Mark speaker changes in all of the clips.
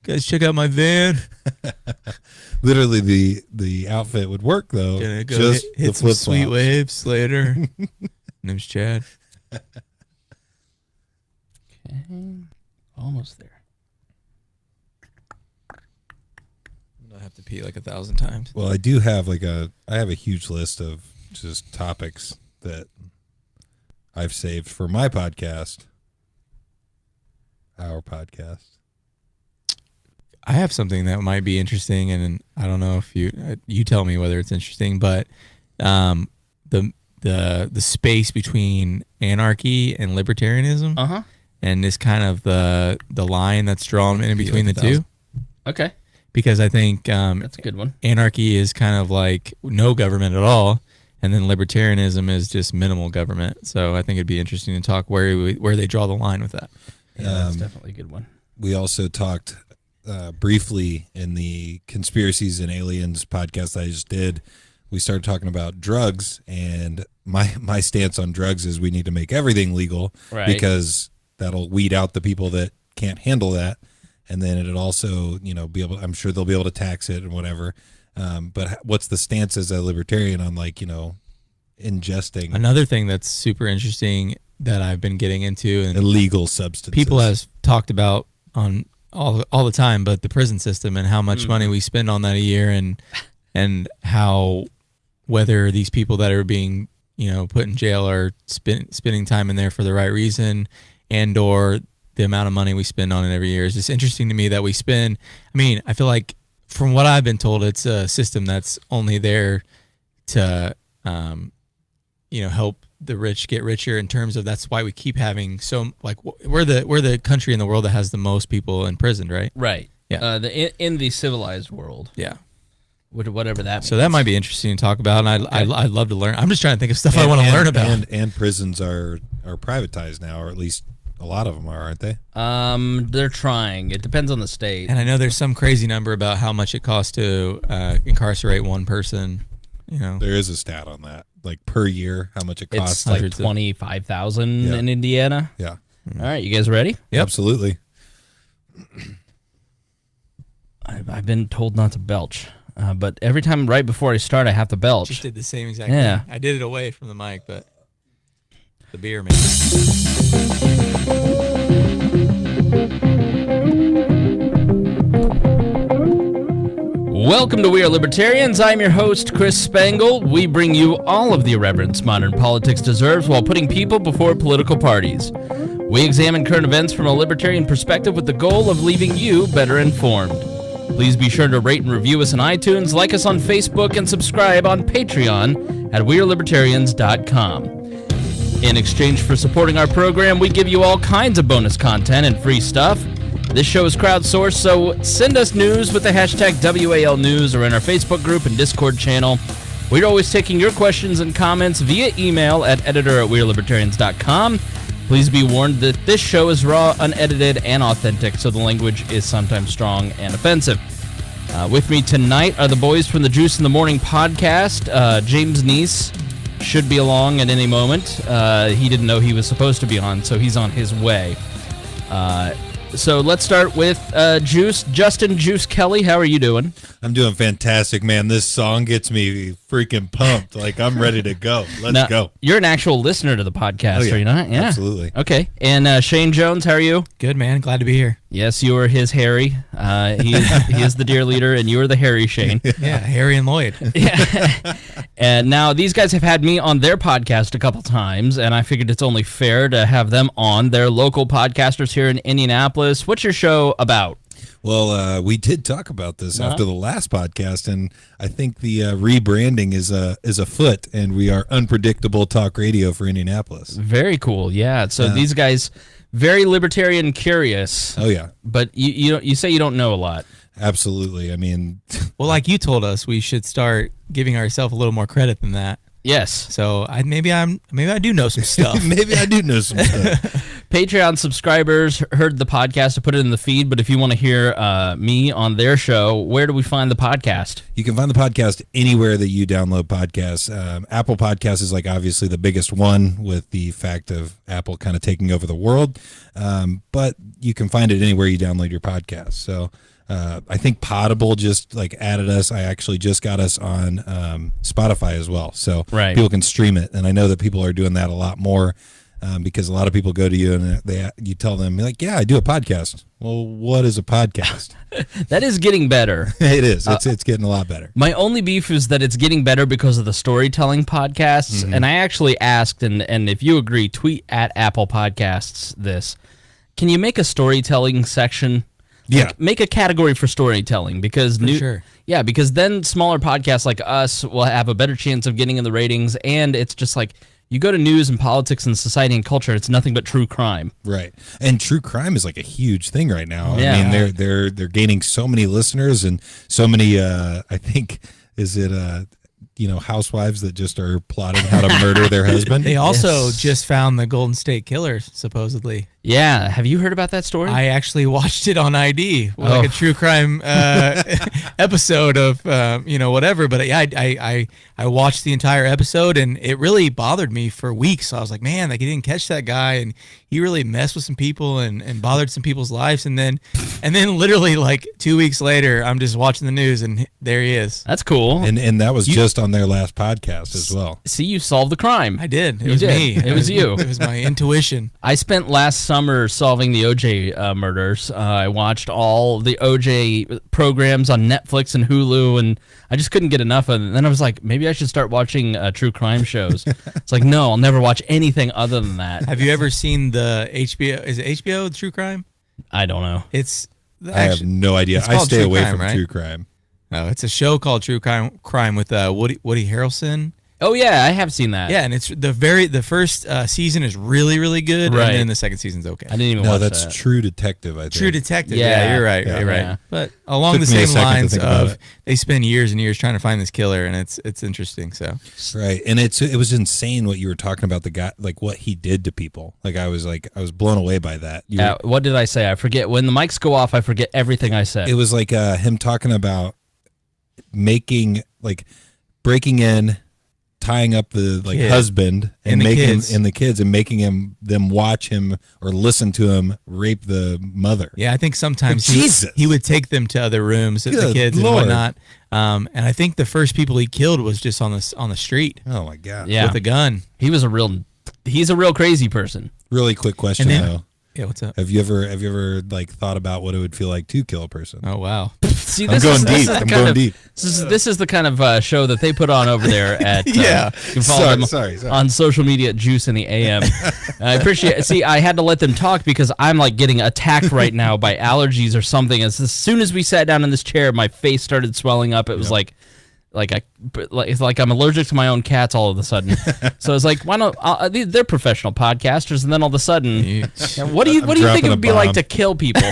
Speaker 1: Guys, check out my van.
Speaker 2: Literally, the outfit would work though.
Speaker 1: Gonna go
Speaker 2: Just
Speaker 1: hit some sweet waves later. Name's Chad.
Speaker 3: Okay, almost there.
Speaker 1: I have to pee like 1,000 times.
Speaker 2: Well, I do have I have a huge list of just topics that I've saved for my podcast. Our podcast.
Speaker 1: I have something that might be interesting, and I don't know if you tell me whether it's interesting, but the space between anarchy and libertarianism, and this kind of the line that's drawn in between the two.
Speaker 3: Okay.
Speaker 1: Because I think
Speaker 3: that's a good one.
Speaker 1: Anarchy is kind of like no government at all, and then libertarianism is just minimal government. So I think it'd be interesting to talk where they draw the line with that.
Speaker 3: Yeah, that's definitely a good one.
Speaker 2: We also talked briefly in the Conspiracies and Aliens podcast that I just did. We started talking about drugs, and my stance on drugs is we need to make everything legal, because that'll weed out the people that can't handle that. And then it'll also, I'm sure they'll be able to tax it and whatever. But what's the stance as a libertarian on ingesting?
Speaker 1: Another thing that's super interesting that I've been getting into, and
Speaker 2: illegal substances.
Speaker 1: People have talked about on all the time, but the prison system and how much money we spend on that a year, and how whether these people that are being put in jail are spending time in there for the right reason, and or the amount of money we spend on it every year is just interesting to me that we spend. I mean, I feel like from what I've been told, it's a system that's only there to, help the rich get richer, in terms of that's why we keep having we're the country in the world that has the most people in prison, right?
Speaker 3: Right.
Speaker 1: Yeah.
Speaker 3: In the civilized world.
Speaker 1: Yeah.
Speaker 3: Whatever that means.
Speaker 1: So that might be interesting to talk about, and I'd love to learn. I'm just trying to think of stuff I want to learn about.
Speaker 2: And prisons are privatized now, or at least a lot of them are, aren't they?
Speaker 3: They're trying. It depends on the state.
Speaker 1: And I know there's some crazy number about how much it costs to incarcerate one person.
Speaker 2: There is a stat on that, like per year, how much it costs.
Speaker 3: It's like $25,000 in Indiana.
Speaker 2: Yeah.
Speaker 3: All right, you guys ready?
Speaker 2: Yep. Absolutely.
Speaker 3: I've been told not to belch, but every time right before I start, I have to belch.
Speaker 1: Just did the same exact thing. I did it away from the mic, but the beer made
Speaker 3: Welcome to We Are Libertarians. I'm your host, Chris Spangle. We bring you all of the irreverence modern politics deserves while putting people before political parties. We examine current events from a libertarian perspective with the goal of leaving you better informed. Please be sure to rate and review us on iTunes, like us on Facebook, and subscribe on Patreon at WeareLibertarians.com. In exchange for supporting our program, we give you all kinds of bonus content and free stuff. This show is crowdsourced, so send us news with the hashtag WALNews or in our Facebook group and Discord channel. We're always taking your questions and comments via email at editor@WeareLibertarians.com. Please be warned that this show is raw, unedited, and authentic, so the language is sometimes strong and offensive. With me tonight are the boys from the Juice in the Morning podcast. James Nease should be along at any moment. He didn't know he was supposed to be on, so he's on his way. So let's start with Juice. Justin Juice Kelly, how are you doing?
Speaker 2: I'm doing fantastic, man. This song gets me freaking pumped. Like, I'm ready to go. Let's go.
Speaker 3: You're an actual listener to the podcast, are you not? Yeah.
Speaker 2: Absolutely.
Speaker 3: Okay. And Shane Jones, how are you?
Speaker 1: Good, man. Glad to be here.
Speaker 3: Yes, you are his Harry. He is the dear leader, and you are the Harry, Shane.
Speaker 1: Yeah, Harry and Lloyd.
Speaker 3: Yeah. And now these guys have had me on their podcast a couple times, and I figured it's only fair to have them on. They're local podcasters here in Indianapolis. What's your show about?
Speaker 2: Well, we did talk about this after the last podcast, and I think the rebranding is afoot, and we are Unpredictable Talk Radio for Indianapolis.
Speaker 3: Very cool, yeah. So these guys, very libertarian curious.
Speaker 2: Oh yeah,
Speaker 3: but you say you don't know a lot.
Speaker 2: Absolutely. I mean,
Speaker 1: well, like you told us, we should start giving ourselves a little more credit than that.
Speaker 3: Yes.
Speaker 1: So maybe I do know some stuff.
Speaker 2: Maybe I do know some stuff.
Speaker 3: Patreon subscribers heard the podcast. I put it in the feed, but if you want to hear me on their show, where do we find the podcast?
Speaker 2: You can find the podcast anywhere that you download podcasts. Apple Podcasts is like obviously the biggest one with the fact of Apple kind of taking over the world. But you can find it anywhere you download your podcast. So I think Podable just like added us. I actually just got us on Spotify as well. So people can stream it. And I know that people are doing that a lot more because a lot of people go to you and you tell them, like, yeah, I do a podcast. Well, what is a podcast?
Speaker 3: That is getting better.
Speaker 2: It is. It's getting a lot better.
Speaker 3: My only beef is that it's getting better because of the storytelling podcasts. And I actually asked, and if you agree, tweet at Apple Podcasts this. Can you make a storytelling section?
Speaker 2: Yeah.
Speaker 3: Like, make a category for storytelling because because then smaller podcasts like us will have a better chance of getting in the ratings, and it's just like you go to news and politics and society and culture, it's nothing but true crime.
Speaker 2: Right. And true crime is like a huge thing right now.
Speaker 3: Yeah.
Speaker 2: I mean, they're gaining so many listeners and so many I think housewives that just are plotting how to murder their husband.
Speaker 1: They also just found the Golden State Killer, supposedly.
Speaker 3: Yeah. Have you heard about that story?
Speaker 1: I actually watched it on ID, like a true crime episode of, whatever. But yeah, I watched the entire episode, and it really bothered me for weeks. So I was like, man, like, he didn't catch that guy, and he really messed with some people and bothered some people's lives. And then literally like 2 weeks later, I'm just watching the news, and there he is.
Speaker 3: That's cool.
Speaker 2: And that was just on their last podcast as well.
Speaker 3: See, you solved the crime.
Speaker 1: I did. It was me.
Speaker 3: It was you.
Speaker 1: It was my intuition.
Speaker 3: I spent last summer solving the OJ murders. I watched all the OJ programs on Netflix and Hulu, and I just couldn't get enough of it. And then I was like, maybe I should start watching true crime shows. It's like, no, I'll never watch anything other than that.
Speaker 1: Have you ever seen the HBO? Is it HBO True Crime?
Speaker 3: I don't know.
Speaker 2: I have no idea. I stay away from true crime.
Speaker 1: No, it's a show called True Crime with Woody Harrelson.
Speaker 3: Oh yeah, I have seen that.
Speaker 1: Yeah, and it's the first season is really, really good,
Speaker 3: right.
Speaker 1: and then the second season's okay.
Speaker 3: I didn't even watch that.
Speaker 2: No, that's True Detective, I think.
Speaker 1: True Detective. Yeah, you're right. You're right.
Speaker 3: Yeah.
Speaker 1: But along
Speaker 2: Took
Speaker 1: the
Speaker 2: me a
Speaker 1: same
Speaker 2: second to
Speaker 1: lines
Speaker 2: think about
Speaker 1: of
Speaker 2: it.
Speaker 1: they spend years and years trying to find this killer, and it's interesting. So
Speaker 2: right, and it was insane what you were talking about, the guy, like what he did to people. Like I was blown away by that.
Speaker 3: What did I say? I forget. When the mics go off, I forget everything I said.
Speaker 2: It was like him talking about breaking in, tying up the husband and the kids and making them watch him or listen to him rape the mother.
Speaker 1: yeah, I think sometimes
Speaker 2: Jesus.
Speaker 1: he would take them to other rooms, the
Speaker 2: Good
Speaker 1: kids
Speaker 2: Lord.
Speaker 1: and whatnot. And I think the first people he killed was just on the street
Speaker 2: Oh my God.
Speaker 3: Yeah.
Speaker 1: with a gun.
Speaker 3: He's a real crazy person.
Speaker 2: Really quick question
Speaker 1: And then-
Speaker 2: though.
Speaker 1: Yeah, what's up?
Speaker 2: Have you ever like thought about what it would feel like to kill a person?
Speaker 1: Oh wow.
Speaker 3: See,
Speaker 2: I'm going deep.
Speaker 3: This is the kind of show that they put on over there at
Speaker 1: Yeah.
Speaker 3: You can follow them
Speaker 2: Sorry.
Speaker 3: on social media at Juice in the AM. I appreciate it. See, I had to let them talk because I'm like getting attacked right now by allergies or something. As soon as we sat down in this chair, my face started swelling up. It was it's like I'm allergic to my own cats all of a sudden. So it's like, why not? They're professional podcasters, and then all of a sudden, what do you think it would be like to kill people?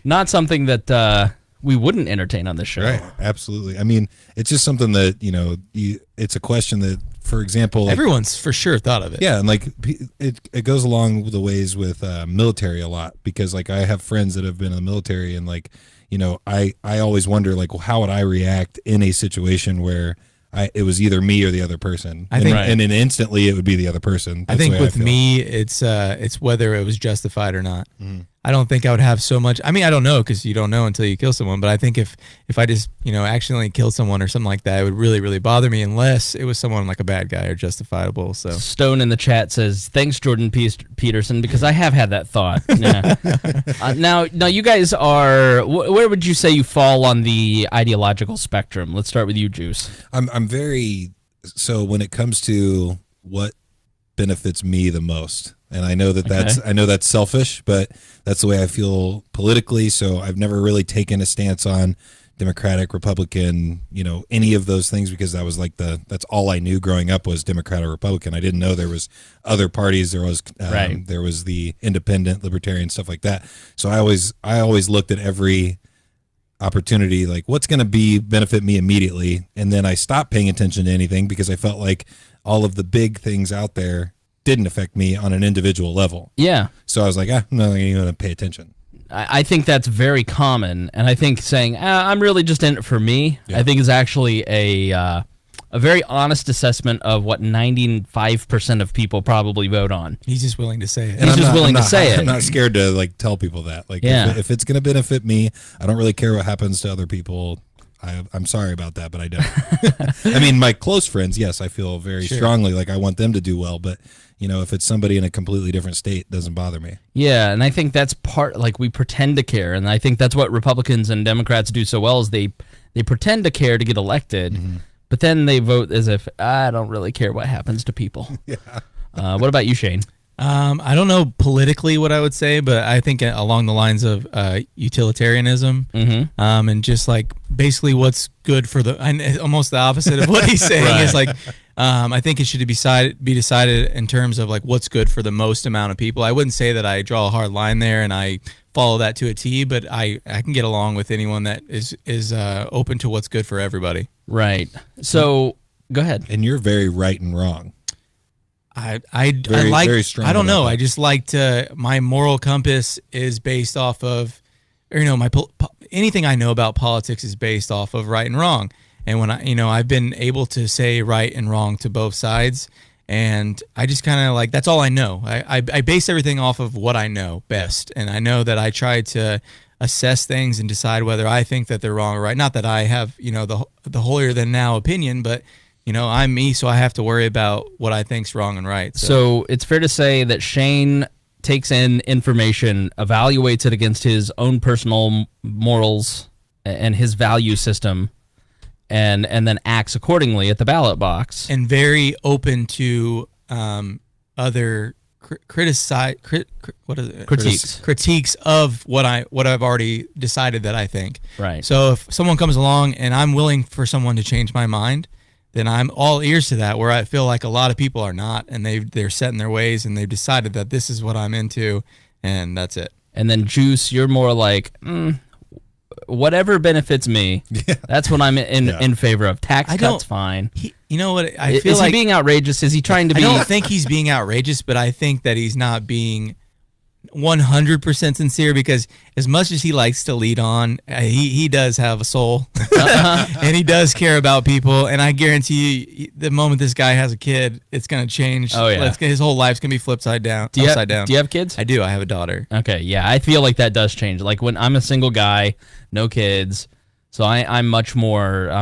Speaker 3: Not something that we wouldn't entertain on this show.
Speaker 2: Right, absolutely. I mean, it's just something that it's a question that, for example, like,
Speaker 1: Everyone's for sure thought of it.
Speaker 2: yeah, and like it goes along the ways with military a lot, because like I have friends that have been in the military, and like I always wonder, like, well, how would I react in a situation where it was either me or the other person, and then instantly it would be the other person.
Speaker 1: I think with me, it's whether it was justified or not. I don't think I would have so much. I mean, I don't know, because you don't know until you kill someone. But I think if I just accidentally killed someone or something like that, it would really, really bother me, unless it was someone like a bad guy or justifiable. So
Speaker 3: Stone in the chat says, "Thanks, Jordan Peterson, because I have had that thought." Yeah. Now, you guys are. Where would you say you fall on the ideological spectrum? Let's start with you, Juice.
Speaker 2: I'm very so when it comes to what benefits me the most. And I know that's selfish, but that's the way I feel politically. So I've never really taken a stance on Democratic, Republican, any of those things, because that was like that's all I knew growing up was Democrat or Republican. I didn't know there was other parties. There was there was the independent, libertarian, stuff like that. So I always looked at every opportunity, like what's going to benefit me immediately, and then I stopped paying attention to anything because I felt like all of the big things out there didn't affect me on an individual level.
Speaker 3: Yeah.
Speaker 2: So I was like, I'm not even going to pay attention.
Speaker 3: I think that's very common, and I think saying I'm really just in it for me, I think is actually a very honest assessment of what 95% of people probably vote on.
Speaker 1: He's just willing to say it.
Speaker 3: He's just willing to say it.
Speaker 2: I'm not scared to like tell people that. Like, if it's going to benefit me, I don't really care what happens to other people. I'm sorry about that, but I don't. I mean, my close friends, yes, I feel very strongly like I want them to do well, but if it's somebody in a completely different state, it doesn't bother me.
Speaker 3: Yeah, and I think that's like we pretend to care, and I think that's what Republicans and Democrats do so well is they pretend to care to get elected, but then they vote as if I don't really care what happens to people.
Speaker 2: Yeah.
Speaker 3: What about you, Shane?
Speaker 1: I don't know politically what I would say, but I think along the lines of utilitarianism, and just like basically what's good for almost the opposite of what he's saying is like, I think it should be decided in terms of like what's good for the most amount of people. I wouldn't say that I draw a hard line there and I follow that to a T, but I can get along with anyone that is open to what's good for everybody.
Speaker 3: Right. So go ahead.
Speaker 2: And you're very right and wrong.
Speaker 1: I
Speaker 2: Very,
Speaker 1: like,
Speaker 2: very strong
Speaker 1: I don't know.
Speaker 2: about that.
Speaker 1: I just like to, my moral compass is based off of, or, anything I know about politics is based off of right and wrong. And when I've been able to say right and wrong to both sides, and I just kind of like, that's all I know. I base everything off of what I know best. And I know that I try to assess things and decide whether I think that they're wrong or right. Not that I have, the holier than thou opinion, but I'm me, so I have to worry about what I think's wrong and right.
Speaker 3: So it's fair to say that Shane takes in information, evaluates it against his own personal morals and his value system, and then acts accordingly at the ballot box.
Speaker 1: And very open to other critiques of what I've already decided that I think.
Speaker 3: Right.
Speaker 1: So if someone comes along and I'm willing for someone to change my mind, then I'm all ears to that, where I feel like a lot of people are not, and they're set in their ways, and they've decided that this is what I'm into, and that's it.
Speaker 3: And then Juice, you're more like, whatever benefits me, that's what I'm in favor of. Tax cuts, fine.
Speaker 1: You know what? I feel
Speaker 3: is
Speaker 1: like
Speaker 3: he being outrageous? Is he trying to be?
Speaker 1: I don't think he's being outrageous, but I think that he's not being 100% sincere, because as much as he likes to lead on, he does have a soul, and he does care about people. And I guarantee you, the moment this guy has a kid, it's going to change.
Speaker 3: Oh yeah,
Speaker 1: his whole life's going to be flipped upside down.
Speaker 3: Do you have kids?
Speaker 1: I do. I have a daughter.
Speaker 3: Okay, yeah, I feel like that does change. Like when I'm a single guy, no kids. So I'm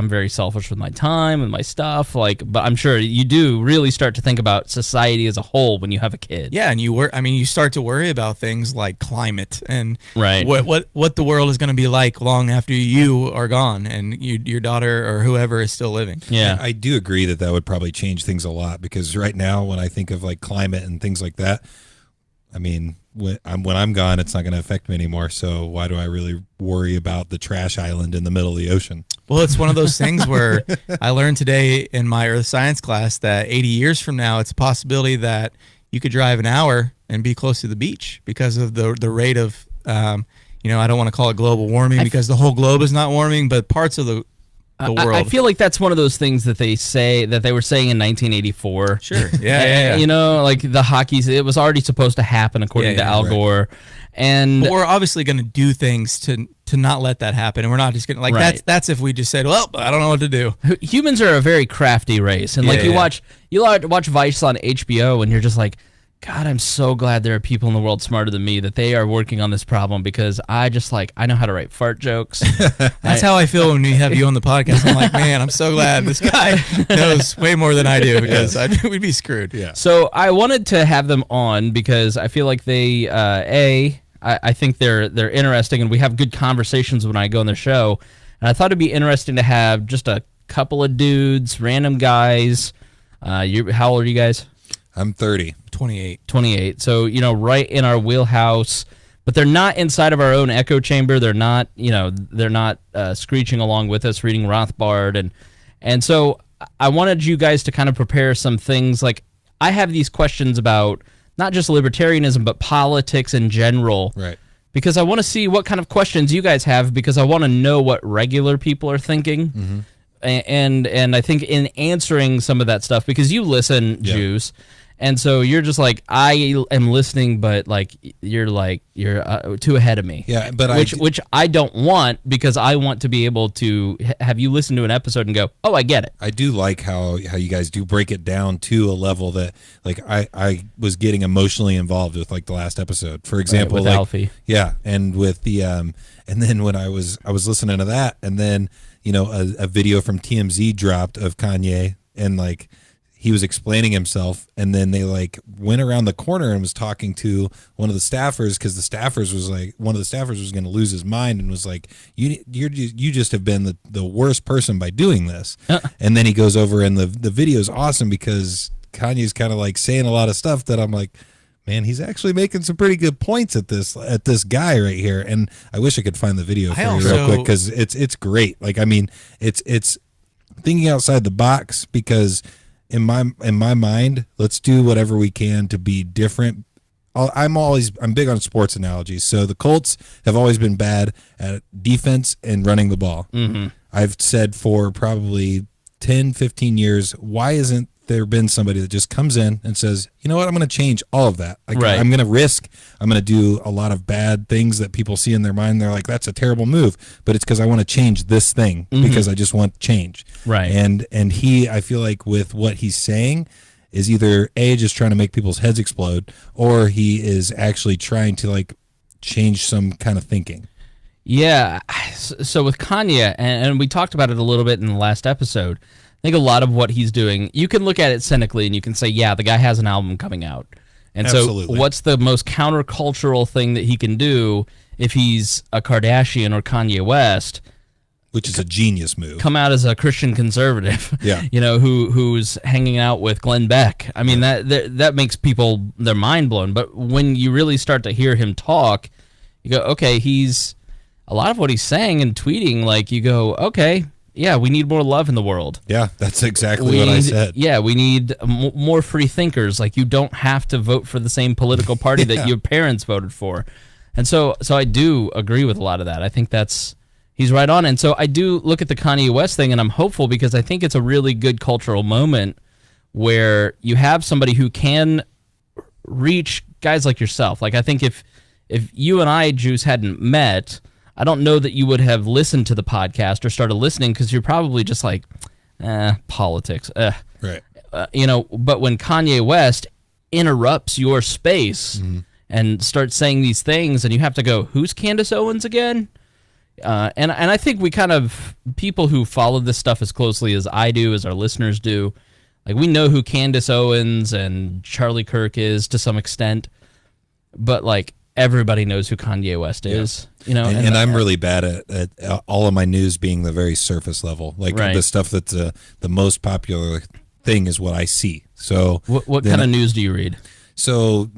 Speaker 3: very selfish with my time and my stuff. But I'm sure you do really start to think about society as a whole when you have a kid.
Speaker 1: Yeah, and you start to worry about things like climate and
Speaker 3: right.
Speaker 1: what the world is going to be like long after you are gone and your daughter or whoever is still living.
Speaker 3: Yeah,
Speaker 2: I do agree that would probably change things a lot, because right now when I think of like climate and things like that, I mean, when I'm gone, it's not going to affect me anymore. So why do I really worry about the trash island in the middle of the ocean?
Speaker 1: Well, it's one of those things where I learned today in my earth science class that 80 years from now, it's a possibility that you could drive an hour and be close to the beach because of the rate of, I don't want to call it global warming because the whole globe is not warming, but parts of the world.
Speaker 3: I feel like that's one of those things that they were saying in 1984.
Speaker 1: Sure. Yeah.
Speaker 3: Like the hockey, it was already supposed to happen according to Al Gore. And
Speaker 1: but we're obviously going to do things to not let that happen, and we're not just going to that's if we just said, well, I don't know what to do.
Speaker 3: Humans are a very crafty race, and you watch Vice on HBO, and you're just like, God, I'm so glad there are people in the world smarter than me, that they are working on this problem, because I know how to write fart jokes.
Speaker 1: That's how I feel when we have you on the podcast. I'm like, man, I'm so glad this guy knows way more than I do, because we'd be screwed.
Speaker 2: Yeah.
Speaker 3: So I wanted to have them on because I feel like they, I think they're interesting, and we have good conversations when I go on their show. And I thought it'd be interesting to have just a couple of dudes, random guys. How old are you guys?
Speaker 2: I'm 30.
Speaker 1: 28.
Speaker 3: So, right in our wheelhouse, but they're not inside of our own echo chamber. They're not, screeching along with us, reading Rothbard. And so I wanted you guys to kind of prepare some things. Like, I have these questions about not just libertarianism, but politics in general.
Speaker 2: Right.
Speaker 3: Because I want to see what kind of questions you guys have, because I want to know what regular people are thinking. Mm-hmm. And I think in answering some of that stuff, because you listen, Juice, And so you're just like, I am listening, but like you're too ahead of me.
Speaker 2: Yeah, but
Speaker 3: which I don't want, because I want to be able to have you listen to an episode and go, oh, I get it.
Speaker 2: I do like how you guys do break it down to a level that, like, I was getting emotionally involved with, like, the last episode, for example,
Speaker 3: with
Speaker 2: like
Speaker 3: Alfie.
Speaker 2: Yeah, and with the and then when I was listening to that, and then a video from TMZ dropped of Kanye, and like he was explaining himself, and then they like went around the corner and was talking to one of the staffers, because one of the staffers was going to lose his mind and was like, you just have been the worst person by doing this. And then he goes over, and the video is awesome because Kanye's kind of like saying a lot of stuff that I'm like, man, he's actually making some pretty good points at this guy right here. And I wish I could find the video for you real quick, because it's great. Like, I mean, it's thinking outside the box, because in my mind, let's do whatever we can to be different. I'm big on sports analogies. So the Colts have always been bad at defense and running the ball.
Speaker 3: Mm-hmm.
Speaker 2: I've said for probably 10, 15 years, why isn't there been somebody that just comes in and says, you know what, I'm going to change all of that. I'm going to do a lot of bad things that people see in their mind. They're like, that's a terrible move, but it's because I want to change this thing, because I just want change.
Speaker 3: Right.
Speaker 2: And I feel like with what he's saying is either just trying to make people's heads explode, or he is actually trying to like change some kind of thinking.
Speaker 3: Yeah. So with Kanye, and we talked about it a little bit in the last episode, I think a lot of what he's doing, you can look at it cynically and you can say, yeah, the guy has an album coming out. And
Speaker 2: Absolutely.
Speaker 3: So what's the most countercultural thing that he can do if he's a Kardashian or Kanye West?
Speaker 2: Which is a genius move.
Speaker 3: Come out as a Christian conservative,
Speaker 2: yeah.
Speaker 3: Who's hanging out with Glenn Beck. I mean, that makes people, their mind blown. But when you really start to hear him talk, you go, okay, a lot of what he's saying and tweeting, like, you go, okay, yeah, we need more love in the world.
Speaker 2: Yeah, that's exactly what I said.
Speaker 3: Yeah, we need more free thinkers. Like, you don't have to vote for the same political party that your parents voted for. And so I do agree with a lot of that. I think he's right on. And so I do look at the Kanye West thing, and I'm hopeful, because I think it's a really good cultural moment where you have somebody who can reach guys like yourself. Like, I think if you and I, Juice, hadn't met, I don't know that you would have listened to the podcast or started listening, because you're probably just like, politics.
Speaker 2: Right.
Speaker 3: But when Kanye West interrupts your space and starts saying these things, and you have to go, who's Candace Owens again? And I think we kind of, people who follow this stuff as closely as I do, as our listeners do, like, we know who Candace Owens and Charlie Kirk is to some extent, but like, everybody knows who Kanye West is,
Speaker 2: And I'm really bad at all of my news being the very surface level. Like, the stuff that's the most popular thing is what I see. So
Speaker 3: what kind of news do you read?
Speaker 2: So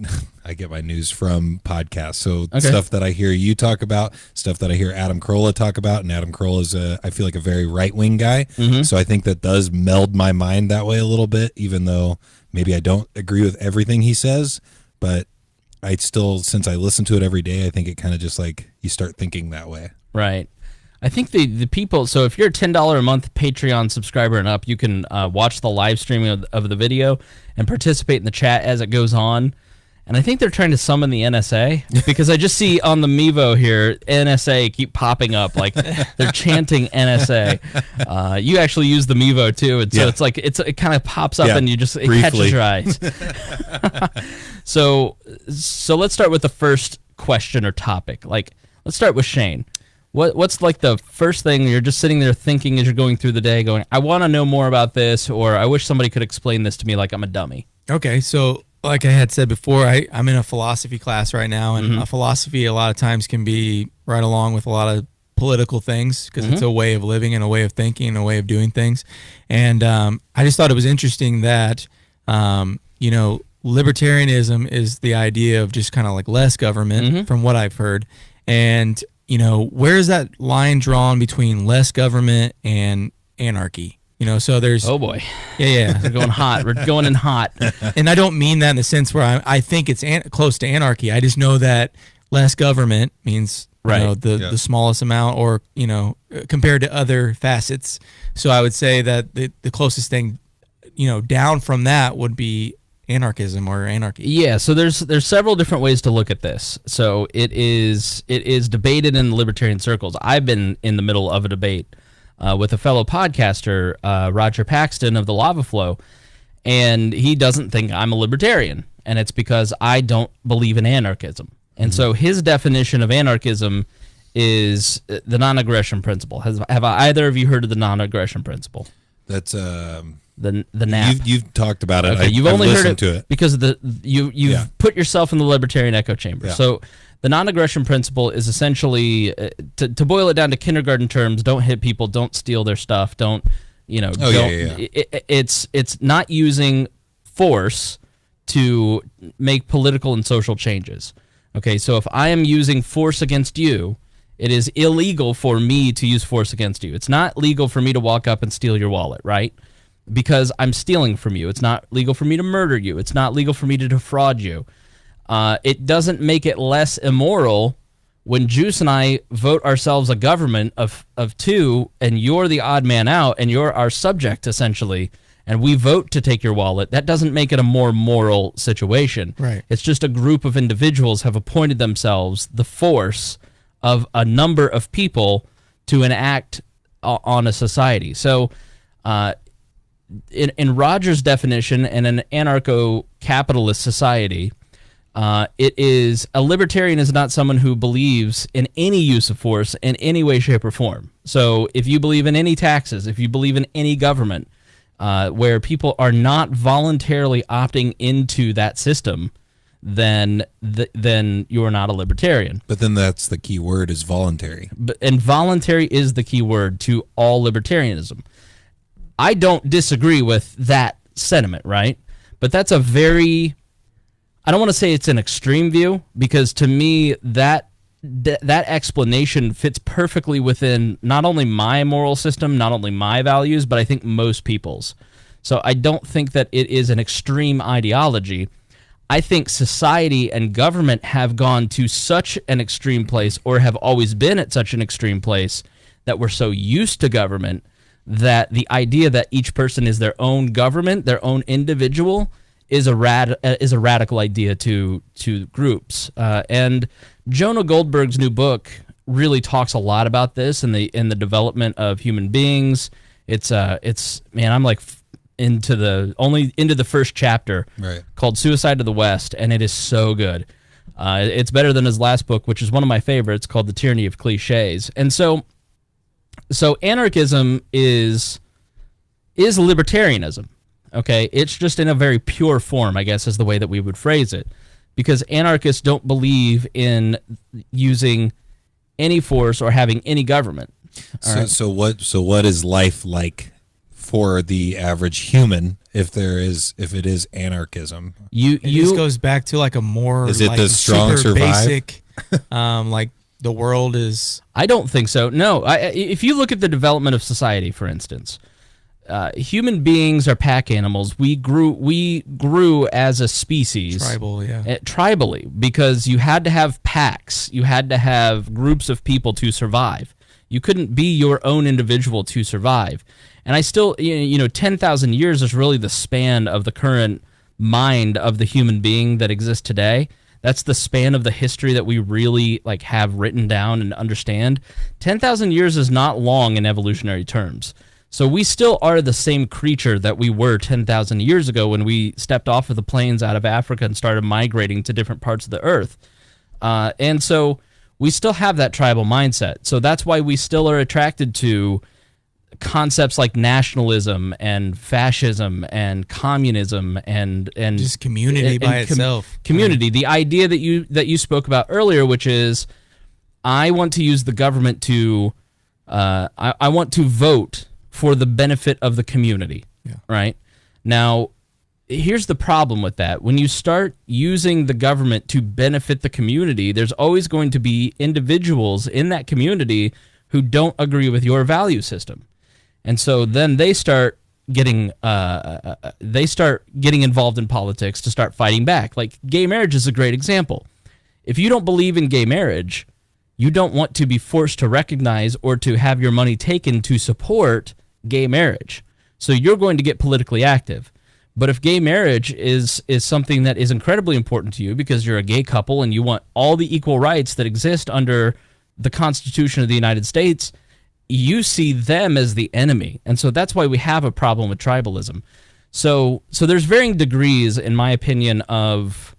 Speaker 2: I get my news from podcasts. So stuff that I hear you talk about, stuff that I hear Adam Carolla talk about, and Adam Carolla is I feel like a very right-wing guy. So I think that does meld my mind that way a little bit, even though maybe I don't agree with everything he says, but I still, since I listen to it every day, I think it kind of just like you start thinking that way.
Speaker 3: Right. I think the people, so if you're a $10 a month Patreon subscriber and up, you can watch the live streaming of the video and participate in the chat as it goes on. And I think they're trying to summon the NSA, because I just see on the Mevo here, NSA keep popping up, like they're chanting NSA. You actually use the Mevo too, and so it's like it kind of pops up and you just, it catches your eyes. So let's start with the first question or topic. Like, let's start with Shane. What's like the first thing you're just sitting there thinking as you're going through the day, going, I want to know more about this, or I wish somebody could explain this to me like I'm a dummy?
Speaker 1: Okay, so like I had said before, I'm in a philosophy class right now, and philosophy a lot of times can be right along with a lot of political things, because it's a way of living and a way of thinking and a way of doing things. And I just thought it was interesting that, libertarianism is the idea of just kind of like less government, from what I've heard. And, where is that line drawn between less government and anarchy? So there's...
Speaker 3: Oh, boy.
Speaker 1: Yeah.
Speaker 3: We're going hot. We're going in hot.
Speaker 1: And I don't mean that in the sense where I think it's close to anarchy. I just know that less government means the smallest amount, or, compared to other facets. So I would say that the closest thing, down from that would be anarchism or anarchy?
Speaker 3: Yeah, so there's several different ways to look at this. So it is debated in libertarian circles. I've been in the middle of a debate with a fellow podcaster, Roger Paxton of the Lava Flow, and he doesn't think I'm a libertarian, and it's because I don't believe in anarchism. And so his definition of anarchism is the non-aggression principle. Have either of you heard of the non-aggression principle?
Speaker 2: That's
Speaker 3: the NAP.
Speaker 2: You've talked about it.
Speaker 3: Okay, you've only heard it
Speaker 2: to it
Speaker 3: because you've put yourself in the libertarian echo chamber.
Speaker 2: Yeah.
Speaker 3: So the non-aggression principle is essentially to boil it down to kindergarten terms: don't hit people, don't steal their stuff, don't. It's not using force to make political and social changes. Okay, so if I am using force against you, it is illegal for me to use force against you. It's not legal for me to walk up and steal your wallet, right? Because I'm stealing from you. It's not legal for me to murder you. It's not legal for me to defraud you. It doesn't make it less immoral when Juice and I vote ourselves a government of two, and you're the odd man out, and you're our subject, essentially, and we vote to take your wallet. That doesn't make it a more moral situation.
Speaker 1: Right.
Speaker 3: It's just a group of individuals have appointed themselves the force of a number of people to enact on a society. So in Roger's definition, in an anarcho-capitalist society, a libertarian is not someone who believes in any use of force in any way, shape, or form. So if you believe in any taxes, if you believe in any government, where people are not voluntarily opting into that system, then you are not a libertarian.
Speaker 2: But then that's the key word, is voluntary.
Speaker 3: And voluntary is the key word to all libertarianism. I don't disagree with that sentiment, right? But that's a very, I don't want to say it's an extreme view, because to me that explanation fits perfectly within not only my moral system, not only my values, but I think most people's. So I don't think that it is an extreme ideology. I think society and government have gone to such an extreme place, or have always been at such an extreme place, that we're so used to government that the idea that each person is their own government, their own individual, is a radical idea to groups. And Jonah Goldberg's new book really talks a lot about this in the development of human beings. It's man, I'm like into the first chapter,
Speaker 2: right,
Speaker 3: called Suicide of the West, and it is so good. It's better than his last book, which is one of my favorites, called The Tyranny of Cliches. And so anarchism is libertarianism. Okay, it's just in a very pure form, I guess, is the way that we would phrase it, because anarchists don't believe in using any force or having any government.
Speaker 2: So what is life like for the average human if it is anarchism?
Speaker 1: It just goes back to like a more,
Speaker 2: is it
Speaker 1: like
Speaker 2: the strong
Speaker 1: super
Speaker 2: survive?
Speaker 1: Basic, like the world is.
Speaker 3: I don't think so. No, if you look at the development of society, for instance. Human beings are pack animals. We grew as a species.
Speaker 1: Tribal, yeah.
Speaker 3: Tribally, because you had to have packs. You had to have groups of people to survive. You couldn't be your own individual to survive. And I still, 10,000 years is really the span of the current mind of the human being that exists today. That's the span of the history that we really have written down and understand. 10,000 years is not long in evolutionary terms. So we still are the same creature that we were 10,000 years ago when we stepped off of the plains out of Africa and started migrating to different parts of the earth. And so we still have that tribal mindset. So that's why we still are attracted to concepts like nationalism and fascism and communism and
Speaker 1: just community by itself.
Speaker 3: Community. The idea that you spoke about earlier, which is I want to use the government to I want to vote for the benefit of the community, right? Now, here's the problem with that. When you start using the government to benefit the community, there's always going to be individuals in that community who don't agree with your value system. And so then they start getting involved in politics to start fighting back. Like gay marriage is a great example. If you don't believe in gay marriage, you don't want to be forced to recognize or to have your money taken to support gay marriage. So you're going to get politically active. But if gay marriage is something that is incredibly important to you because you're a gay couple and you want all the equal rights that exist under the Constitution of the United States, you see them as the enemy. And so that's why we have a problem with tribalism. So there's varying degrees, in my opinion, of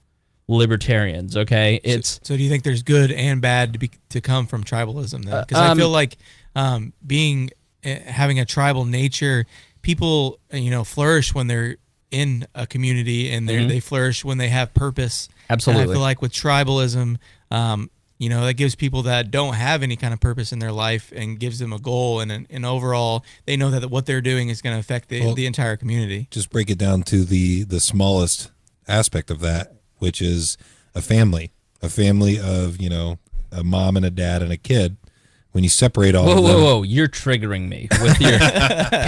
Speaker 3: libertarians, okay?
Speaker 1: So do you think there's good and bad to come from tribalism then? Because I feel like having a tribal nature, people flourish when they're in a community, and they flourish when they have purpose.
Speaker 3: Absolutely.
Speaker 1: And I feel like with tribalism, that gives people that don't have any kind of purpose in their life and gives them a goal, and overall they know that what they're doing is going to affect the entire community.
Speaker 2: Just break it down to the smallest aspect of that, which is a family of a mom and a dad and a kid. When you separate all of them...
Speaker 3: Whoa, you're triggering me with your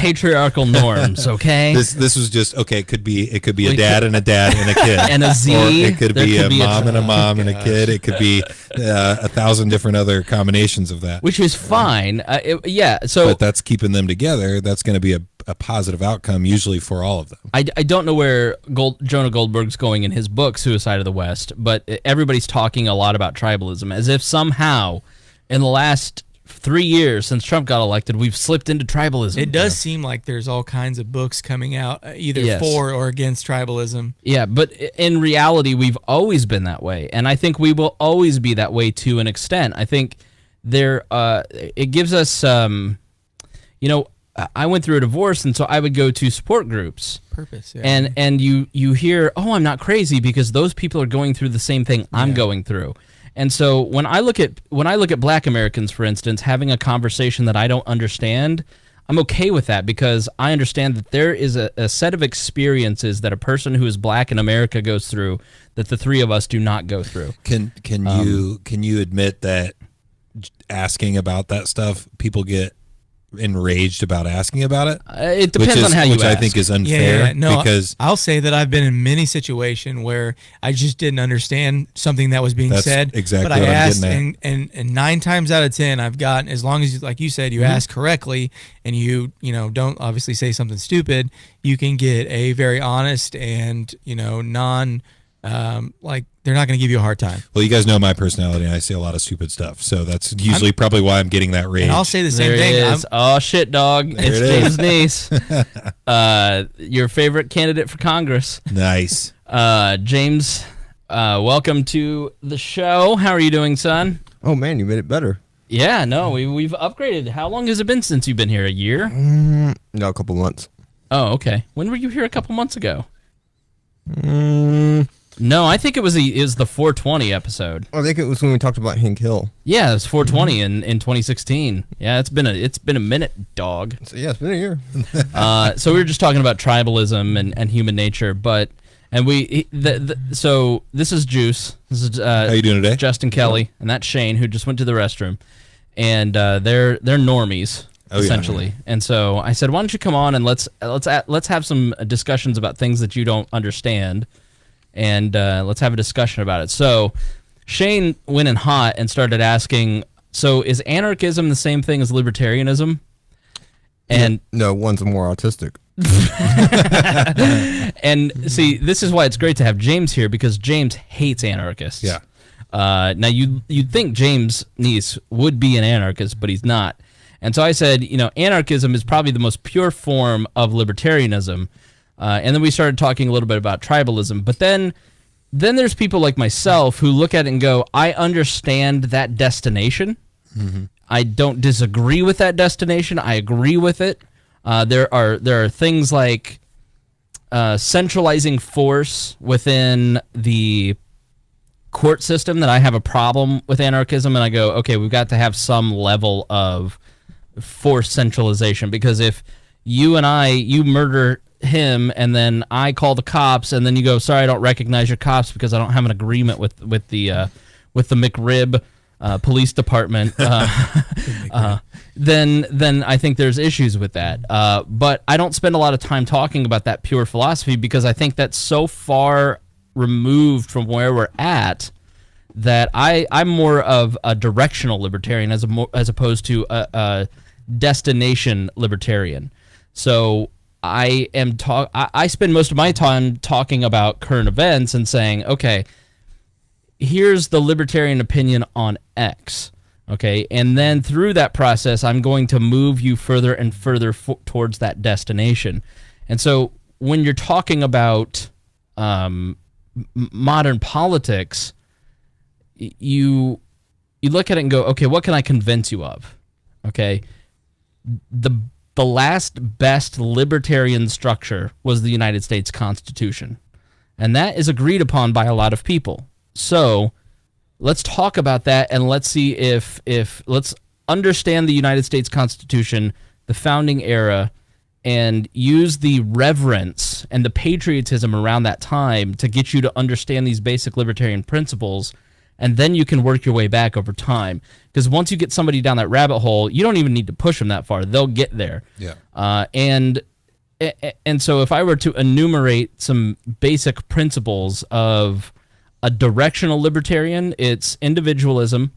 Speaker 3: patriarchal norms, okay?
Speaker 2: This was just, okay, it could be a dad and a dad and a kid.
Speaker 3: And a Z.
Speaker 2: Or it could be a mom and a mom and a kid. It could be 1,000 different other combinations of that.
Speaker 3: Which is fine.
Speaker 2: But that's keeping them together. That's going to be a positive outcome, usually for all of them.
Speaker 3: I don't know where Jonah Goldberg's going in his book, Suicide of the West, but everybody's talking a lot about tribalism, as if somehow in the last 3 years since Trump got elected, we've slipped into tribalism.
Speaker 1: It does seem like there's all kinds of books coming out, either for or against tribalism.
Speaker 3: Yeah, but in reality, we've always been that way, and I think we will always be that way to an extent. I think it gives us, I went through a divorce, and so I would go to support groups.
Speaker 1: Purpose, yeah.
Speaker 3: And you hear, oh, I'm not crazy because those people are going through the same thing I'm going through. And so when I look at Black Americans, for instance, having a conversation that I don't understand, I'm okay with that because I understand that there is a set of experiences that a person who is Black in America goes through that the three of us do not go through.
Speaker 2: Can you admit that asking about that stuff, people get enraged about asking about it?
Speaker 3: It depends on how you ask.
Speaker 2: Which I think is unfair.
Speaker 1: Yeah. No,
Speaker 2: because
Speaker 1: I'll say that I've been in many situations where I just didn't understand something that was being said.
Speaker 2: Exactly.
Speaker 1: But I
Speaker 2: what
Speaker 1: asked,
Speaker 2: I'm
Speaker 1: and 9 times out of 10, I've gotten, as long as, like you said, you ask correctly and you don't obviously say something stupid, you can get a very honest and they're not going to give you a hard time.
Speaker 2: Well, you guys know my personality, and I say a lot of stupid stuff, so that's usually probably why I'm getting that rage.
Speaker 1: And I'll say the same
Speaker 3: there
Speaker 1: thing.
Speaker 3: It is. Oh shit, dog! It's James Nease, your favorite candidate for Congress.
Speaker 2: Nice,
Speaker 3: James. Welcome to the show. How are you doing, son?
Speaker 4: Oh man, you made it better.
Speaker 3: Yeah, no, we've upgraded. How long has it been since you've been here? A year?
Speaker 4: No, a couple months.
Speaker 3: Oh, okay. When were you here? A couple months ago? No, I think it was the 420 episode.
Speaker 4: I think it was when we talked about Hank Hill.
Speaker 3: Yeah, it was 420 in 2016. Yeah, it's been a minute, dog.
Speaker 4: So, yeah, it's been a year.
Speaker 3: So we were just talking about tribalism and human nature, so this is Juice. This is
Speaker 2: how you doing today?
Speaker 3: Justin Kelly, and that's Shane, who just went to the restroom, and they're normies. Essentially. Yeah. And so I said, why don't you come on and let's have some discussions about things that you don't understand, and let's have a discussion about it. So Shane went in hot and started asking, so is anarchism the same thing as libertarianism? And
Speaker 4: no, one's more autistic.
Speaker 3: And see, this is why it's great to have James here, because James hates anarchists.
Speaker 2: Yeah.
Speaker 3: Now you'd think James Nease would be an anarchist, but he's not. And so I said, anarchism is probably the most pure form of libertarianism. And then we started talking a little bit about tribalism. But then there's people like myself who look at it and go, I understand that destination. Mm-hmm. I don't disagree with that destination. I agree with it. There are things like centralizing force within the court system that I have a problem with anarchism. And I go, okay, we've got to have some level of force centralization, because if you murder him and then I call the cops and then you go, sorry, I don't recognize your cops because I don't have an agreement with the McRib police department, then I think there's issues with that. But I don't spend a lot of time talking about that pure philosophy, because I think that's so far removed from where we're at that I'm more of a directional libertarian as opposed to a destination libertarian. So I spend most of my time talking about current events and saying, okay, here's the libertarian opinion on X. Okay, and then through that process, I'm going to move you further and further towards that destination. And so when you're talking about modern politics, you look at it and go, okay, what can I convince you of? Okay, the last best libertarian structure was the United States Constitution, and that is agreed upon by a lot of people. So let's talk about that, and let's see if let's understand the United States Constitution, the founding era, and use the reverence and the patriotism around that time to get you to understand these basic libertarian principles, and then you can work your way back over time. Because once you get somebody down that rabbit hole, you don't even need to push them that far. They'll get there.
Speaker 2: Yeah.
Speaker 3: And so if I were to enumerate some basic principles of a directional libertarian, it's individualism,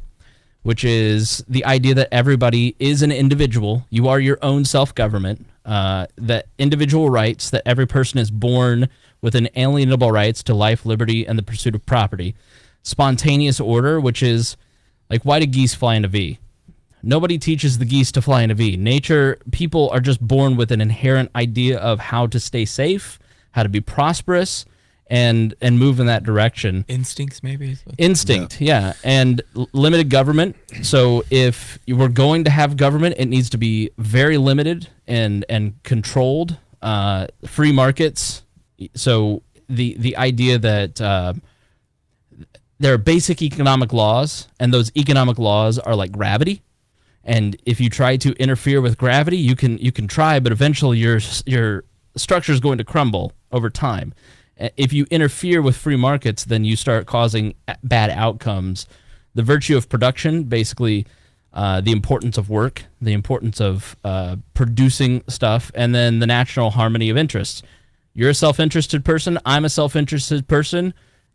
Speaker 3: which is the idea that everybody is an individual. You are your own self-government. That individual rights, that every person is born with inalienable rights to life, liberty, and the pursuit of property. Spontaneous order, which is like, why do geese fly in a V? Nobody teaches the geese to fly in a V. Nature, people are just born with an inherent idea of how to stay safe, how to be prosperous, and move in that direction.
Speaker 1: Instincts, maybe?
Speaker 3: Instinct, yeah. And limited government. So if you were going to have government, it needs to be very limited and controlled. Free markets. So the idea that there are basic economic laws, and those economic laws are like gravity. And if you try to interfere with gravity, you can try, but eventually your structure is going to crumble over time. If you interfere with free markets, then you start causing bad outcomes. The virtue of production, basically the importance of work, the importance of producing stuff, and then the natural harmony of interests. You're a self-interested person. I'm a self-interested person.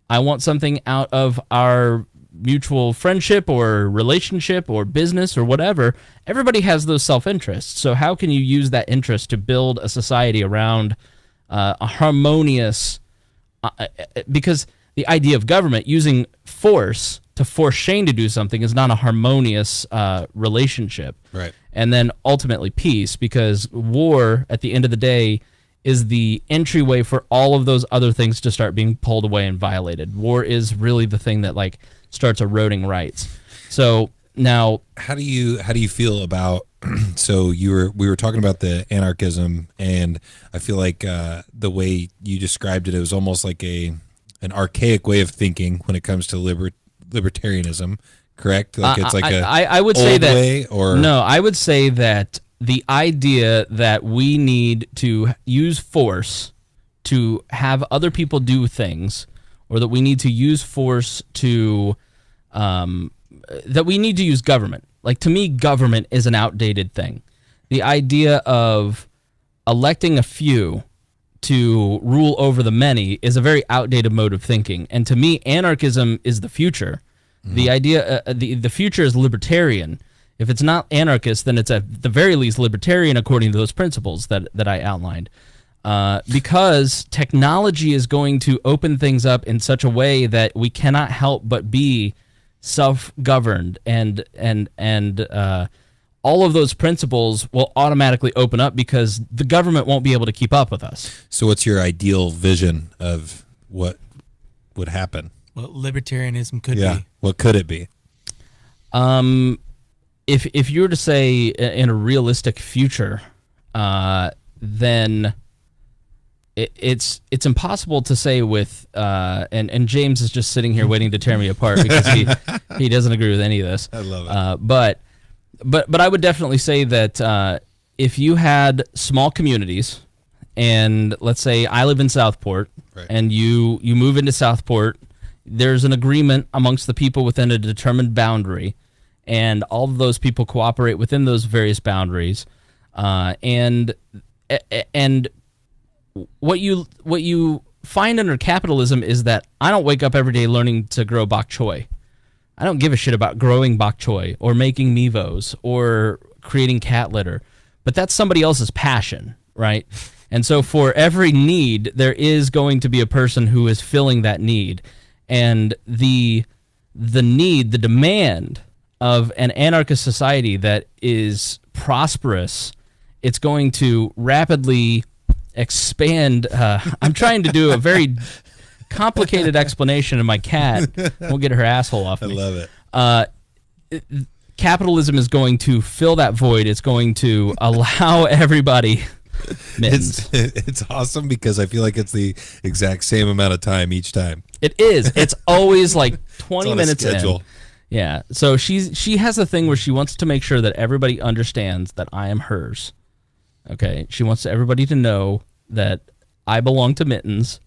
Speaker 3: I want something out of our mutual friendship or relationship or business or whatever. Everybody has those self-interests. So how can you use that interest to build a society around a harmonious... because the idea of government using force to force Shane to do something is not a harmonious relationship.
Speaker 2: Right.
Speaker 3: And then ultimately peace, because war, at the end of the day, is the entryway for all of those other things to start being pulled away and violated. War is really the thing that like starts eroding rights. So now,
Speaker 2: how do you feel about? So we were talking about the anarchism, and I feel like the way you described it, it was almost like an archaic way of thinking when it comes to libertarianism. Correct? Like it's like
Speaker 3: I would
Speaker 2: old
Speaker 3: say that
Speaker 2: way, or
Speaker 3: no, I would say that the idea that we need to use force to have other people do things, or that we need to use force to that we need to use government. Like, to me, government is an outdated thing. The idea of electing a few to rule over the many is a very outdated mode of thinking. And to me, anarchism is the future. Mm-hmm. The idea, the future is libertarian. If it's not anarchist, then it's at the very least libertarian according to those principles that I outlined. Because technology is going to open things up in such a way that we cannot help but be self-governed, and all of those principles will automatically open up because the government won't be able to keep up with us.
Speaker 2: So what's your ideal vision of what would happen?
Speaker 1: What libertarianism could be?
Speaker 2: What could it be?
Speaker 3: If you were to say in a realistic future, then it's impossible to say with and James is just sitting here waiting to tear me apart because he doesn't agree with any of this.
Speaker 2: I love it.
Speaker 3: But I would definitely say that if you had small communities, and let's say I live in Southport,
Speaker 2: right,
Speaker 3: and you move into Southport, there's an agreement amongst the people within a determined boundary, and all of those people cooperate within those various boundaries, and what you find under capitalism is that I don't wake up every day learning to grow bok choy. I don't give a shit about growing bok choy or making Mevos or creating cat litter, but that's somebody else's passion, right? And so for every need, there is going to be a person who is filling that need. And the demand of an anarchist society that is prosperous, it's going to rapidly expand. I'm trying to do a very complicated explanation, and my cat won't get her asshole off me.
Speaker 2: I love it.
Speaker 3: Capitalism is going to fill that void. It's going to allow everybody mittens.
Speaker 2: It's awesome because I feel like it's the exact same amount of time each time.
Speaker 3: It is. It's always like 20
Speaker 2: It's on a
Speaker 3: minutes
Speaker 2: schedule.
Speaker 3: in. Yeah. So she has a thing where she wants to make sure that everybody understands that I am hers. Okay. She wants everybody to know that I belong to Mittens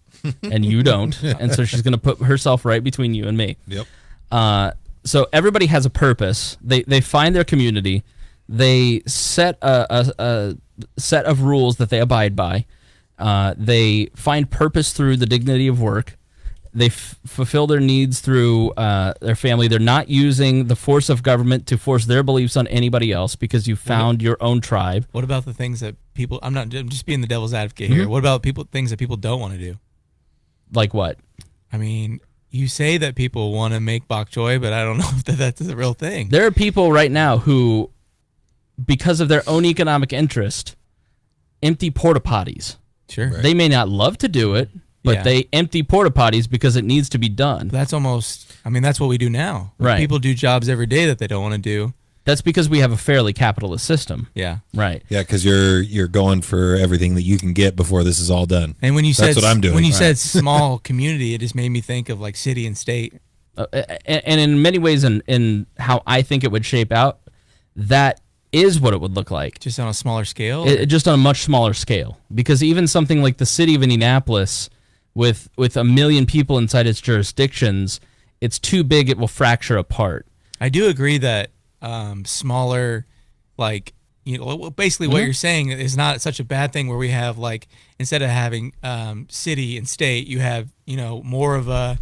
Speaker 3: and you don't. And so she's going to put herself right between you and me.
Speaker 2: Yep.
Speaker 3: So everybody has a purpose. They find their community. They set a set of rules that they abide by. They find purpose through the dignity of work. They fulfill their needs through their family. They're not using the force of government to force their beliefs on anybody else because you found your own tribe.
Speaker 1: What about the things that people? I'm just being the devil's advocate here. What about things that people don't want to do?
Speaker 3: Like what?
Speaker 1: I mean, you say that people want to make bok choy, but I don't know if that's a real thing.
Speaker 3: There are people right now who, because of their own economic interest, empty porta potties.
Speaker 1: Sure.
Speaker 2: Right.
Speaker 3: They may not love to do it, but
Speaker 1: Yeah.
Speaker 3: they empty porta potties because it needs to be done.
Speaker 1: That's almost, I mean, that's what we do now.
Speaker 3: Right.
Speaker 1: People do jobs every day that they don't want to do.
Speaker 3: That's because we have a fairly capitalist system.
Speaker 1: Yeah.
Speaker 3: Right.
Speaker 2: Yeah, because you're going for everything that you can get before this is all done.
Speaker 1: And when you
Speaker 2: That's
Speaker 1: said
Speaker 2: what I'm doing.
Speaker 1: when you
Speaker 2: Right.
Speaker 1: said small community, it just made me think of like city and state.
Speaker 3: And in many ways, in how I think it would shape out, that is what it would look like.
Speaker 1: Just on a smaller scale.
Speaker 3: Just on a much smaller scale. Because even something like the city of Indianapolis, with 1 million people inside its jurisdictions, it's too big, it will fracture apart.
Speaker 1: I do agree that smaller, like, you know, basically what you're saying is not such a bad thing where we have, like, instead of having city and state, you have, you know, more of a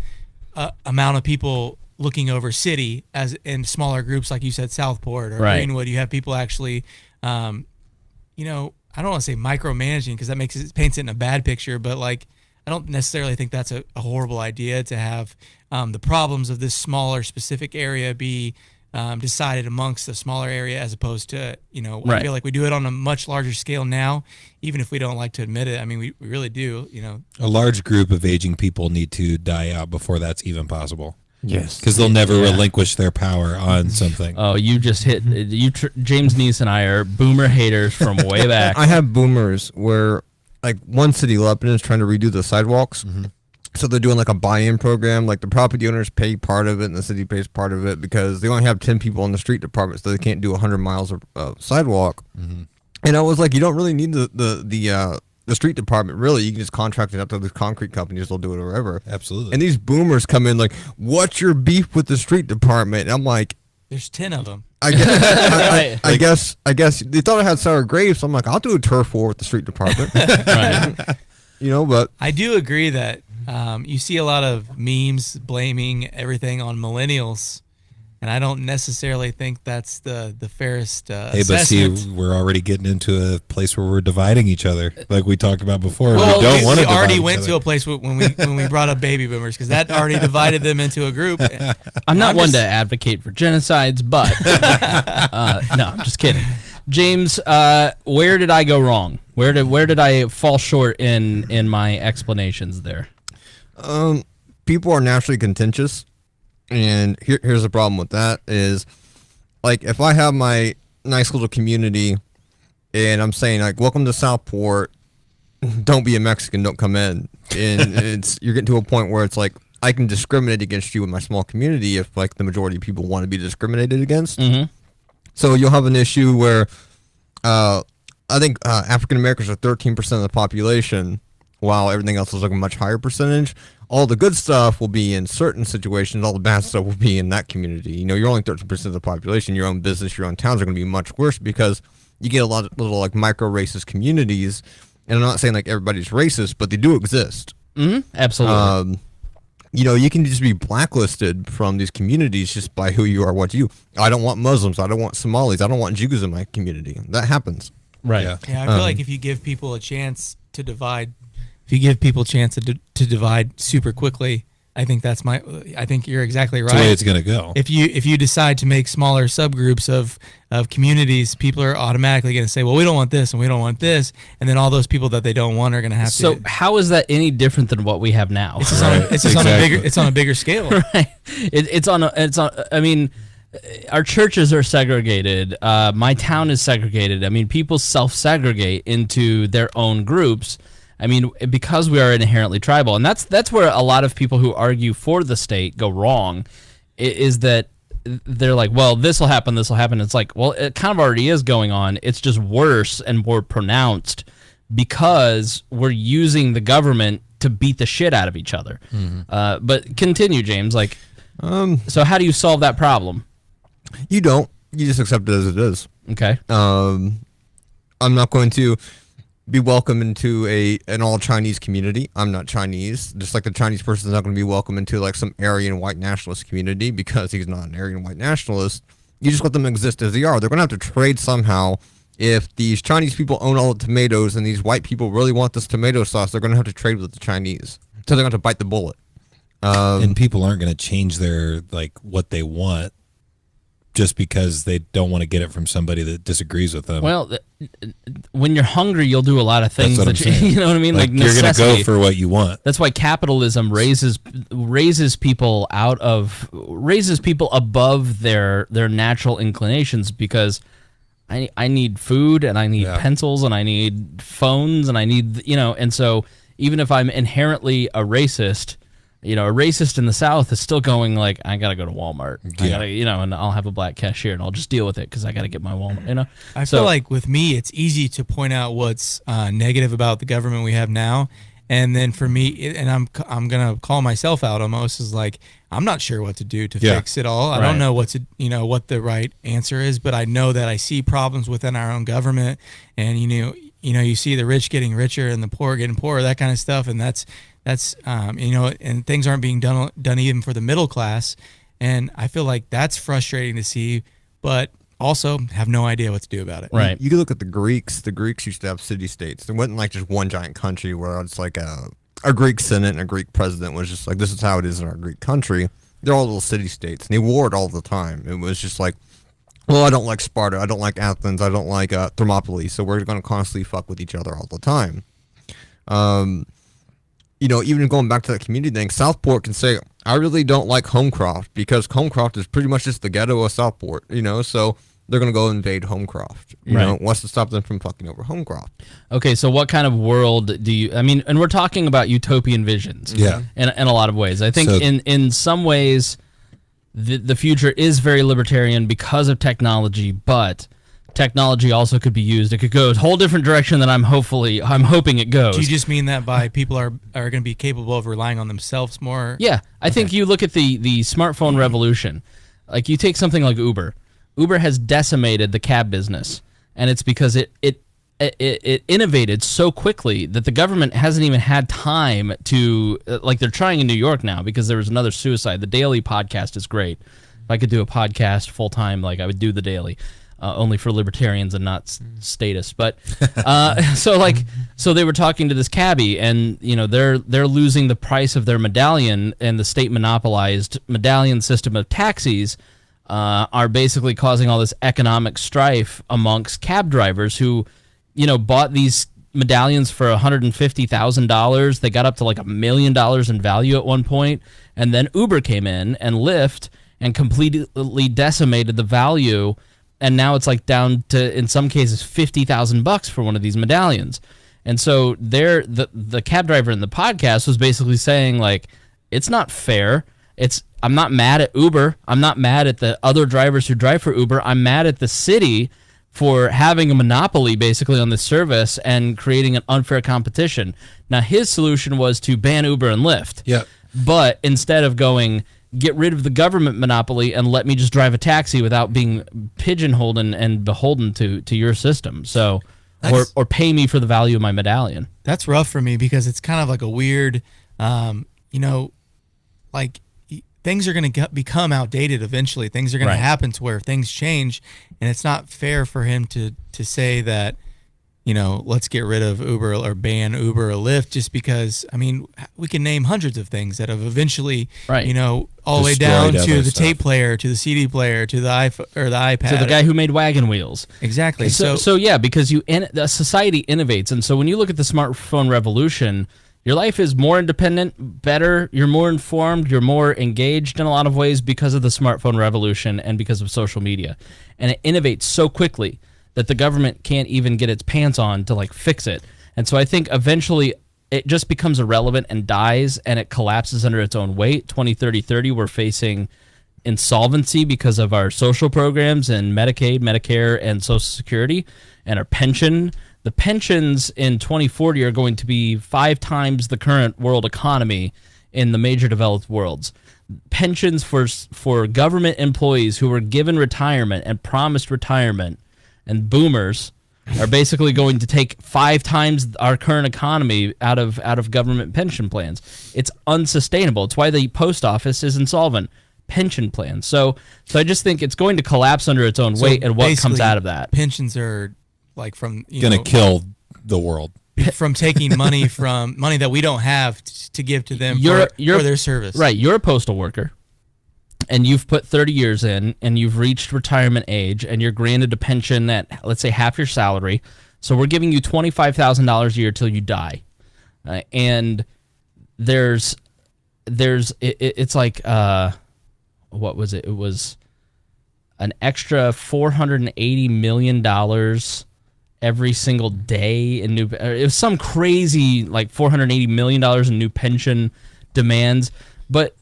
Speaker 1: amount of people looking over city as in smaller groups, like you said, Southport or Greenwood. You have people actually, you know, I don't want to say micromanaging because that paints it in a bad picture, but like, I don't necessarily think that's a horrible idea to have the problems of this smaller specific area be decided amongst the smaller area as opposed to, you know, I feel like we do it on a much larger scale now, even if we don't like to admit it. I mean, we really do, you know.
Speaker 2: A large group of aging people need to die out before that's even possible.
Speaker 4: Yes.
Speaker 2: Because they'll never relinquish their power on something.
Speaker 3: Oh, you just hit James Nease and I are boomer haters from way back.
Speaker 4: I have boomers where, like, one city, Lebanon, is trying to redo the sidewalks. So they're doing like a buy-in program. Like the property owners pay part of it and the city pays part of it because they only have 10 people in the street department, so they can't do 100 miles of sidewalk. And I was like, you don't really need the street department, really. You can just contract it out to the concrete companies. They'll do it wherever.
Speaker 2: Absolutely.
Speaker 4: And these boomers come in like, what's your beef with the street department? And I'm like,
Speaker 1: There's 10 of them.
Speaker 4: I guess they thought I had sour grapes. So I'm like, I'll do a turf war with the street department.
Speaker 3: Right.
Speaker 4: You know, but
Speaker 1: I do agree that you see a lot of memes blaming everything on millennials, and I don't necessarily think that's the fairest
Speaker 2: Hey, but see,
Speaker 1: assessment.
Speaker 2: we're already getting into a place where we're dividing each other, like we talked about before.
Speaker 1: Well,
Speaker 2: we don't want to
Speaker 1: we already
Speaker 2: divide
Speaker 1: went
Speaker 2: each
Speaker 1: to
Speaker 2: other.
Speaker 1: a place when we brought up baby boomers because that already divided them into a group.
Speaker 3: I'm not
Speaker 1: I'm
Speaker 3: one
Speaker 1: just-
Speaker 3: to advocate for genocides, but no, I'm just kidding. James, where did I go wrong? Where did I fall short in my explanations there?
Speaker 4: people are naturally contentious, and here's the problem with that is, like, if I have my nice little community and I'm saying, like, welcome to Southport, don't be a Mexican, don't come in, and you're getting to a point where it's like, I can discriminate against you in my small community if, like, the majority of people want to be discriminated against.
Speaker 3: Mm-hmm.
Speaker 4: So you'll have an issue where I think African Americans are 13% of the population, while everything else is like a much higher percentage. All the good stuff will be in certain situations. All the bad stuff will be in that community. You know, you're only 13% of the population. Your own business, your own towns are going to be much worse because you get a lot of little, like, micro-racist communities. And I'm not saying, like, everybody's racist, but they do exist.
Speaker 3: Mm-hmm. Absolutely.
Speaker 4: You know, you can just be blacklisted from these communities just by who you are, what you. I don't want Muslims. I don't want Somalis. I don't want Jews in my community. That happens.
Speaker 3: Right.
Speaker 2: Yeah.
Speaker 1: Yeah, I feel like if you give people a chance to divide, if you give people a chance to divide super quickly, I think you're exactly right.
Speaker 2: That's the way it's going to go.
Speaker 1: If you decide to make smaller subgroups of communities, people are automatically going to say, well, we don't want this and we don't want this, and then all those people that they don't want are going to have to.
Speaker 3: So how is that any different than what we have now?
Speaker 1: It's on a bigger scale.
Speaker 3: Right. It's on. I mean, our churches are segregated. My town is segregated. I mean, people self-segregate into their own groups. I mean, because we are inherently tribal, and that's where a lot of people who argue for the state go wrong, is that they're like, well, this will happen. It's like, well, it kind of already is going on. It's just worse and more pronounced because we're using the government to beat the shit out of each other. Mm-hmm. But continue, James. Like, so how do you solve that problem?
Speaker 4: You don't. You just accept it as it is.
Speaker 3: Okay.
Speaker 4: I'm not going to be welcome into an all Chinese community. I'm not Chinese. Just like the Chinese person is not going to be welcome into like some Aryan white nationalist community because he's not an Aryan white nationalist. You just let them exist as they are. They're going to have to trade somehow. If these Chinese people own all the tomatoes and these white people really want this tomato sauce, they're going to have to trade with the Chinese. So they're going to have to bite the bullet.
Speaker 2: And people aren't going to change their what they want just because they don't want to get it from somebody that disagrees with them.
Speaker 3: Well, when you're hungry, you'll do a lot of things.
Speaker 2: That's what I'm saying.
Speaker 3: You know what I mean? Like
Speaker 2: you're going to go for what you want.
Speaker 3: That's why capitalism raises people above their natural inclinations, because I need food and I need pencils and I need phones and I need, and so even if I'm inherently a racist, a racist in the South is still going like, I got to go to Walmart. I got to, and I'll have a black cashier and I'll just deal with it because I got to get my Walmart,
Speaker 1: I feel like with me, it's easy to point out what's negative about the government we have now. And then for me, and I'm going to call myself out almost, is like, I'm not sure what to do to fix it all. I don't know what the right answer is, but I know that I see problems within our own government, and you see the rich getting richer and the poor getting poorer, that kind of stuff, and that's and things aren't being done even for the middle class, and I feel like that's frustrating to see, but also have no idea what to do about it.
Speaker 4: Right. You can look at the Greeks. The Greeks used to have city-states. There wasn't like just one giant country where it's like a Greek Senate and a Greek president was just like, this is how it is in our Greek country. They're all little city-states, and they warred all the time. It was just like, well, I don't like Sparta. I don't like Athens. I don't like Thermopylae, so we're going to constantly fuck with each other all the time. Even going back to that community thing, Southport can say, I really don't like Homecroft because Homecroft is pretty much just the ghetto of Southport, so they're going to go invade Homecroft. What's to stop them from fucking over Homecroft?
Speaker 3: Okay, so what kind of world do you, and we're talking about utopian visions in a lot of ways. I think in some ways the future is very libertarian because of technology, but technology also could be used. It could go a whole different direction than I'm hoping it goes.
Speaker 1: Do you just mean that by people are going to be capable of relying on themselves more?
Speaker 3: Yeah, I think you look at the smartphone revolution. Like you take something like Uber. Uber has decimated the cab business, and it's because it innovated so quickly that the government hasn't even had time to, like they're trying in New York now because there was another suicide. The Daily podcast is great. If I could do a podcast full time, I would do the Daily. Only for libertarians and not status, but so they were talking to this cabbie, and they're losing the price of their medallion, and the state monopolized medallion system of taxis are basically causing all this economic strife amongst cab drivers who, bought these medallions for $150,000. They got up to like $1 million in value at one point, and then Uber came in and Lyft and completely decimated the value. And now it's like down to, in some cases, $50,000 for one of these medallions. And so the cab driver in the podcast was basically saying, like, it's not fair. I'm not mad at Uber. I'm not mad at the other drivers who drive for Uber. I'm mad at the city for having a monopoly basically on this service and creating an unfair competition. Now, his solution was to ban Uber and Lyft.
Speaker 2: Yeah.
Speaker 3: But instead of going, get rid of the government monopoly and let me just drive a taxi without being pigeonholed and beholden to your system. So, or pay me for the value of my medallion.
Speaker 1: That's rough for me because it's kind of like a weird, things are going to become outdated eventually. Things are going to happen to where things change, and it's not fair for him to say that, let's get rid of Uber or ban Uber or Lyft, just because, I mean, we can name hundreds of things that have eventually, all the way down to the tape player, to the CD player, to the iPhone or the iPad.
Speaker 3: To the guy who made wagon wheels.
Speaker 1: Exactly.
Speaker 3: So yeah, because the society innovates. And so when you look at the smartphone revolution, your life is more independent, better, you're more informed, you're more engaged in a lot of ways because of the smartphone revolution and because of social media. And it innovates so quickly that the government can't even get its pants on to fix it. And so I think eventually it just becomes irrelevant and dies, and it collapses under its own weight. 2030, we're facing insolvency because of our social programs and Medicaid, Medicare, and Social Security, and our pension. The pensions in 2040 are going to be 5 times the current world economy in the major developed worlds. Pensions for government employees who were given retirement and promised retirement, and boomers are basically going to take 5 times our current economy out of government pension plans. It's unsustainable. It's why the post office is insolvent. Pension plans. So I just think it's going to collapse under its own weight, and what comes out of that.
Speaker 1: Pensions are going
Speaker 2: to kill the world.
Speaker 1: From taking money from money that we don't have to give to them for their service.
Speaker 3: Right. You're a postal worker, and you've put 30 years in, and you've reached retirement age, and you're granted a pension at, let's say, half your salary. So we're giving you $25,000 a year till you die. And it's like, what was it? It was an extra $480 million every single day in new. It was some crazy $480 million in new pension demands. But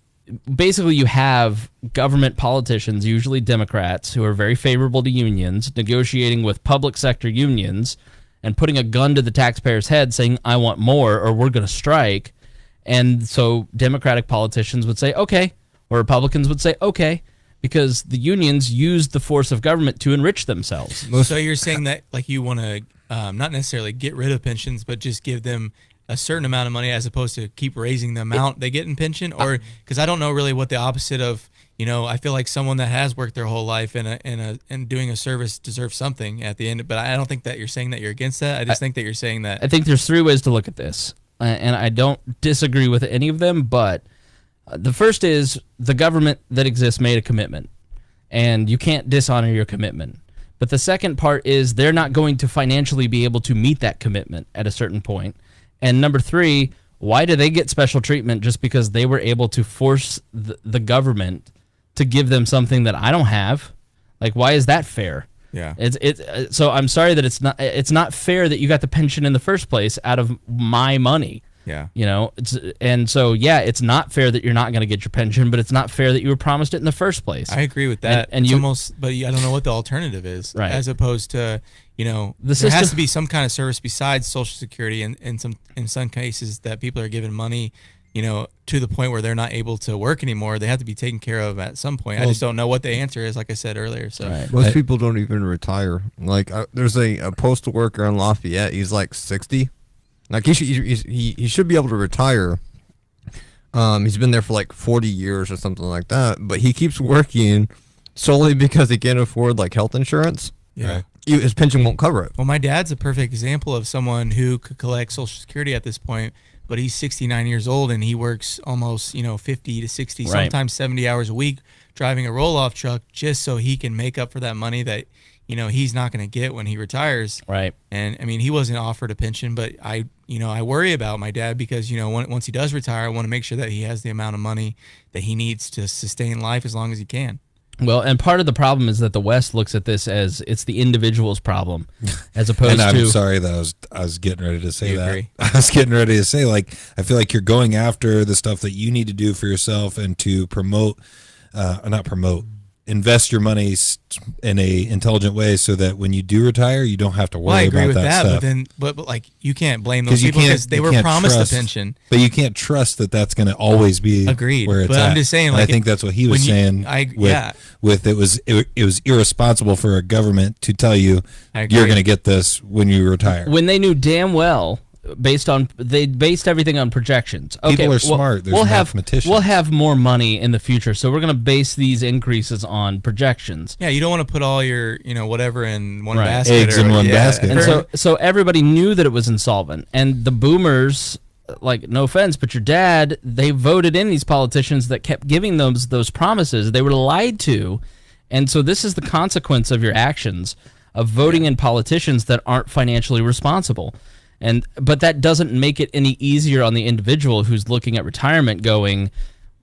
Speaker 3: basically, you have government politicians, usually Democrats, who are very favorable to unions, negotiating with public sector unions and putting a gun to the taxpayer's head saying, I want more, or we're going to strike. And so Democratic politicians would say, okay, or Republicans would say, okay, because the unions use the force of government to enrich themselves.
Speaker 1: So you're saying that you want to not necessarily get rid of pensions, but just give them a certain amount of money as opposed to keep raising the amount they get in pension? Or because I don't know really what the opposite of, I feel like someone that has worked their whole life and doing a service deserves something at the end. But I don't think that you're saying that you're against that. I just think that you're saying that.
Speaker 3: I think there's 3 ways to look at this, and I don't disagree with any of them, but the first is the government that exists made a commitment, and you can't dishonor your commitment. But the second part is they're not going to financially be able to meet that commitment at a certain point. And number 3, why do they get special treatment just because they were able to force the government to give them something that I don't have? Why is that fair?
Speaker 1: Yeah.
Speaker 3: So I'm sorry that it's not fair that you got the pension in the first place out of my money.
Speaker 1: Yeah.
Speaker 3: It's not fair that you're not going to get your pension, but it's not fair that you were promised it in the first place.
Speaker 1: I agree with that. But I don't know what the alternative is,
Speaker 3: right?
Speaker 1: As opposed to, there has to be some kind of service besides Social Security, and in some cases that people are given money, to the point where they're not able to work anymore. They have to be taken care of at some point. I just don't know what the answer is, like I said earlier. So
Speaker 4: most people don't even retire. There's a postal worker in Lafayette. He's 60. He should be able to retire. He's been there for 40 years or something like that, but he keeps working solely because he can't afford health insurance.
Speaker 1: Yeah.
Speaker 4: His pension won't cover it.
Speaker 1: Well, my dad's a perfect example of someone who could collect Social Security at this point, but he's 69 years old and he works almost 50 to 60,
Speaker 3: right,
Speaker 1: sometimes 70 hours a week driving a roll-off truck just so he can make up for that money that he's not going to get when he retires.
Speaker 3: Right.
Speaker 1: And I mean, he wasn't offered a pension, but I worry about my dad because, once he does retire, I want to make sure that he has the amount of money that he needs to sustain life as long as he can.
Speaker 3: Well, and part of the problem is that the West looks at this as it's the individual's problem, as opposed to.
Speaker 2: And I'm sorry that I was getting ready to say that.
Speaker 1: Agree?
Speaker 2: I was getting ready to say I feel like you're going after the stuff that you need to do for yourself and to invest your money in a intelligent way so that when you do retire, you don't have to worry about that stuff.
Speaker 1: But you can't blame those people because they were promised a pension.
Speaker 2: But you can't trust that that's going to always be
Speaker 1: agreed.
Speaker 2: Where it's
Speaker 1: but
Speaker 2: at.
Speaker 1: I'm just saying,
Speaker 2: and I think that's what he was saying. It was irresponsible for a government to tell you you're going to get this when you retire.
Speaker 3: When they knew damn well they based everything on projections. Okay,
Speaker 2: People are smart. There's mathematicians.
Speaker 3: We'll have more money in the future, so we're going to base these increases on projections.
Speaker 1: Yeah, you don't want to put all your, whatever in one
Speaker 3: Right.
Speaker 1: basket.
Speaker 2: Eggs in one basket.
Speaker 3: And so everybody knew that it was insolvent, and the boomers, like, no offense, but your dad, they voted in these politicians that kept giving those promises. They were lied to, and so this is the consequence of your actions of voting in politicians that aren't financially responsible. But that doesn't make it any easier on the individual who's looking at retirement going,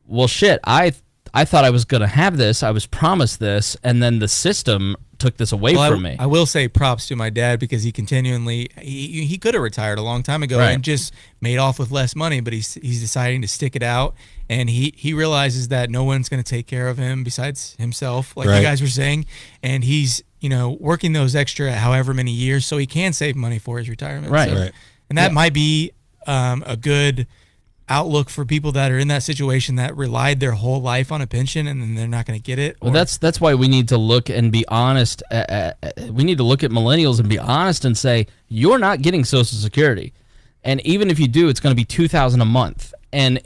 Speaker 3: well, shit, I thought I was going to have this, I was promised this, and then the system took this away from me.
Speaker 1: I will say props to my dad, because he continually, he could have retired a long time ago
Speaker 3: Right.
Speaker 1: and just made off with less money, but he's deciding to stick it out, and he realizes that no one's going to take care of him besides himself, like
Speaker 2: Right.
Speaker 1: you guys were saying, and he's working those extra however many years so he can save money for his retirement.
Speaker 3: Right.
Speaker 1: So,
Speaker 2: Right.
Speaker 1: and that might be a good outlook for people that are in that situation that relied their whole life on a pension and then they're not going to get it.
Speaker 3: Well, that's why we need to look and be honest. We need to look at millennials and be honest and say, you're not getting Social Security. And even if you do, it's going to be $2,000 a month. And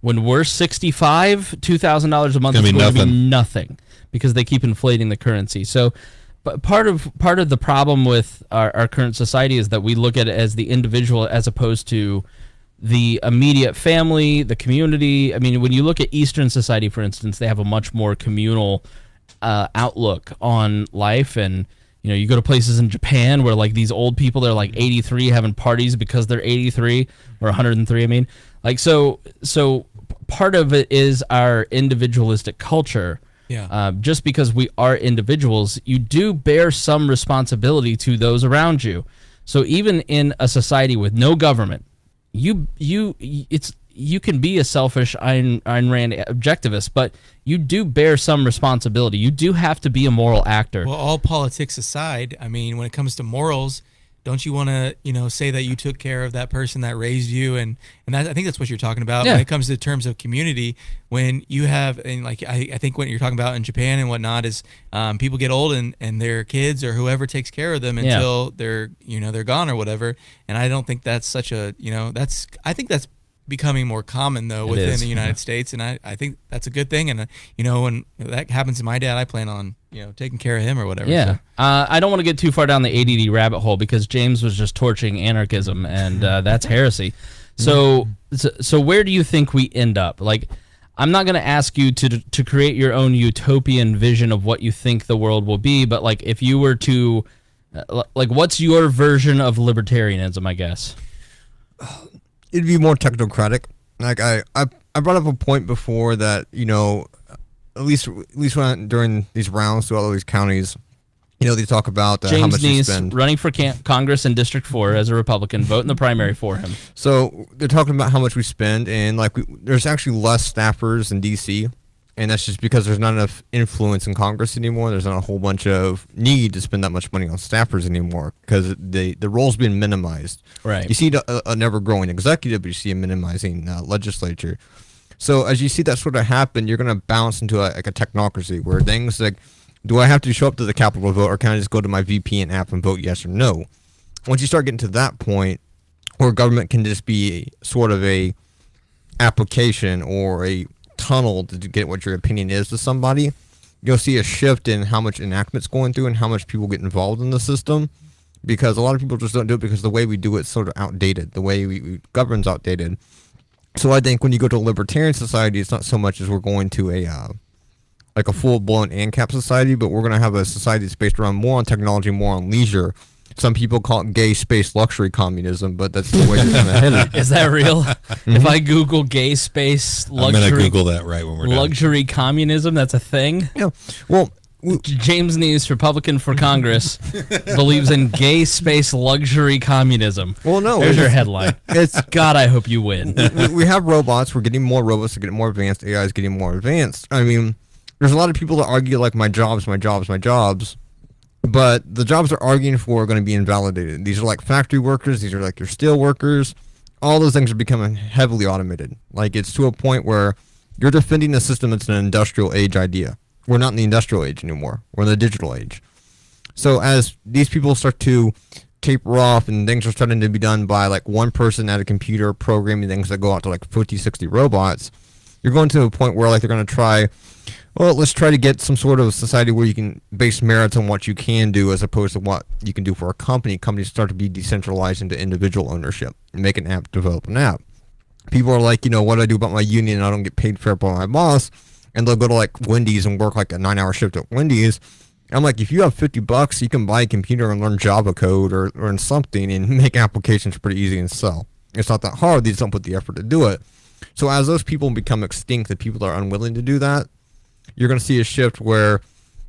Speaker 3: when we're 65, $2,000 a month is going to be nothing, because they keep inflating the currency. So but part of the problem with our current society is that we look at it as the individual as opposed to the immediate family, the community. I mean, when you look at Eastern society, for instance, they have a much more communal outlook on life. And, you go to places in Japan where, like, these old people, they're like 83 having parties because they're 83 or 103, I mean. Like, so part of it is our individualistic culture.
Speaker 1: Yeah.
Speaker 3: Just because we are individuals, you do bear some responsibility to those around you. So even in a society with no government, you can be a selfish Ayn Rand objectivist, but you do bear some responsibility. You do have to be a moral actor.
Speaker 1: Well, all politics aside, I mean, when it comes to morals, don't you want to, say that you took care of that person that raised you, and that, I think that's what you're talking about.
Speaker 3: Yeah.
Speaker 1: When it comes to terms of community, when you have, and like I think what you're talking about in Japan and whatnot is people get old and their kids or whoever takes care of them until they're they're gone or whatever. And I don't think that's such a I think that's becoming more common though within the United States, and I think that's a good thing. And when that happens to my dad, I plan on taking care of him or whatever.
Speaker 3: Yeah.
Speaker 1: So.
Speaker 3: I don't want to get too far down the ADD rabbit hole, because James was just torching anarchism, and that's heresy. So where do you think we end up? Like, I'm not going to ask you to create your own utopian vision of what you think the world will be, but like, if you were to, what's your version of libertarianism, I guess?
Speaker 4: It'd be more technocratic. Like I brought up a point before that, at least when during these rounds through all these counties, they talk about how
Speaker 3: James
Speaker 4: much they
Speaker 3: Nease
Speaker 4: spend.
Speaker 3: running for Congress in District 4 as a Republican, vote in the primary for him.
Speaker 4: So they're talking about how much we spend, and there's actually less staffers in D.C., and that's just because there's not enough influence in Congress anymore. There's not a whole bunch of need to spend that much money on staffers anymore, because the role's been minimized.
Speaker 3: Right.
Speaker 4: You see an ever-growing executive, but you see a minimizing legislature. So as you see that sort of happen, you're going to bounce into a technocracy where things like, do I have to show up to the Capitol to vote, or can I just go to my VPN app and vote yes or no? Once you start getting to that point, where government can just be sort of a application or a tunnel to get what your opinion is to somebody, you'll see a shift in how much enactment's going through and how much people get involved in the system, because a lot of people just don't do it because the way we do it's sort of outdated. The way we govern's outdated. So I think when you go to a libertarian society, it's not so much as we're going to a full-blown ANCAP society, but we're going to have a society that's based around more on technology, more on leisure. Some people call it gay space luxury communism, but that's the way you're kind of headed.
Speaker 3: Is that real? If I Google gay space luxury,
Speaker 2: I'm going to Google that right when we're done.
Speaker 3: Luxury communism, that's a thing?
Speaker 4: Yeah. Well,
Speaker 3: James Nease, Republican for Congress, believes in gay space luxury communism.
Speaker 4: Well, no.
Speaker 3: There's your headline. God, I hope you win.
Speaker 4: we have robots. We're getting more robots. We're getting more advanced. AI is getting more advanced. I mean, there's a lot of people that argue like my jobs, but the jobs they're arguing for are going to be invalidated. These are like factory workers. These are like your steel workers. All those things are becoming heavily automated. Like, it's to a point where you're defending a system that's an industrial age idea. We're not in the industrial age anymore. We're in the digital age. So as these people start to taper off and things are starting to be done by like one person at a computer programming things that go out to like 50, 60 robots, you're going to a point where like they're going to try, well, let's try to get some sort of society where you can base merits on what you can do as opposed to what you can do for a company. Companies start to be decentralized into individual ownership and make an app, develop an app. People are like, what do I do about my union? I don't get paid fair by my boss. And they'll go to like Wendy's and work like a 9-hour shift at Wendy's. I'm like, if you have $50, you can buy a computer and learn Java code or learn something and make applications pretty easy and sell. It's not that hard. They just don't put the effort to do it. So as those people become extinct, the people that are unwilling to do that, you're going to see a shift where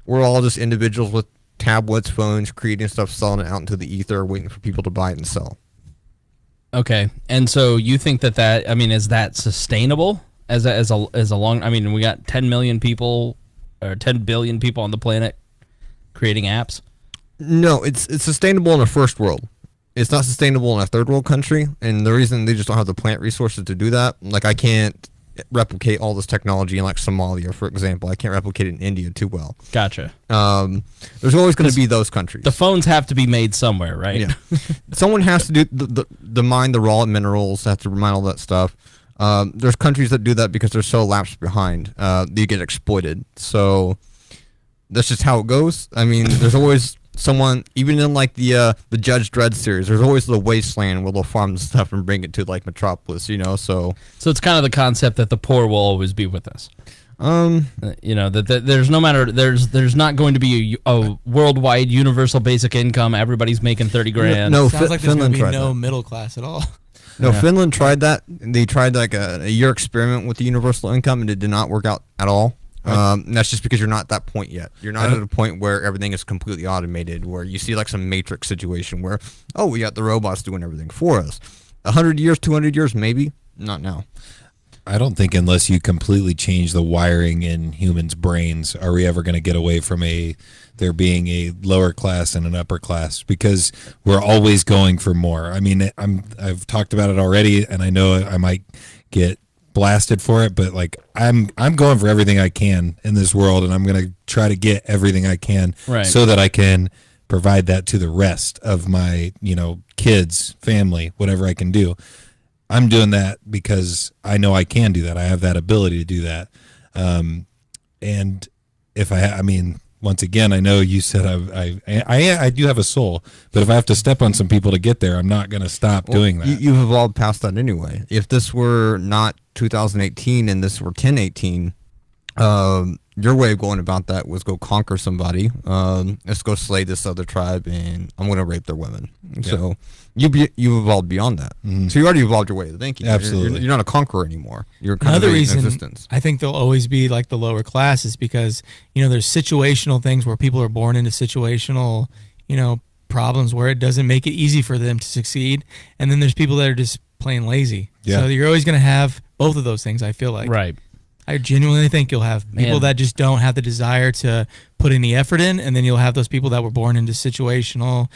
Speaker 4: we're all just individuals with tablets, phones, creating stuff, selling it out into the ether, waiting for people to buy it and sell.
Speaker 3: Okay, and so you think that is that sustainable as a long? I mean, we got 10 million people or 10 billion people on the planet creating apps.
Speaker 4: No, it's sustainable in a first world. It's not sustainable in a third world country, and the reason they just don't have the plant resources to do that. Like, I can't replicate all this technology in like Somalia, for example. I can't replicate it in India too well.
Speaker 3: Gotcha.
Speaker 4: There's always going to be those countries.
Speaker 3: The phones have to be made somewhere, right?
Speaker 4: Yeah. Someone has to do the mine the raw minerals, have to mine all that stuff. There's countries that do that because they're so lapsed behind. They get exploited. So that's just how it goes. I mean, there's always someone, even in like the Judge Dredd series, there's always the wasteland where they'll farm the stuff and bring it to like Metropolis, so
Speaker 3: it's kind of the concept that the poor will always be with us. That there's no matter, there's not going to be a worldwide universal basic income. Everybody's making 30 grand.
Speaker 1: No, sounds like there's going to be no middle class at all.
Speaker 4: No, yeah. Finland tried that. They tried like a year experiment with the universal income, and it did not work out at all. That's just because you're not at that point yet. You're not at a point where everything is completely automated, where you see like some Matrix situation where, we got the robots doing everything for us. 100 years, 200 years, maybe. Not now.
Speaker 2: I don't think unless you completely change the wiring in humans' brains are we ever going to get away from there being a lower class and an upper class, because we're always going for more. I mean, I've talked about it already, and I know I might get blasted for it, but like I'm going for everything I can in this world, and I'm going to try to get everything I can so that I can provide that to the rest of my, kids, family, whatever I can do. I'm doing that because I know I can do that. I have that ability to do that. And if once again, I know you said I do have a soul, but if I have to step on some people to get there, I'm not going to stop doing that.
Speaker 4: You've evolved past that anyway. If this were not 2018 and this were 1018, your way of going about that was go conquer somebody. Let's go slay this other tribe, and I'm going to rape their women. Yeah. So you've evolved beyond that. Mm-hmm. So you already evolved your way of thinking.
Speaker 2: Absolutely.
Speaker 4: You're not a conqueror anymore. You're kind
Speaker 1: Another
Speaker 4: of
Speaker 1: reason
Speaker 4: existence.
Speaker 1: I think they'll always be like the lower class is because, there's situational things where people are born into situational, problems where it doesn't make it easy for them to succeed. And then there's people that are just plain lazy. Yeah. So you're always going to have both of those things, I feel like.
Speaker 3: Right.
Speaker 1: I genuinely think you'll have people that just don't have the desire to put any effort in, and then you'll have those people that were born into situational,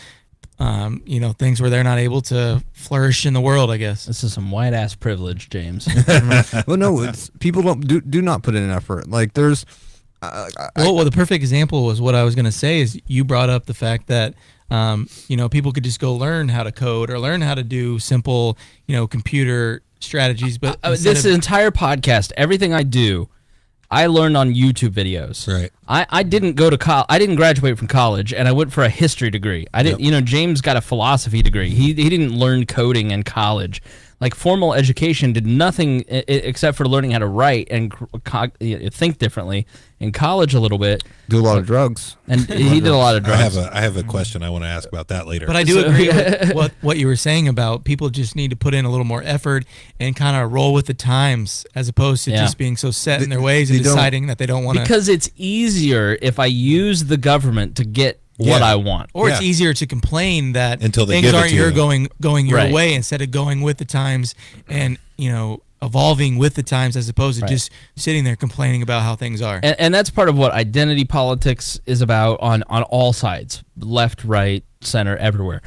Speaker 1: things where they're not able to flourish in the world, I guess.
Speaker 3: This is some white-ass privilege, James.
Speaker 4: Well, no, it's people do not put in effort. Like, there's...
Speaker 1: Well, the perfect example was what I was going to say is you brought up the fact that, people could just go learn how to code or learn how to do simple, computer strategies. But
Speaker 3: this entire podcast, everything I do, I learned on YouTube videos.
Speaker 2: Right.
Speaker 3: I didn't go to college. I didn't graduate from college, and I went for a history degree. I didn't. James got a philosophy degree. He didn't learn coding in college. Like, formal education did nothing except for learning how to write and think differently. In college, a little bit.
Speaker 4: Do a lot of drugs.
Speaker 3: And he did a lot of drugs.
Speaker 2: I have a question I want to ask about that later.
Speaker 1: But I do agree with what you were saying about people just need to put in a little more effort and kind of roll with the times as opposed to just being so set in their ways and deciding that they don't want to.
Speaker 3: Because it's easier if I use the government to get what I want.
Speaker 1: Or it's easier to complain that
Speaker 2: until they
Speaker 1: things aren't going your
Speaker 3: right.
Speaker 1: way instead of going with the times and, evolving with the times as opposed to just sitting there complaining about how things are.
Speaker 3: And that's part of what identity politics is about on all sides, left, right, center, everywhere.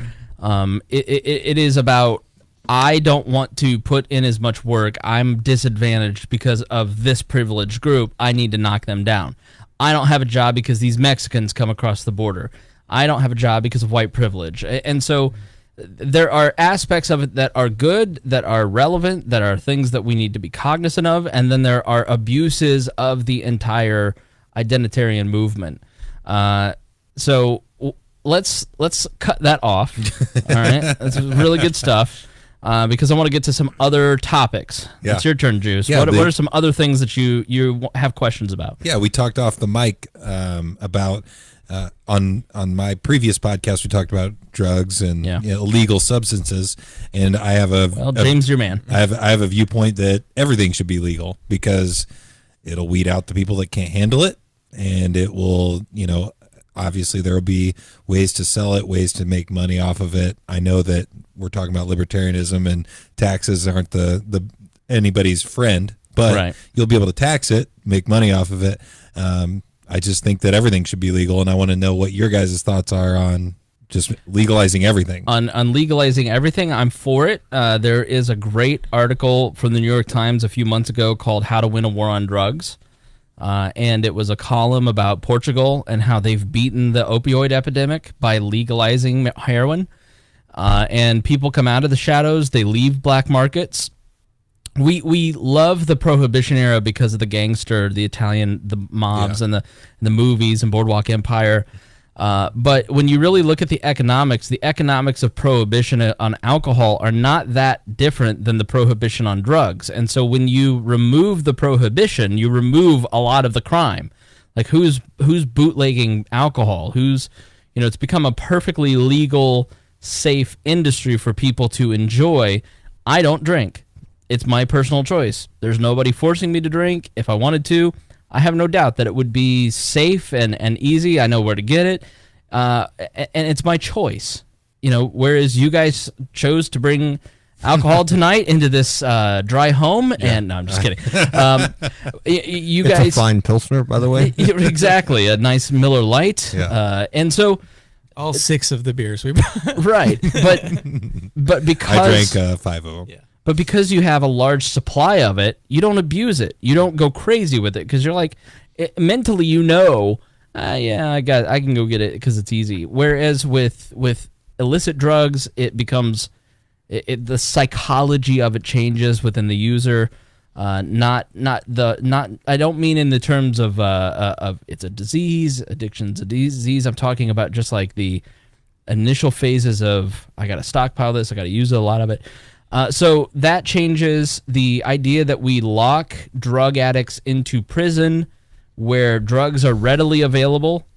Speaker 3: It is about, I don't want to put in as much work. I'm disadvantaged because of this privileged group. I need to knock them down. I don't have a job because these Mexicans come across the border. I don't have a job because of white privilege. And so there are aspects of it that are good, that are relevant, that are things that we need to be cognizant of, and then there are abuses of the entire identitarian movement. So let's cut that off. All right, that's really good stuff. Because I want to get to some other topics.
Speaker 2: Yeah.
Speaker 3: It's your turn, Juice.
Speaker 2: Yeah,
Speaker 3: what are some other things that you have questions about?
Speaker 2: Yeah, we talked off the mic about on my previous podcast. We talked about drugs and illegal substances, and I have
Speaker 3: James, your man.
Speaker 2: I have a viewpoint that everything should be legal because it'll weed out the people that can't handle it, and it will, obviously there will be ways to sell it, ways to make money off of it. I know that we're talking about libertarianism and taxes aren't the anybody's friend, but you'll be able to tax it, make money off of it. I just think that everything should be legal, and I want to know what your guys' thoughts are on just legalizing everything.
Speaker 3: On legalizing everything, I'm for it. There is a great article from the New York Times a few months ago called How to Win a War on Drugs. And it was a column about Portugal and how they've beaten the opioid epidemic by legalizing heroin. And people come out of the shadows. They leave black markets. We love the Prohibition era because of the gangster, the mobs, and the movies and Boardwalk Empire. But when you really look at the economics of Prohibition on alcohol are not that different than the Prohibition on drugs. And so when you remove the Prohibition, you remove a lot of the crime. Like who's bootlegging alcohol? It's become a perfectly legal, safe industry for people to enjoy. I don't drink. It's my personal choice. There's nobody forcing me to drink. If I wanted to, I have no doubt that it would be safe and easy. I know where to get it. And it's my choice. Whereas you guys chose to bring alcohol tonight into this dry home. Yeah. And no, I'm just kidding. You guys,
Speaker 4: it's a fine Pilsner, by the way.
Speaker 3: Exactly. A nice Miller Lite. Yeah. And so
Speaker 1: all 6 of the beers we brought.
Speaker 3: Right. But because
Speaker 2: I drank 5 of them.
Speaker 3: Yeah. But because you have a large supply of it, you don't abuse it. You don't go crazy with it because you're like, mentally, I can go get it because it's easy. Whereas with illicit drugs, it becomes the psychology of it changes within the user. I don't mean in the terms of it's a disease, addiction's a disease. I'm talking about just like the initial phases of I got to stockpile this, I got to use a lot of it. So that changes the idea that we lock drug addicts into prison where drugs are readily available.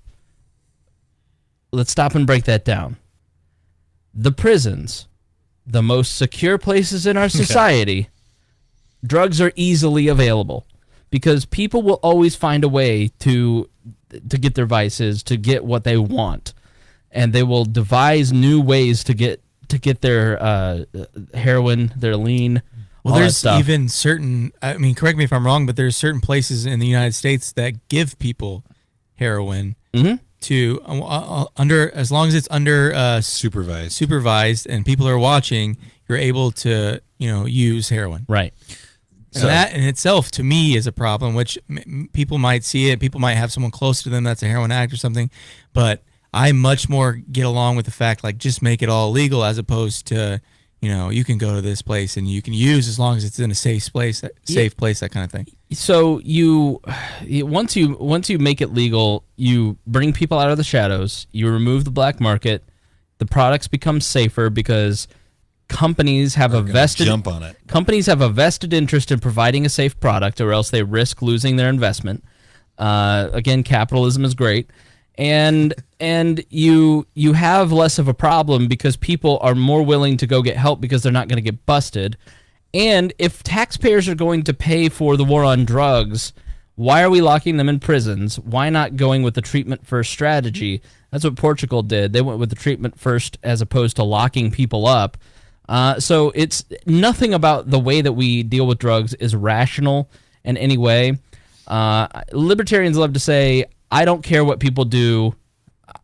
Speaker 3: Let's stop and break that down. The prisons, the most secure places in our society, drugs are easily available because people will always find a way to get their vices, to get what they want, and they will devise new ways to get their heroin, their lean.
Speaker 1: Well, there's even certain, correct me if I'm wrong, but there's certain places in the United States that give people heroin to as long as it's under supervised and people are watching, you're able to use heroin.
Speaker 3: Right.
Speaker 1: And that in itself, to me, is a problem, which people might see it. People might have someone close to them that's a heroin addict or something, but I much more get along with the fact, like, just make it all legal as opposed to, you can go to this place and you can use as long as it's in a safe place, that kind of thing.
Speaker 3: So once you make it legal, you bring people out of the shadows, you remove the black market, the products become safer because companies have a vested interest in providing a safe product, or else they risk losing their investment. Again, capitalism is great. And you have less of a problem because people are more willing to go get help because they're not going to get busted. And if taxpayers are going to pay for the war on drugs, why are we locking them in prisons? Why not going with the treatment first strategy? That's what Portugal did. They went with the treatment first as opposed to locking people up. So it's nothing about the way that we deal with drugs is rational in any way. Libertarians love to say, I don't care what people do.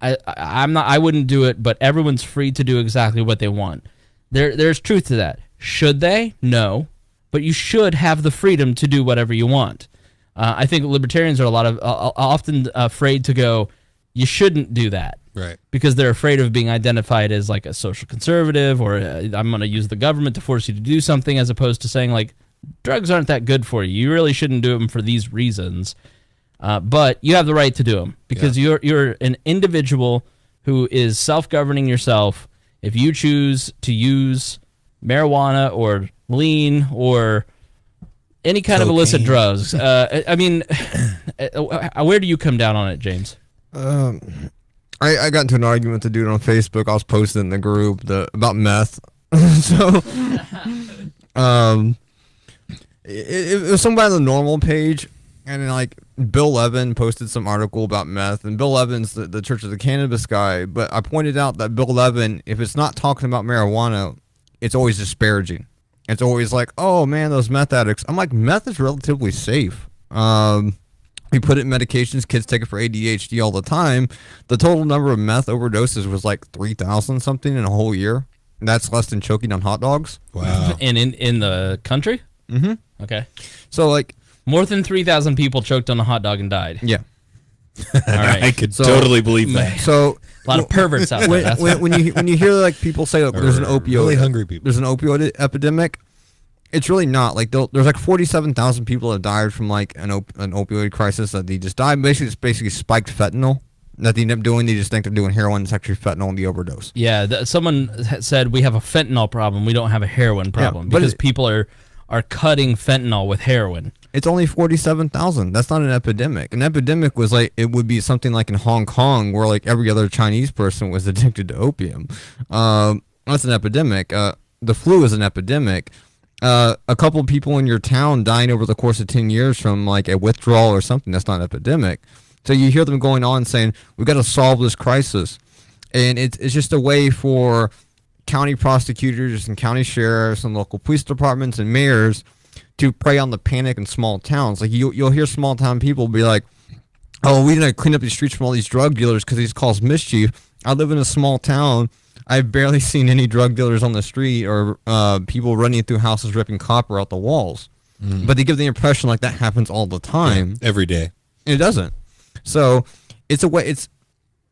Speaker 3: I wouldn't do it, but everyone's free to do exactly what they want. There's truth to that. Should they? No. But you should have the freedom to do whatever you want. I think libertarians are often afraid to go, you shouldn't do that.
Speaker 2: Right.
Speaker 3: Because they're afraid of being identified as like a social conservative, or I'm going to use the government to force you to do something, as opposed to saying like, drugs aren't that good for you. You really shouldn't do them for these reasons. But you have the right to do them because you're an individual who is self-governing yourself. If you choose to use marijuana or lean or any kind of illicit drugs, I mean, where do you come down on it, James?
Speaker 4: I got into an argument with the dude on Facebook. I was posting in the group about meth. So, it was somebody on the normal page, and then, like, Bill Levin posted some article about meth, and Bill Levin's the Church of the Cannabis guy, but I pointed out that Bill Levin, if it's not talking about marijuana, it's always disparaging. It's always like, oh, man, those meth addicts. I'm like, meth is relatively safe. We put it in medications. Kids take it for ADHD all the time. The total number of meth overdoses was like 3,000 something in a whole year. That's less than choking on hot dogs.
Speaker 2: Wow.
Speaker 3: And in the country?
Speaker 4: Mm-hmm.
Speaker 3: Okay.
Speaker 4: So, like,
Speaker 3: more than 3,000 people choked on a hot dog and died.
Speaker 4: Yeah.
Speaker 3: All right.
Speaker 2: I could totally believe that.
Speaker 4: So
Speaker 3: a lot of perverts out there.
Speaker 4: When you hear like people say like, there's an opioid,
Speaker 2: really hungry people.
Speaker 4: There's an opioid epidemic. It's really not. Like there's like 47,000 people that died from like an opioid crisis that they just died. Basically, it's basically spiked fentanyl that they end up doing. They just think they're doing heroin. It's actually fentanyl in the overdose.
Speaker 3: Yeah, someone said we have a fentanyl problem. We don't have a heroin problem because people are cutting fentanyl with heroin.
Speaker 4: It's only 47,000. That's not an epidemic. An epidemic was like, it would be something like in Hong Kong where like every other Chinese person was addicted to opium. That's an epidemic. The flu is an epidemic. A couple of people in your town dying over the course of 10 years from like a withdrawal or something, that's not an epidemic. So you hear them going on saying, we've got to solve this crisis. And it's just a way for county prosecutors and county sheriffs and local police departments and mayors to prey on the panic in small towns. Like you'll hear small town people be like, oh, we need to clean up these streets from all these drug dealers because these cause mischief. I live in a small town. I've barely seen any drug dealers on the street or people running through houses ripping copper out the walls. But they give the impression like that happens all the time.
Speaker 2: Yeah, every day.
Speaker 4: And it doesn't. So it's a way. It's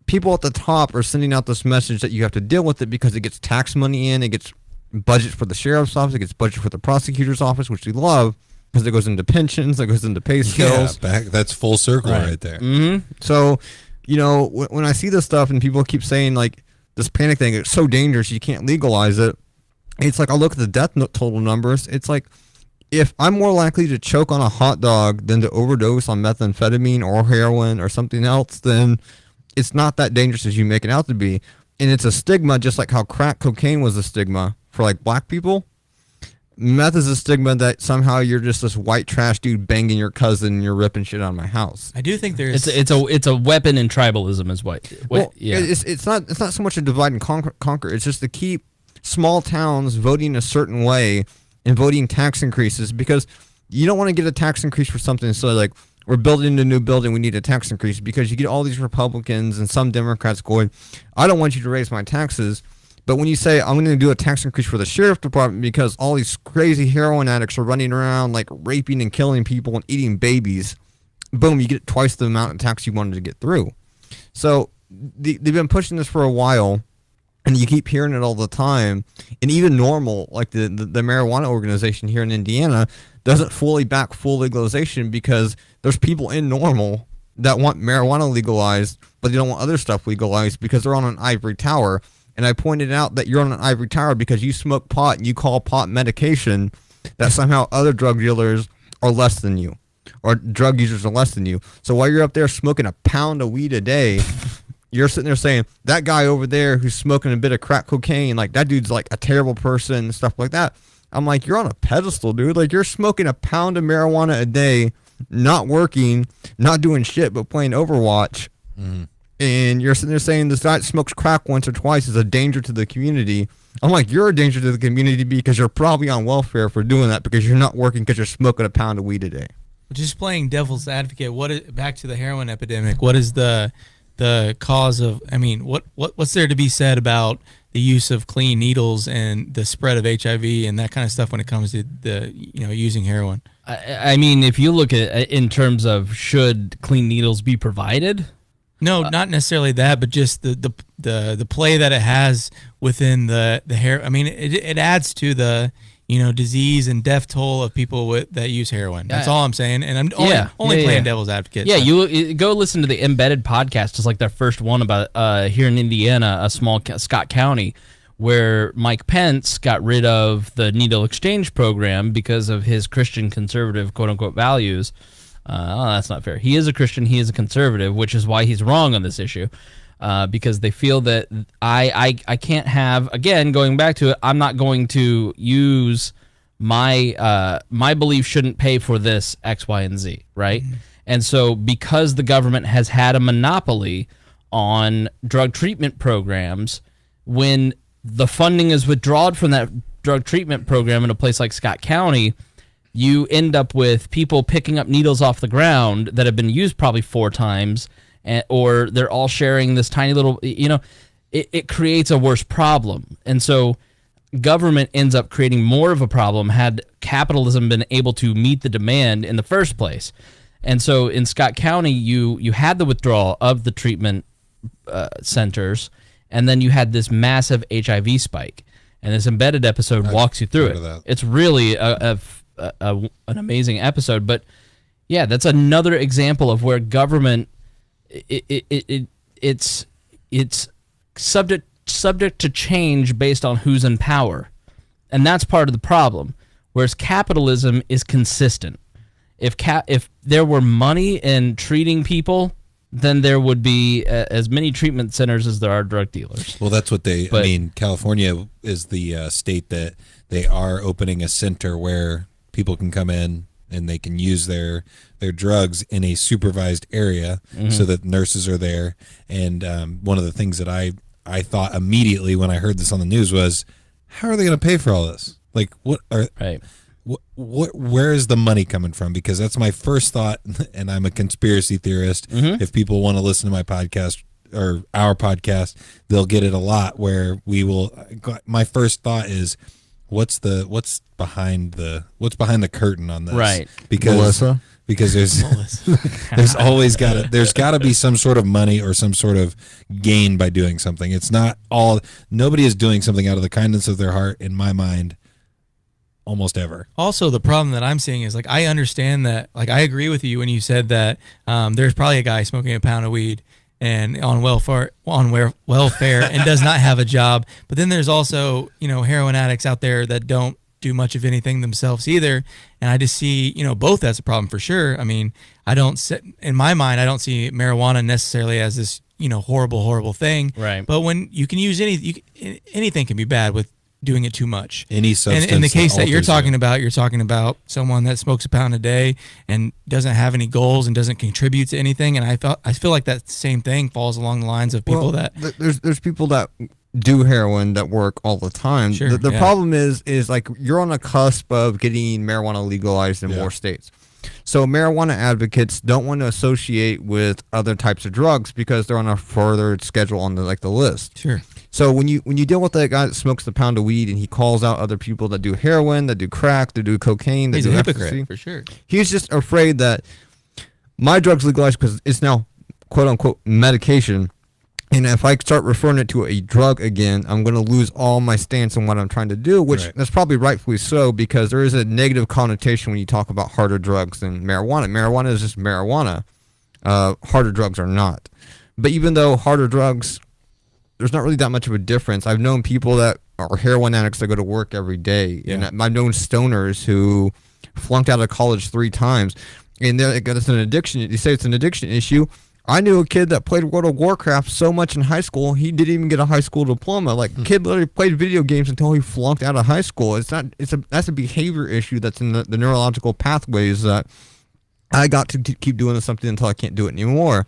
Speaker 4: people at the top are sending out this message that you have to deal with it because it gets tax money in, it gets budget for the sheriff's office, it gets budget for the prosecutor's office, which we love because it goes into pensions, it goes into pay scales.
Speaker 2: Yeah, that's full circle right there.
Speaker 4: Mm-hmm. So, you know, when I see this stuff and people keep saying like this panic thing, it's so dangerous, you can't legalize it. It's like I look at the death total numbers. It's like if I'm more likely to choke on a hot dog than to overdose on methamphetamine or heroin or something else, then it's not that dangerous as you make it out to be. And it's a stigma, just like how crack cocaine was a stigma for like black people. Meth is a stigma that somehow you're just this white trash dude banging your cousin and you're ripping shit out of my house.
Speaker 1: I do think there's
Speaker 3: it's a weapon in tribalism is what yeah.
Speaker 4: It's not so much a divide and conquer. It's just to keep small towns voting a certain way and voting tax increases because you don't want to get a tax increase for something. So like we're building a new building, we need a tax increase because you get all these Republicans and some Democrats going, I don't want you to raise my taxes. But when you say, I'm going to do a tax increase for the sheriff department because all these crazy heroin addicts are running around like raping and killing people and eating babies, boom, you get twice the amount of tax you wanted to get through. So they've been pushing this for a while, and you keep hearing it all the time. And even Normal, like the marijuana organization here in Indiana, doesn't fully back full legalization because there's people in Normal that want marijuana legalized, but they don't want other stuff legalized because they're on an ivory tower. And I pointed out that you're on an ivory tower because you smoke pot and you call pot medication, that somehow other drug dealers are less than you or drug users are less than you. So while you're up there smoking a pound of weed a day, you're sitting there saying, that guy over there who's smoking a bit of crack cocaine, like that dude's like a terrible person and stuff like that. I'm like, you're on a pedestal, dude. Like you're smoking a pound of marijuana a day, not working, not doing shit, but playing Overwatch. And you're sitting there saying this guy that smokes crack once or twice is a danger to the community. I'm like, you're a danger to the community because you're probably on welfare for doing that because you're not working because you're smoking a pound of weed a day.
Speaker 1: Just playing devil's advocate. Back to the heroin epidemic? What is the cause of? I mean, what's there to be said about the use of clean needles and the spread of HIV and that kind of stuff when it comes to using heroin?
Speaker 3: I mean, if you look at in terms of should clean needles be provided?
Speaker 1: No, not necessarily that, but just the play that it has within the hair. I mean, it adds to the disease and death toll of people that use heroin. That's all I'm saying, and I'm only playing devil's advocate.
Speaker 3: Yeah,
Speaker 1: so.
Speaker 3: you go listen to the Embedded podcast. It's like their first one about here in Indiana, a small Scott County, where Mike Pence got rid of the needle exchange program because of his Christian conservative quote unquote values. That's not fair. He is a Christian. He is a conservative, which is why he's wrong on this issue, because they feel that I can't have, again, going back to it, I'm not going to use my belief shouldn't pay for this X, Y, and Z, right? Mm-hmm. And so because the government has had a monopoly on drug treatment programs, when the funding is withdrawn from that drug treatment program in a place like Scott County, you end up with people picking up needles off the ground that have been used probably 4 times, or they're all sharing this tiny little, it creates a worse problem. And so government ends up creating more of a problem had capitalism been able to meet the demand in the first place. And so in Scott County, you had the withdrawal of the treatment centers, and then you had this massive HIV spike. And this Embedded episode walks you through it. It's really an amazing episode, but yeah, that's another example of where government it's subject to change based on who's in power, and that's part of the problem. Whereas capitalism is consistent. If there were money in treating people, then there would be as many treatment centers as there are drug dealers.
Speaker 2: Well, that's what California is the state that they are opening a center where people can come in and they can use their drugs in a supervised area, so that nurses are there. And one of the things that I thought immediately when I heard this on the news was, how are they going to pay for all this? Like, where is the money coming from? Because that's my first thought, and I'm a conspiracy theorist. If people want to listen to my podcast or our podcast, they'll get it a lot, where we will. My first thought is, what's behind the curtain on this?
Speaker 3: Right.
Speaker 2: Because there's always there's got to be some sort of money or some sort of gain by doing something. It's not nobody is doing something out of the kindness of their heart, in my mind, almost ever.
Speaker 1: Also, the problem that I'm seeing is, like, I understand that, like, I agree with you when you said that there's probably a guy smoking a pound of weed and on welfare and does not have a job. But then there's also, heroin addicts out there that don't do much of anything themselves either. And I just see, both as a problem for sure. I mean, in my mind, I don't see marijuana necessarily as this, horrible thing.
Speaker 3: Right.
Speaker 1: But when you can use anything can be bad with doing it too much.
Speaker 2: Any substance.
Speaker 1: And in the case that you're talking about someone that smokes a pound a day and doesn't have any goals and doesn't contribute to anything. And I feel like that same thing falls along the lines of people
Speaker 4: there's people that do heroin that work all the time.
Speaker 1: Sure,
Speaker 4: the problem is like, you're on the cusp of getting marijuana legalized in more states. So marijuana advocates don't want to associate with other types of drugs because they're on a further schedule on the list.
Speaker 1: Sure.
Speaker 4: So when you deal with that guy that smokes the pound of weed and he calls out other people that do heroin, that do crack, that do cocaine, that
Speaker 1: he's
Speaker 4: do
Speaker 1: a
Speaker 4: ecstasy,
Speaker 1: hypocrite for sure.
Speaker 4: He's just afraid that my drug's legalized because it's now quote unquote medication. And if I start referring it to a drug again, I'm going to lose all my stance on what I'm trying to do, which that's probably rightfully so, because there is a negative connotation when you talk about harder drugs than marijuana. Marijuana is just marijuana. Harder drugs are not. But even though harder drugs, there's not really that much of a difference. I've known people that are heroin addicts that go to work every day. Yeah. And I've known stoners who flunked out of college 3 times. And it's an addiction. You say it's an addiction issue. I knew a kid that played World of Warcraft so much in high school, he didn't even get a high school diploma. Like, kid literally played video games until he flunked out of high school. That's a behavior issue that's in the neurological pathways that I got to keep doing something until I can't do it anymore.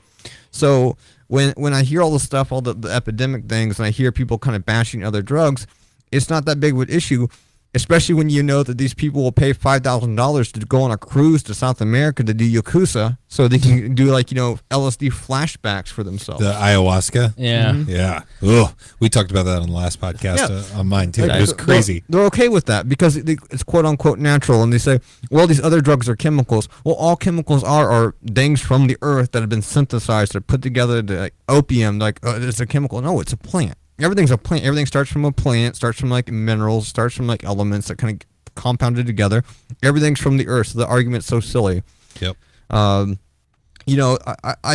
Speaker 4: So when I hear all this stuff, all the epidemic things, and I hear people kind of bashing other drugs, it's not that big of an issue. especially when you know that these people will pay $5,000 to go on a cruise to South America to do Yakuza so they can do LSD flashbacks for themselves.
Speaker 2: The ayahuasca.
Speaker 3: Yeah.
Speaker 2: Yeah. Ugh. We talked about that on the last podcast on mine too. It was crazy.
Speaker 4: They're okay with that because it's quote unquote natural, and they say, well, these other drugs are chemicals. Well, all chemicals are things from the earth that have been synthesized or put together. Opium, it's a chemical. No, it's a plant. Everything's a plant. Everything starts from a plant, starts from minerals, starts from elements that kind of compounded together. Everything's from the earth. So the argument's so silly.
Speaker 2: Yep.
Speaker 4: I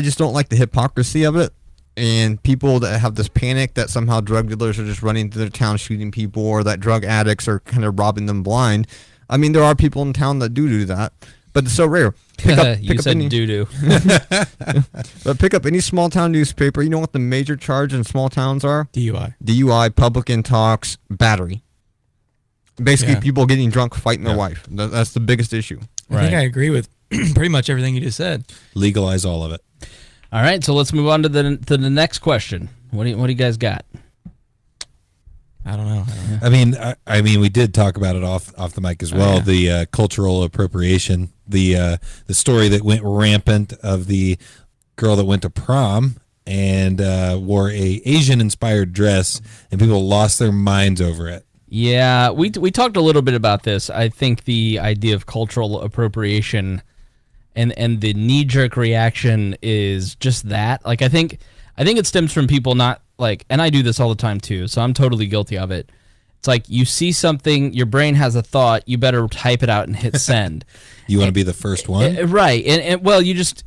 Speaker 4: just don't like the hypocrisy of it. And people that have this panic that somehow drug dealers are just running through their town shooting people, or that drug addicts are kind of robbing them blind. I mean, there are people in town that do that, but it's so rare.
Speaker 3: You said doo-doo.
Speaker 4: But pick up any small town newspaper. You know what the major charge in small towns are? DUI, public intox, battery. Basically, people getting drunk, fighting their wife. That's the biggest issue.
Speaker 1: I think I agree with pretty much everything you just said.
Speaker 2: Legalize all of it.
Speaker 3: All right, so let's move on to the next question. What do you guys got?
Speaker 1: I don't know.
Speaker 2: I mean, we did talk about it off the mic as well. The cultural appropriation, the story that went rampant of the girl that went to prom and wore a Asian-inspired dress, and people lost their minds over it.
Speaker 3: Yeah, we talked a little bit about this. I think the idea of cultural appropriation and the knee-jerk reaction is just that. I think it stems from people not and I do this all the time too, so I'm totally guilty of it. It's you see something, your brain has a thought, you better type it out and hit send.
Speaker 2: You want to be the first one?
Speaker 3: Right. And well, you just,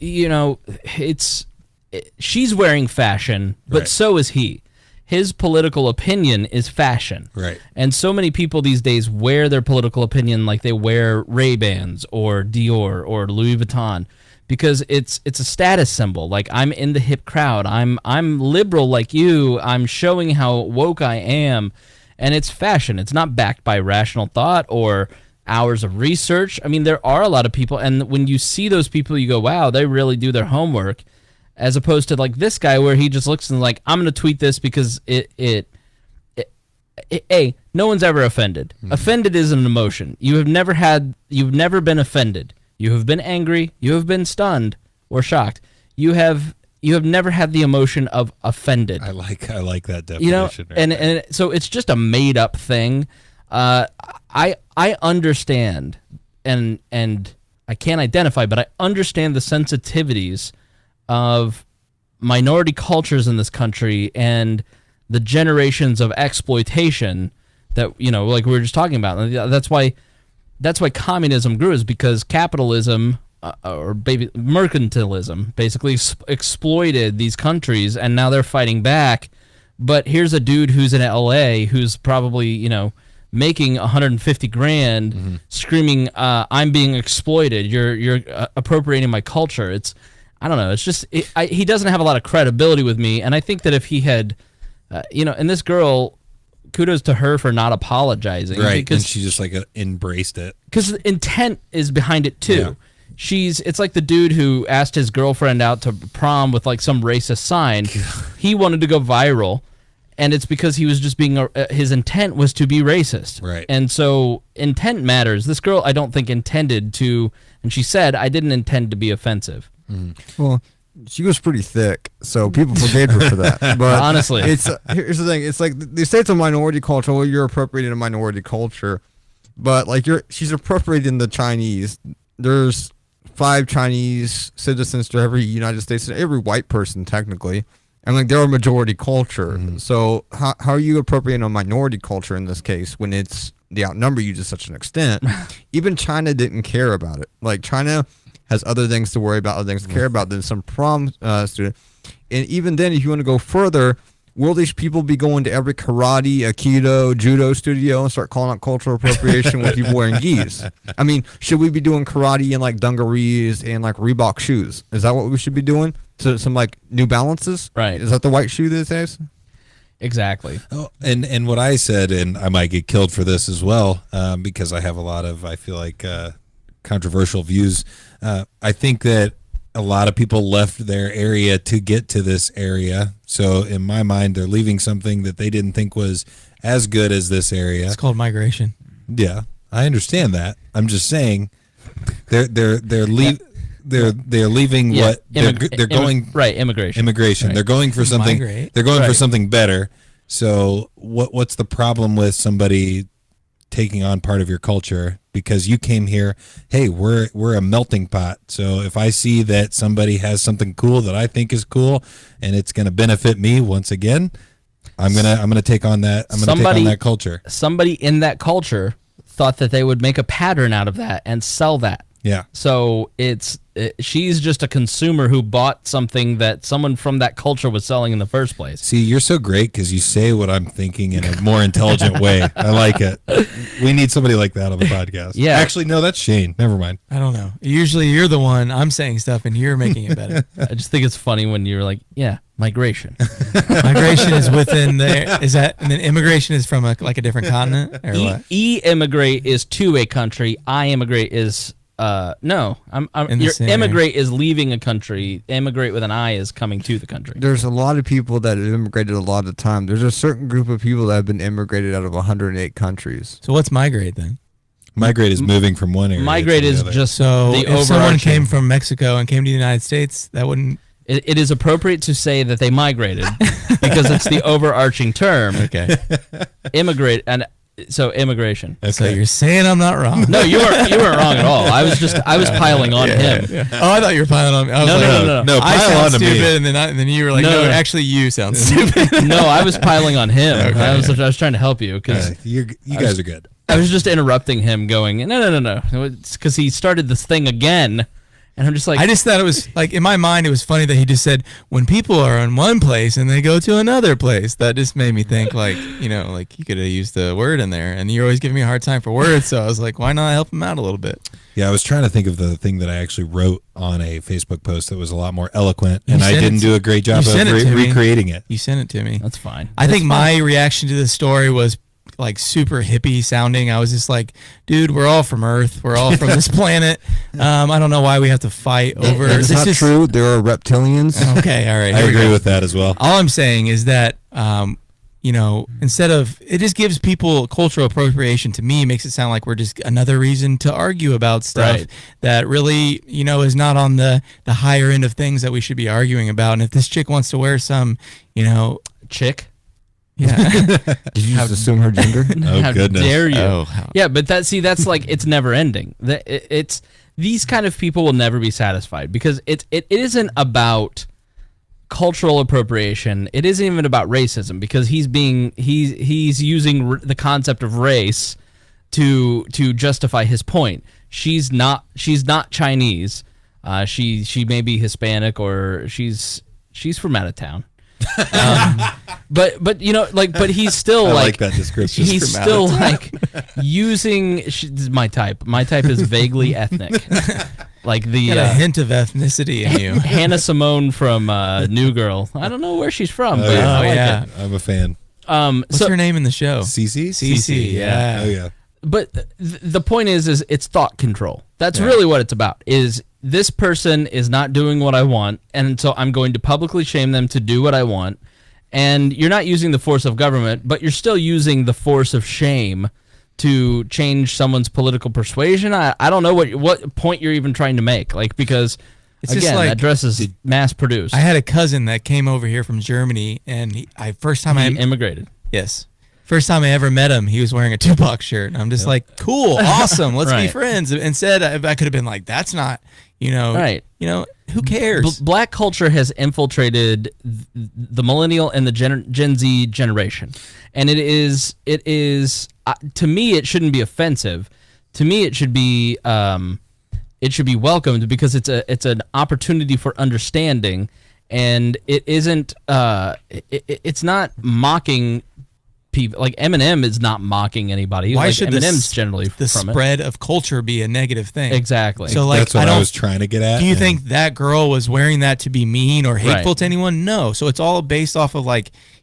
Speaker 3: she's wearing fashion, but so is he. His political opinion is fashion.
Speaker 2: Right.
Speaker 3: And so many people these days wear their political opinion like they wear Ray-Bans or Dior or Louis Vuitton, because it's a status symbol. I'm in the hip crowd. I'm liberal like you. I'm showing how woke I am, and it's fashion. It's not backed by rational thought or hours of research. I mean, there are a lot of people, and when you see those people, you go, wow, they really do their homework, as opposed to this guy where he just looks and I'm going to tweet this because no one's ever offended. Mm-hmm. Offended is an emotion. You've never been offended. You have been angry, you have been stunned or shocked. You have never had the emotion of offended.
Speaker 2: I like that definition.
Speaker 3: And so it's just a made up thing. I understand and I can't identify, but I understand the sensitivities of minority cultures in this country and the generations of exploitation that we were just talking about. That's why communism grew, is because capitalism or mercantilism basically exploited these countries, and now they're fighting back. But here's a dude who's in LA who's probably making $150,000, screaming, "I'm being exploited! You're appropriating my culture." I don't know. It's just he doesn't have a lot of credibility with me, and I think that if he had, and this girl, kudos to her for not apologizing,
Speaker 2: right?
Speaker 3: Because
Speaker 2: and she just embraced it,
Speaker 3: because the intent is behind it too. Yeah. It's like the dude who asked his girlfriend out to prom with some racist sign. He wanted to go viral, and it's because he was just being his intent was to be racist,
Speaker 2: right?
Speaker 3: And so intent matters. This girl, I don't think, intended to, and she said, "I didn't intend to be offensive."
Speaker 4: Well, she was pretty thick, so people forgave her for that. But
Speaker 3: honestly,
Speaker 4: here's the thing: it's they say it's a minority culture. Well, you're appropriating a minority culture, but she's appropriating the Chinese. There's 5 Chinese citizens to every United States, every white person technically, and they're a majority culture. Mm-hmm. So how are you appropriating a minority culture in this case when they outnumber you to such an extent? Even China didn't care about it. China has other things to worry about, other things to care about than some prom student. And even then, if you want to go further, will these people be going to every karate, aikido, judo studio and start calling out cultural appropriation with people wearing gis? I mean, should we be doing karate in dungarees and Reebok shoes? Is that what we should be doing? So some New Balances?
Speaker 3: Right.
Speaker 4: Is that the white shoe these days?
Speaker 3: Exactly.
Speaker 2: Oh, and what I said, and I might get killed for this as well, because I have a lot of, I feel controversial views. I think that a lot of people left their area to get to this area. So in my mind, they're leaving something that they didn't think was as good as this area.
Speaker 1: It's called migration.
Speaker 2: Yeah, I understand that. I'm just saying they're leaving
Speaker 3: Yeah,
Speaker 2: what they're going
Speaker 3: right, immigration.
Speaker 2: Right. They're going for something.
Speaker 1: Migrate.
Speaker 2: They're going for
Speaker 3: Right.
Speaker 2: something better. So what's the problem with somebody taking on part of your culture because you came here? Hey, we're a melting pot. So if I see that somebody has something cool that I think is cool and it's going to benefit me once again, I'm gonna take on that. I'm gonna take on that culture.
Speaker 3: Somebody in that culture thought that they would make a pattern out of that and sell that.
Speaker 2: Yeah.
Speaker 3: So she's just a consumer who bought something that someone from that culture was selling in the first place.
Speaker 2: See, you're so great because you say what I'm thinking in a more intelligent way. I like it. We need somebody like that on the podcast.
Speaker 3: Yeah.
Speaker 2: Actually, no, that's Shane. Never mind.
Speaker 1: I don't know. Usually you're the one, I'm saying stuff and you're making it better.
Speaker 3: I just think it's funny when you're like, yeah, migration.
Speaker 1: Migration is within there. Is that, and then immigration is from a different continent or what?
Speaker 3: Immigrate is to a country. I immigrate is no. Your
Speaker 1: same
Speaker 3: immigrate is leaving a country. Immigrate with an I is coming to the country.
Speaker 4: There's a lot of people that have immigrated a lot of time. There's a certain group of people that have been immigrated out of 108 countries.
Speaker 1: So what's migrate then?
Speaker 2: Migrate is moving from one area.
Speaker 3: Migrate
Speaker 2: to the
Speaker 3: is
Speaker 2: other.
Speaker 3: just
Speaker 1: So
Speaker 3: the
Speaker 1: if someone
Speaker 3: overarching.
Speaker 1: came from Mexico and came to the United States, that wouldn't.
Speaker 3: It is appropriate to say that they migrated because it's the overarching term.
Speaker 1: Okay.
Speaker 3: Immigrate and so immigration.
Speaker 1: So you're saying I'm not wrong.
Speaker 3: No, you weren't wrong at all. I was piling on him.
Speaker 1: Yeah. Oh, I thought you were piling on me. I was
Speaker 3: No.
Speaker 2: No,
Speaker 1: I
Speaker 2: pile
Speaker 1: sound
Speaker 2: on to me.
Speaker 1: stupid, and then you were like,
Speaker 3: No.
Speaker 1: actually, you sound stupid.
Speaker 3: No, I was piling on him.
Speaker 1: Okay.
Speaker 3: I was trying to help you because
Speaker 2: You guys are good.
Speaker 3: I was just interrupting him, going, no. It's because he started this thing again, and I'm just like,
Speaker 1: I just thought it was like in my mind, it was funny that he just said when people are in one place and they go to another place. That just made me think like you could have used the word in there, and you're always giving me a hard time for words. So I was like, why not help him out a little bit?
Speaker 2: Yeah, I was trying to think of the thing that I actually wrote on a Facebook post that was a lot more eloquent, and I
Speaker 1: sent it
Speaker 2: didn't do a great job
Speaker 1: you
Speaker 2: of
Speaker 1: sent it to me.
Speaker 2: recreating it.
Speaker 1: You sent it to me.
Speaker 3: that's fine.
Speaker 1: I think my reaction to this story was like super hippie sounding. I was just like, dude, we're all from Earth. We're all from this planet. I don't know why we have to fight over.
Speaker 4: It's
Speaker 1: this
Speaker 4: not
Speaker 1: is
Speaker 4: true. There are reptilians.
Speaker 1: Okay, all right.
Speaker 2: I
Speaker 1: here we
Speaker 2: agree
Speaker 1: go.
Speaker 2: with that as well.
Speaker 1: All I'm saying is that, instead of it just gives people cultural appropriation. To me, makes it sound like we're just another reason to argue about stuff
Speaker 3: Right.
Speaker 1: that really, is not on the higher end of things that we should be arguing about. And if this chick wants to wear some,
Speaker 3: Chick.
Speaker 1: yeah,
Speaker 4: Did you just assume her gender?
Speaker 2: Oh,
Speaker 3: How
Speaker 2: goodness.
Speaker 3: dare you?
Speaker 1: Oh,
Speaker 3: Yeah, but that's like it's never ending. It's these kind of people will never be satisfied because it isn't about cultural appropriation. It isn't even about racism because he's using the concept of race to justify his point. She's not Chinese. She may be Hispanic or she's from out of town. But he's still
Speaker 2: I
Speaker 3: like
Speaker 2: like that description.
Speaker 3: he's
Speaker 1: from out
Speaker 3: still
Speaker 1: of
Speaker 3: like using this is my type. My type is vaguely ethnic, like the
Speaker 1: got a hint of ethnicity in you.
Speaker 3: Hannah Simone from New Girl. I don't know where she's from, but
Speaker 2: yeah.
Speaker 3: I like
Speaker 1: yeah.
Speaker 3: it.
Speaker 2: I'm a fan.
Speaker 1: What's
Speaker 3: So,
Speaker 1: her name in the show?
Speaker 2: CC?
Speaker 1: CC, yeah.
Speaker 2: Oh, yeah.
Speaker 3: but the point is it's thought control. That's really what it's about. Is this person is not doing what I want, and so I'm going to publicly shame them to do what I want. And you're not using the force of government, but you're still using the force of shame to change someone's political persuasion. I don't know what point you're even trying to make, because
Speaker 1: It's just
Speaker 3: again,
Speaker 1: like-
Speaker 3: that dress is mass produced.
Speaker 1: I had a cousin that came over here from Germany, and
Speaker 3: He
Speaker 1: first time I ever met him, he was wearing a Tupac shirt. And I'm just like, cool, awesome, let's be
Speaker 3: Right.
Speaker 1: friends. Instead, I could have been like, that's not,
Speaker 3: Right.
Speaker 1: Who cares?
Speaker 3: Black culture has infiltrated the millennial and the Gen Z generation, and it is to me it shouldn't be offensive. To me, it should be welcomed because it's an opportunity for understanding, and it isn't it's not mocking people. Like Eminem is not mocking anybody.
Speaker 1: Why
Speaker 3: like
Speaker 1: should
Speaker 3: Eminem's generally
Speaker 1: the
Speaker 3: from
Speaker 1: spread of culture be a negative thing?
Speaker 3: Exactly.
Speaker 1: So like,
Speaker 2: That's what
Speaker 1: I
Speaker 2: I
Speaker 1: don't.
Speaker 2: was trying to get at.
Speaker 1: Do you
Speaker 2: and
Speaker 1: think that girl was wearing that to be mean or hateful
Speaker 3: Right.
Speaker 1: to anyone? No. So it's all based off of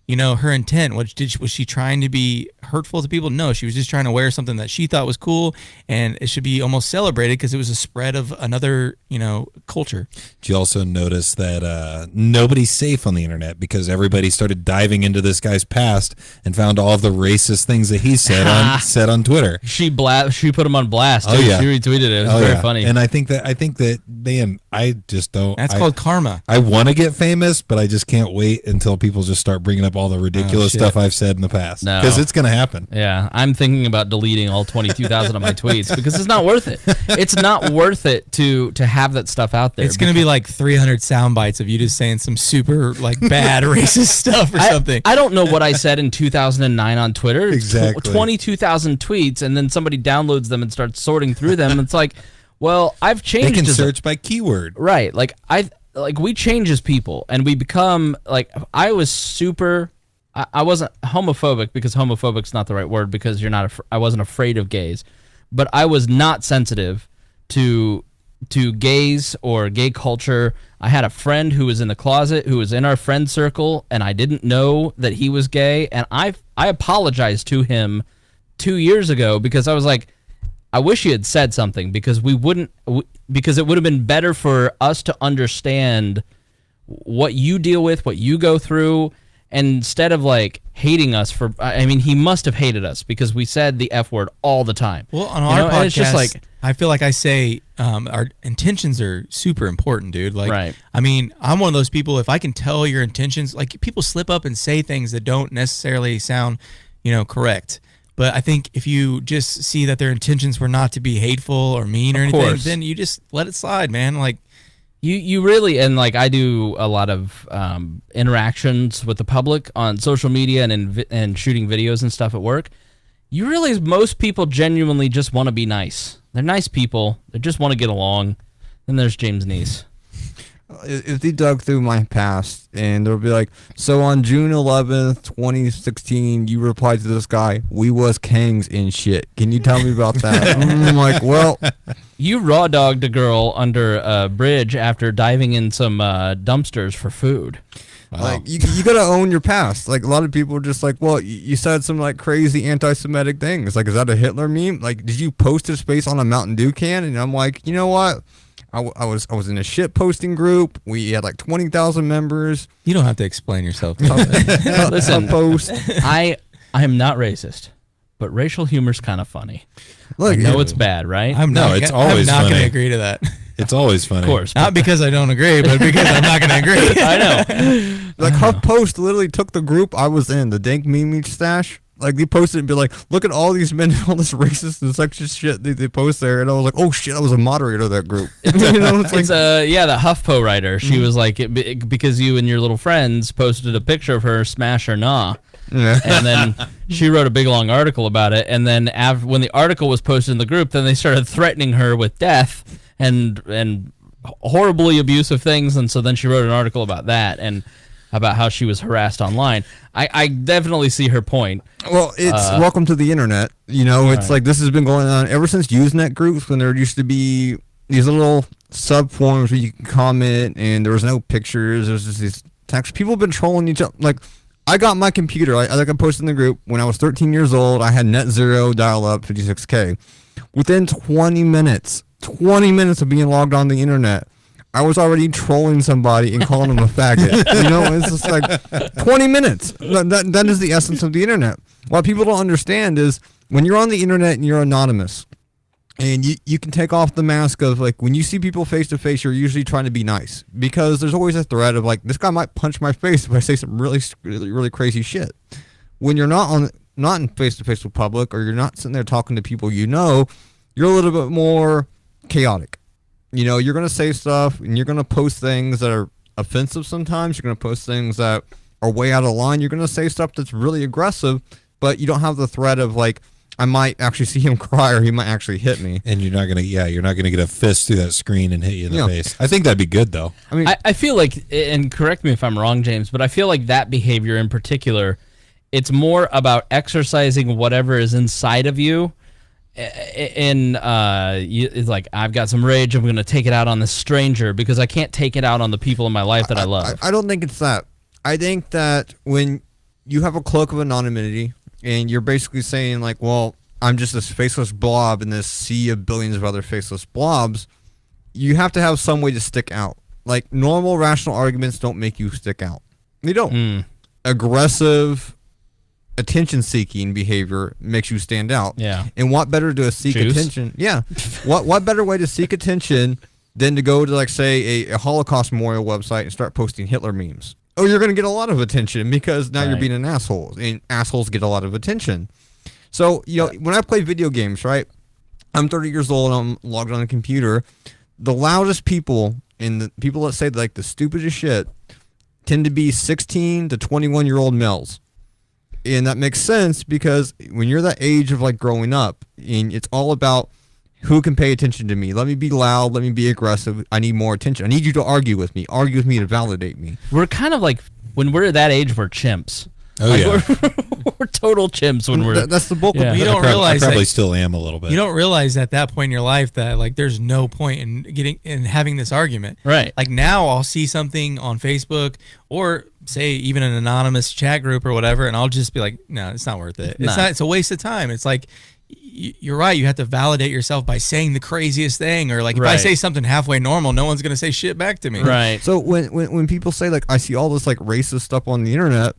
Speaker 1: her intent. Was she trying to be hurtful to people? No, she was just trying to wear something that she thought was cool, and it should be almost celebrated because it was a spread of another, culture.
Speaker 2: Did you also notice that nobody's safe on the internet because everybody started diving into this guy's past and found all of the racist things that he said on Twitter?
Speaker 3: She put him on blast.
Speaker 2: Oh, yeah.
Speaker 3: She retweeted it. It was very funny.
Speaker 2: And I think that man, I just don't.
Speaker 1: That's called karma.
Speaker 2: I want to get famous, but I just can't wait until people just start bringing up all the ridiculous stuff I've said in the past.
Speaker 3: No.
Speaker 2: Because it's going to happen.
Speaker 3: Yeah, I'm thinking about deleting all 22,000 of my tweets because it's not worth it. It's not worth it to have that stuff out there.
Speaker 1: It's going to be like 300 sound bites of you just saying some super bad racist stuff or something.
Speaker 3: I don't know what I said in 2009 on Twitter.
Speaker 2: Exactly.
Speaker 3: 22,000 tweets, and then somebody downloads them and starts sorting through them. It's like, well, I've changed.
Speaker 2: They can search by keyword.
Speaker 3: Right. We change as people, and we become I wasn't homophobic because homophobic's not the right word because I wasn't afraid of gays, but I was not sensitive to gays or gay culture. I had a friend who was in the closet, who was in our friend circle, and I didn't know that he was gay, and I apologized to him 2 years ago because I was like, I wish he had said something because because it would have been better for us to understand what you deal with, what you go through, and instead of hating us for, he must have hated us because we said the F word all the time.
Speaker 1: Well, on our podcast,
Speaker 3: it's just
Speaker 1: I feel like I say our intentions are super important, dude.
Speaker 3: Right.
Speaker 1: I'm one of those people, if I can tell your intentions, people slip up and say things that don't necessarily sound, correct. But I think if you just see that their intentions were not to be hateful or mean or anything, then you just let it slide, man.
Speaker 3: You really, and I do a lot of interactions with the public on social media and shooting videos and stuff at work. You realize most people genuinely just want to be nice. They're nice people. They just want to get along. Then there's James Nease.
Speaker 4: If they dug through my past and they'll be like, so on June 11th, 2016, you replied to this guy, we was kangs and shit. Can you tell me about that? I'm like, well.
Speaker 3: You raw dogged a girl under a bridge after diving in some dumpsters for food.
Speaker 4: Wow. You gotta own your past. A lot of people are just like, well, you said some crazy anti-Semitic things. Is that a Hitler meme? Did you post a space on a Mountain Dew can? And I'm like, you know what? I was in a shit posting group. We had 20,000 members.
Speaker 1: You don't have to explain yourself.
Speaker 3: Listen, I am not racist, but racial humor's kind of funny. Look, I know it's bad, right?
Speaker 2: It's always
Speaker 1: I'm not
Speaker 2: funny.
Speaker 1: going to agree to that.
Speaker 2: It's always funny.
Speaker 3: Of course.
Speaker 1: Not because I don't agree, but because I'm not going to agree.
Speaker 3: I know.
Speaker 4: HuffPost literally took the group I was in, the Dank Meme Stash. They posted and be like, look at all these men and all this racist and sexist shit they post there. And I was like, oh shit, I was a moderator of that group.
Speaker 3: It's the HuffPo writer. She was like, because you and your little friends posted a picture of her smash or nah. Yeah. And then she wrote a big long article about it. And then when the article was posted in the group, then they started threatening her with death and horribly abusive things. And so then she wrote an article about that and about how she was harassed online. I definitely see her point.
Speaker 4: Well, it's welcome to the internet. It's this has been going on ever since Usenet groups, when there used to be these little sub forums where you can comment and there was no pictures. There was just these texts. People have been trolling each other. I got my computer. I posted in the group when I was 13 years old. I had net zero dial-up 56K. Within 20 minutes of being logged on the internet, I was already trolling somebody and calling them a faggot. It's just 20 minutes. That is the essence of the internet. What people don't understand is when you're on the internet and you're anonymous, and you can take off the mask of when you see people face to face, you're usually trying to be nice because there's always a threat of this guy might punch my face if I say some really, really, really crazy shit. When you're not in face to face with public, or you're not sitting there talking to people you're a little bit more chaotic. You're going to say stuff and you're going to post things that are offensive sometimes. You're going to post things that are way out of line. You're going to say stuff that's really aggressive, but you don't have the threat of I might actually see him cry or he might actually hit me.
Speaker 2: And you're not going to get a fist through that screen and hit you in the face. I think that'd be good though.
Speaker 3: I feel and correct me if I'm wrong, James, but I feel that behavior in particular, it's more about exercising whatever is inside of you. It's I've got some rage. I'm going to take it out on this stranger because I can't take it out on the people in my life that I love.
Speaker 4: I don't think it's that. I think that when you have a cloak of anonymity, and you're basically saying like, well, I'm just this faceless blob in this sea of billions of other faceless blobs. You have to have some way to stick out. Like, normal rational arguments don't make you stick out. They don't. Aggressive, attention-seeking behavior makes you stand out.
Speaker 3: Yeah.
Speaker 4: And what better to seek attention? Yeah. What better way to seek attention than to go to, like, say, a Holocaust memorial website and start posting Hitler memes? Oh, you're going to get a lot of attention because now you're being an asshole, and assholes get a lot of attention. So, you know, when I play video games, right, I'm 30 years old and I'm logged on a computer. The loudest people and the people that say like the stupidest shit tend to be 16 to 21-year-old males. And that makes sense because when you're that age of like growing up, and it's all about who can pay attention to me. Let me be loud. Let me be aggressive. I need more attention. I need you to argue with me. Argue with me to validate me.
Speaker 3: We're kind of like, when we're that age, we're chimps.
Speaker 2: Oh,
Speaker 3: like,
Speaker 2: yeah.
Speaker 3: We're total chimps when we're...
Speaker 4: That's the bulk
Speaker 3: Yeah.
Speaker 4: of
Speaker 1: You
Speaker 4: it.
Speaker 1: don't realize
Speaker 2: I probably
Speaker 1: that,
Speaker 2: still am a little bit.
Speaker 1: you don't realize at that point in your life that like there's no point in having this argument.
Speaker 3: Right.
Speaker 1: Like now I'll see something on Facebook or say even an anonymous chat group or whatever, and I'll just be like, no, it's not worth it. It's a waste of time. It's like, you're right. You have to validate yourself by saying the craziest thing, or like if I say something halfway normal, no one's gonna say shit back to me.
Speaker 3: Right.
Speaker 4: So when people say like I see all this like racist stuff on the internet,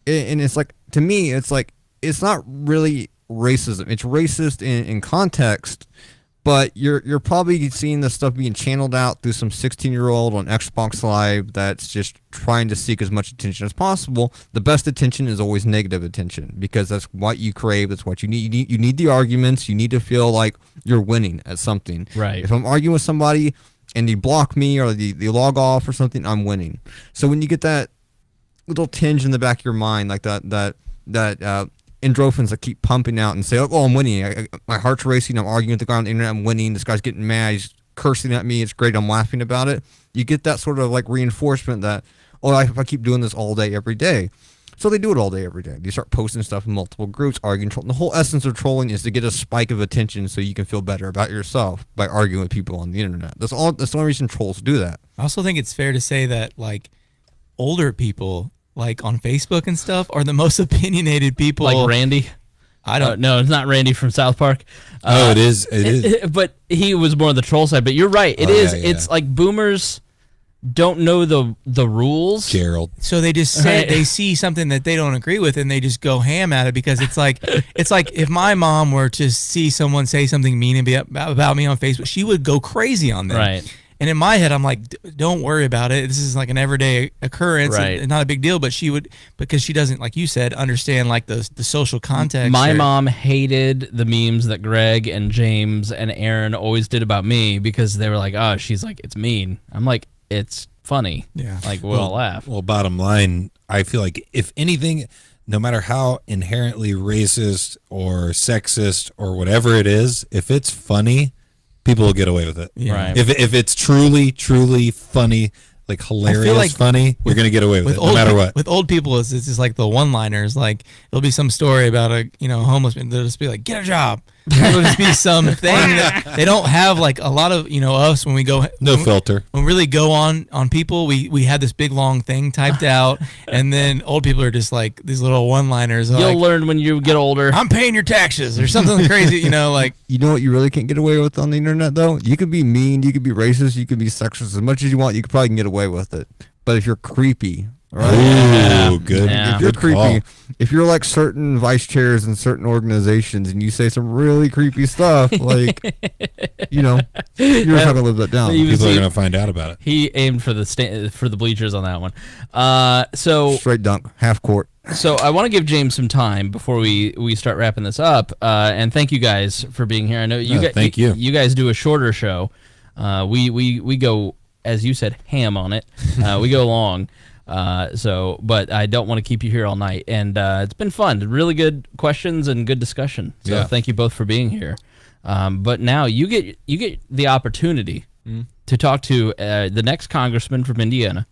Speaker 4: and it's like, to me it's like, it's not really racism. It's racist in context, but you're probably seeing this stuff being channeled out through some 16-year-old on Xbox Live that's just trying to seek as much attention as possible. The best attention is always negative attention because that's what you crave. That's what you need. You need the arguments. You need to feel like you're winning at something.
Speaker 3: Right.
Speaker 4: If I'm arguing with somebody and they block me or they log off or something, I'm winning. So when you get that little tinge in the back of your mind, like that endorphins that keep pumping out and say, oh, I'm winning. My heart's racing. I'm arguing with the guy on the internet. I'm winning. This guy's getting mad. He's cursing at me. It's great. I'm laughing about it. You get that sort of like reinforcement that, if I keep doing this all day, every day. So they do it all day, every day. You start posting stuff in multiple groups, arguing. The whole essence of trolling is to get a spike of attention so you can feel better about yourself by arguing with people on the internet. That's the only reason trolls do that.
Speaker 1: I also think it's fair to say that like older people, like on Facebook and stuff, are the most opinionated people.
Speaker 3: Like Randy.
Speaker 1: I don't.
Speaker 3: No, it's not Randy from South Park.
Speaker 2: Oh, it is. It is.
Speaker 3: But he was more on the troll side. But you're right. It is.
Speaker 2: Yeah.
Speaker 3: It's like boomers don't know the rules.
Speaker 2: Gerald.
Speaker 1: So they just say they see something that they don't agree with, and they just go ham at it because it's like if my mom were to see someone say something mean about me on Facebook, she would go crazy on them.
Speaker 3: Right.
Speaker 1: And in my head, I'm like, don't worry about it. This is like an everyday occurrence,
Speaker 3: right.
Speaker 1: and not a big deal. But she would, because she doesn't, like you said, understand like the social context.
Speaker 3: My mom hated the memes that Greg and James and Aaron always did about me because they were like, oh, she's like, it's mean. I'm like, it's funny.
Speaker 1: Yeah.
Speaker 3: Like, we'll all laugh.
Speaker 2: Well, bottom line, I feel like if anything, no matter how inherently racist or sexist or whatever it is, if it's funny, people will get away with it.
Speaker 1: Yeah.
Speaker 3: Right.
Speaker 2: If it's truly funny, like hilarious
Speaker 1: like
Speaker 2: funny, you're going to get away with it no matter what.
Speaker 1: With old people, it's just like the one-liners. Like it'll be some story about a homeless man. They'll just be like, get a job. It'll just be something that they don't have like a lot of us when we go
Speaker 2: filter.
Speaker 1: When we really go on people, we have this big long thing typed out, and then old people are just like these little one-liners.
Speaker 3: You'll
Speaker 1: like,
Speaker 3: learn when you get older.
Speaker 1: I'm paying your taxes or something crazy. Like
Speaker 4: you know what you really can't get away with on the internet though? You could be mean, you could be racist, you could be sexist as much as you want. You could probably get away with it. But if you're creepy, right?
Speaker 2: Ooh, good.
Speaker 3: Yeah.
Speaker 4: If you're
Speaker 2: Good
Speaker 4: creepy,
Speaker 2: call.
Speaker 4: if you're like certain vice chairs in certain organizations and you say some really creepy stuff, like, you're not going to live that down.
Speaker 3: You-
Speaker 2: People are going to find out about it.
Speaker 3: He aimed for the bleachers on that one. So
Speaker 4: Straight dunk, half court.
Speaker 3: So I want to give James some time before we start wrapping this up. And thank you guys for being here. I know you guys,
Speaker 2: thank you.
Speaker 3: You guys do a shorter show. We go, as you said, ham on it. We go long. But I don't want to keep you here all night. And it's been fun. Really good questions and good discussion. So thank you both for being here. But now you get the opportunity to talk to the next congressman from Indiana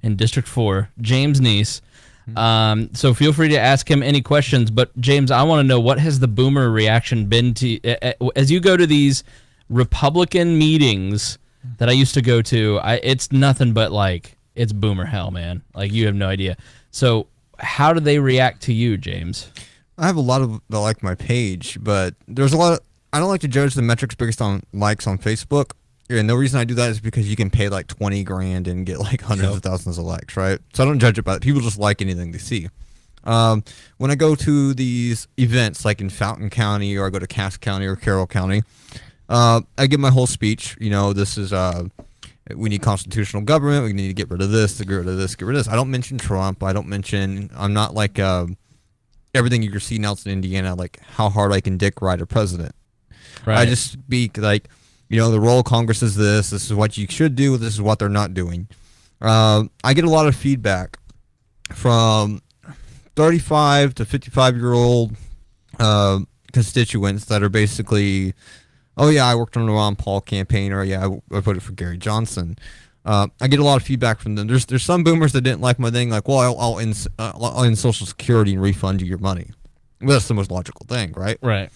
Speaker 3: in District 4, James Nease. So feel free to ask him any questions. But James, I want to know, what has the boomer reaction been to as you go to these Republican meetings that I used to go to? It's nothing but like, it's boomer hell, man. Like, you have no idea. So how do they react to you, James?
Speaker 4: I have a lot of that like my page, but there's a lot of, I don't like to judge the metrics based on likes on Facebook. And the reason I do that is because you can pay like 20 grand and get like hundreds of thousands of likes, right? So I don't judge it by it. People just like anything they see. When I go to these events like in Fountain County, or I go to Cass County or Carroll County, I give my whole speech. You know, this is we need constitutional government. We need to get rid of this, to get rid of this, get rid of this. I don't mention Trump. I'm not like everything you see now in Indiana, like how hard I can dick ride a president. Right. I just speak like, you know, the role of Congress is this. This is what you should do. This is what they're not doing. I get a lot of feedback from 35 to 55-year-old constituents that are basically, oh yeah, I worked on the Ron Paul campaign, or yeah, I voted for Gary Johnson. I get a lot of feedback from them. There's some boomers that didn't like my thing, like, well, I'll end Social Security and refund you your money. Well, that's the most logical thing, right?
Speaker 3: Right.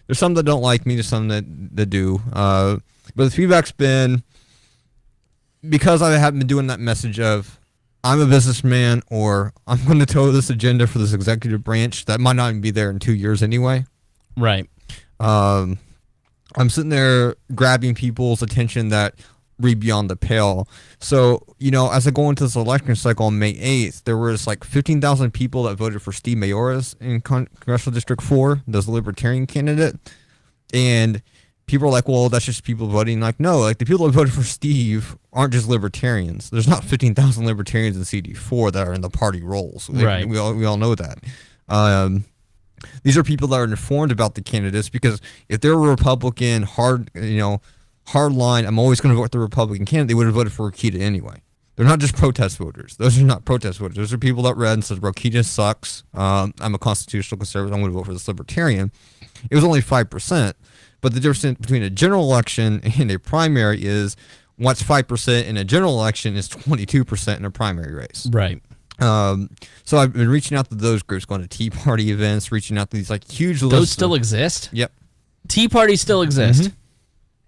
Speaker 4: There's some that don't like me, there's some that do. But the feedback's been, because I haven't been doing that message of, I'm a businessman, or I'm going to toe this agenda for this executive branch that might not even be there in 2 years anyway.
Speaker 3: Right.
Speaker 4: I'm sitting there grabbing people's attention that read beyond the pale. So, you know, as I go into this election cycle on May 8th, there was like 15,000 people that voted for Steve Mayoras in Congressional District 4, the Libertarian candidate. And people are like, well, that's just people voting. Like, no, like the people that voted for Steve aren't just libertarians. There's not 15,000 libertarians in CD4 that are in the party rolls.
Speaker 3: Right.
Speaker 4: We all know that. These are people that are informed about the candidates, because if they're a Republican, hard line, I'm always going to vote the Republican candidate, they would have voted for Rokita anyway. They're not just protest voters. Those are not protest voters. Those are people that read and said, Rokita sucks. I'm a constitutional conservative. I'm going to vote for this libertarian. It was only 5%. But the difference between a general election and a primary is, what's 5% in a general election is 22% in a primary race.
Speaker 3: Right.
Speaker 4: So I've been reaching out to those groups, going to Tea Party events, reaching out to these like huge lists.
Speaker 3: Those still exist?
Speaker 4: Yep.
Speaker 3: Tea Parties still exist.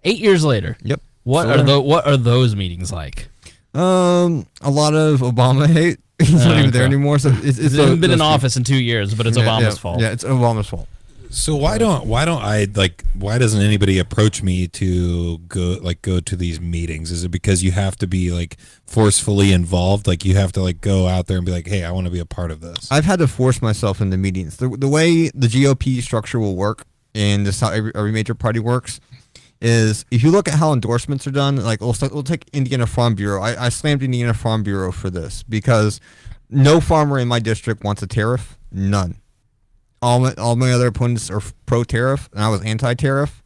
Speaker 3: 8 years later.
Speaker 4: Yep.
Speaker 3: What are those meetings like?
Speaker 4: A lot of Obama hate. He's not even there anymore. So it's
Speaker 3: hasn't been in office in 2 years, but it's Obama's fault.
Speaker 4: Yeah, it's Obama's fault.
Speaker 2: So why doesn't anybody approach me to go to these meetings? Is it because you have to be like forcefully involved? Like you have to like go out there and be like, hey, I want to be a part of this.
Speaker 4: I've had to force myself into meetings. The way the GOP structure will work, and this is how every major party works, is if you look at how endorsements are done, like we'll take Indiana Farm Bureau. I slammed Indiana Farm Bureau for this because no farmer in my district wants a tariff. None. All my other opponents are pro-tariff, and I was anti-tariff,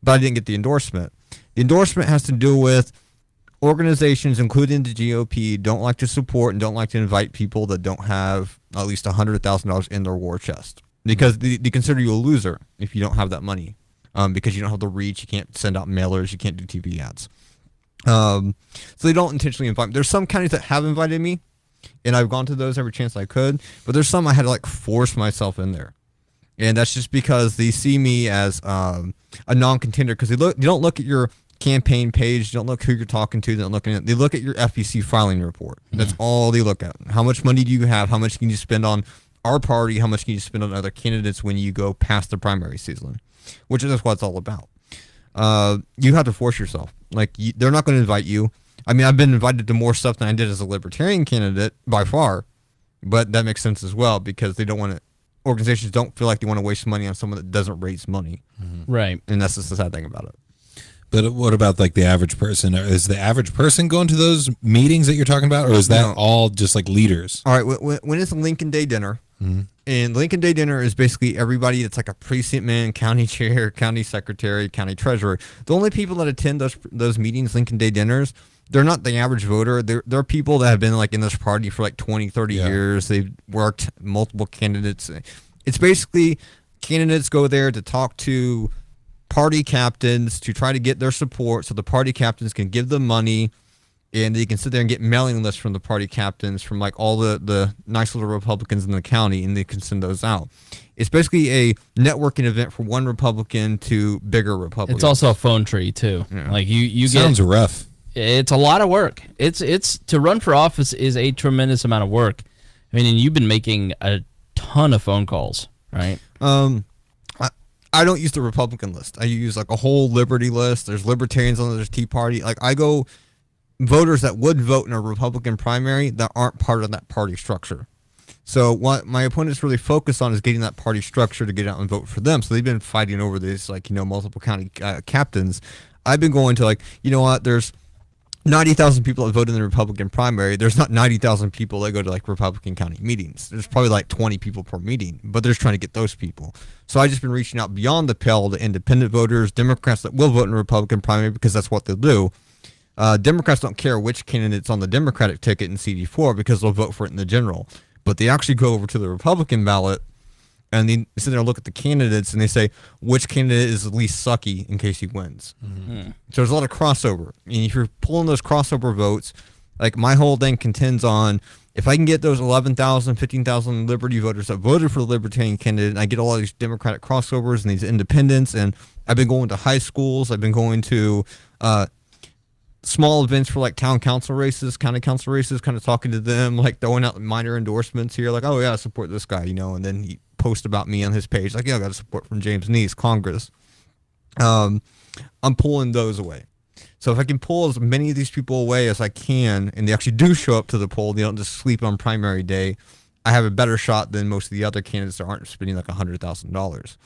Speaker 4: but I didn't get the endorsement. The endorsement has to do with organizations, including the GOP, don't like to support and don't like to invite people that don't have at least $100,000 in their war chest, because they consider you a loser if you don't have that money, because you don't have the reach, you can't send out mailers, you can't do TV ads. So they don't intentionally invite me. There's some counties that have invited me, and I've gone to those every chance I could, but there's some I had to like force myself in there. And that's just because they see me as a non-contender, because they don't look at your campaign page, they don't look who you're talking to, they look at your FEC filing report. That's all they look at. How much money do you have? How much can you spend on our party? How much can you spend on other candidates when you go past the primary season? Which is what it's all about. You have to force yourself. Like they're not going to invite you. I mean, I've been invited to more stuff than I did as a libertarian candidate by far, but that makes sense as well, because they don't want to. Organizations don't feel like they want to waste money on someone that doesn't raise money.
Speaker 3: Right.
Speaker 4: And that's just the sad thing about it.
Speaker 2: But what about like the average person? Is the average person going to those meetings that you're talking about, or is that all just like leaders?
Speaker 4: All right. When it's a Lincoln Day dinner, and Lincoln Day dinner is basically everybody that's like a precinct man, county chair, county secretary, county treasurer. The only people that attend those meetings, Lincoln Day dinners, they're not the average voter. They're people that have been like in this party for like 20, 30 years. They've worked multiple candidates. It's basically candidates go there to talk to party captains to try to get their support, so the party captains can give them money, and they can sit there and get mailing lists from the party captains from like all the nice little Republicans in the county, and they can send those out. It's basically a networking event for one Republican to bigger Republicans.
Speaker 3: It's also a phone tree too.
Speaker 4: Yeah.
Speaker 3: Like you
Speaker 2: Sounds rough.
Speaker 3: It's a lot of work. It's to run for office is a tremendous amount of work. I mean, and you've been making a ton of phone calls, right?
Speaker 4: I don't use the Republican list. I use like a whole Liberty list. There's Libertarians on there, there's Tea Party. Like I go voters that would vote in a Republican primary that aren't part of that party structure. So what my opponents really focus on is getting that party structure to get out and vote for them. So they've been fighting over this, like, multiple county captains. I've been going to like, you know what, there's 90,000 people that vote in the Republican primary. There's not 90,000 people that go to like Republican county meetings. There's probably like 20 people per meeting, but they're just trying to get those people. So I've just been reaching out beyond the pale to independent voters, Democrats that will vote in the Republican primary because that's what they'll do. Democrats don't care which candidate's on the Democratic ticket in CD4 because they'll vote for it in the general. But they actually go over to the Republican ballot and they sit there and look at the candidates and they say which candidate is the least sucky in case he wins. Mm-hmm. So there's a lot of crossover. And if you're pulling those crossover votes, like my whole thing contends on if I can get those 11,000, 15,000 Liberty voters that voted for the Libertarian candidate, and I get all of these Democratic crossovers and these independents, and I've been going to high schools, I've been going to small events for like town council races, county council races, kind of talking to them, like throwing out minor endorsements here, like, oh yeah, I support this guy, and then he post about me on his page, like, yeah, I got support from James Nease, Congress. I'm pulling those away. So if I can pull as many of these people away as I can, and they actually do show up to the poll, they don't just sleep on primary day, I have a better shot than most of the other candidates that aren't spending like $100,000.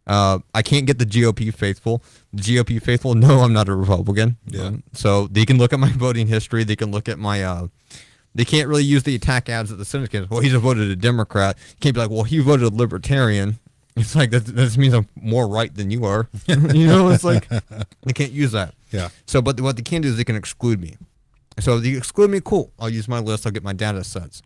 Speaker 4: I can't get the GOP faithful. The GOP faithful, no, I'm not a Republican.
Speaker 2: Yeah.
Speaker 4: So they can look at my voting history. They can look at my, they can't really use the attack ads at the Senate candidates. Well, he just voted a Democrat. You can't be like, well, he voted a Libertarian. It's like, that just means I'm more right than you are. It's like, they can't use that.
Speaker 2: Yeah.
Speaker 4: So, but what they can do is they can exclude me. So if they exclude me, cool. I'll use my list. I'll get my data sets.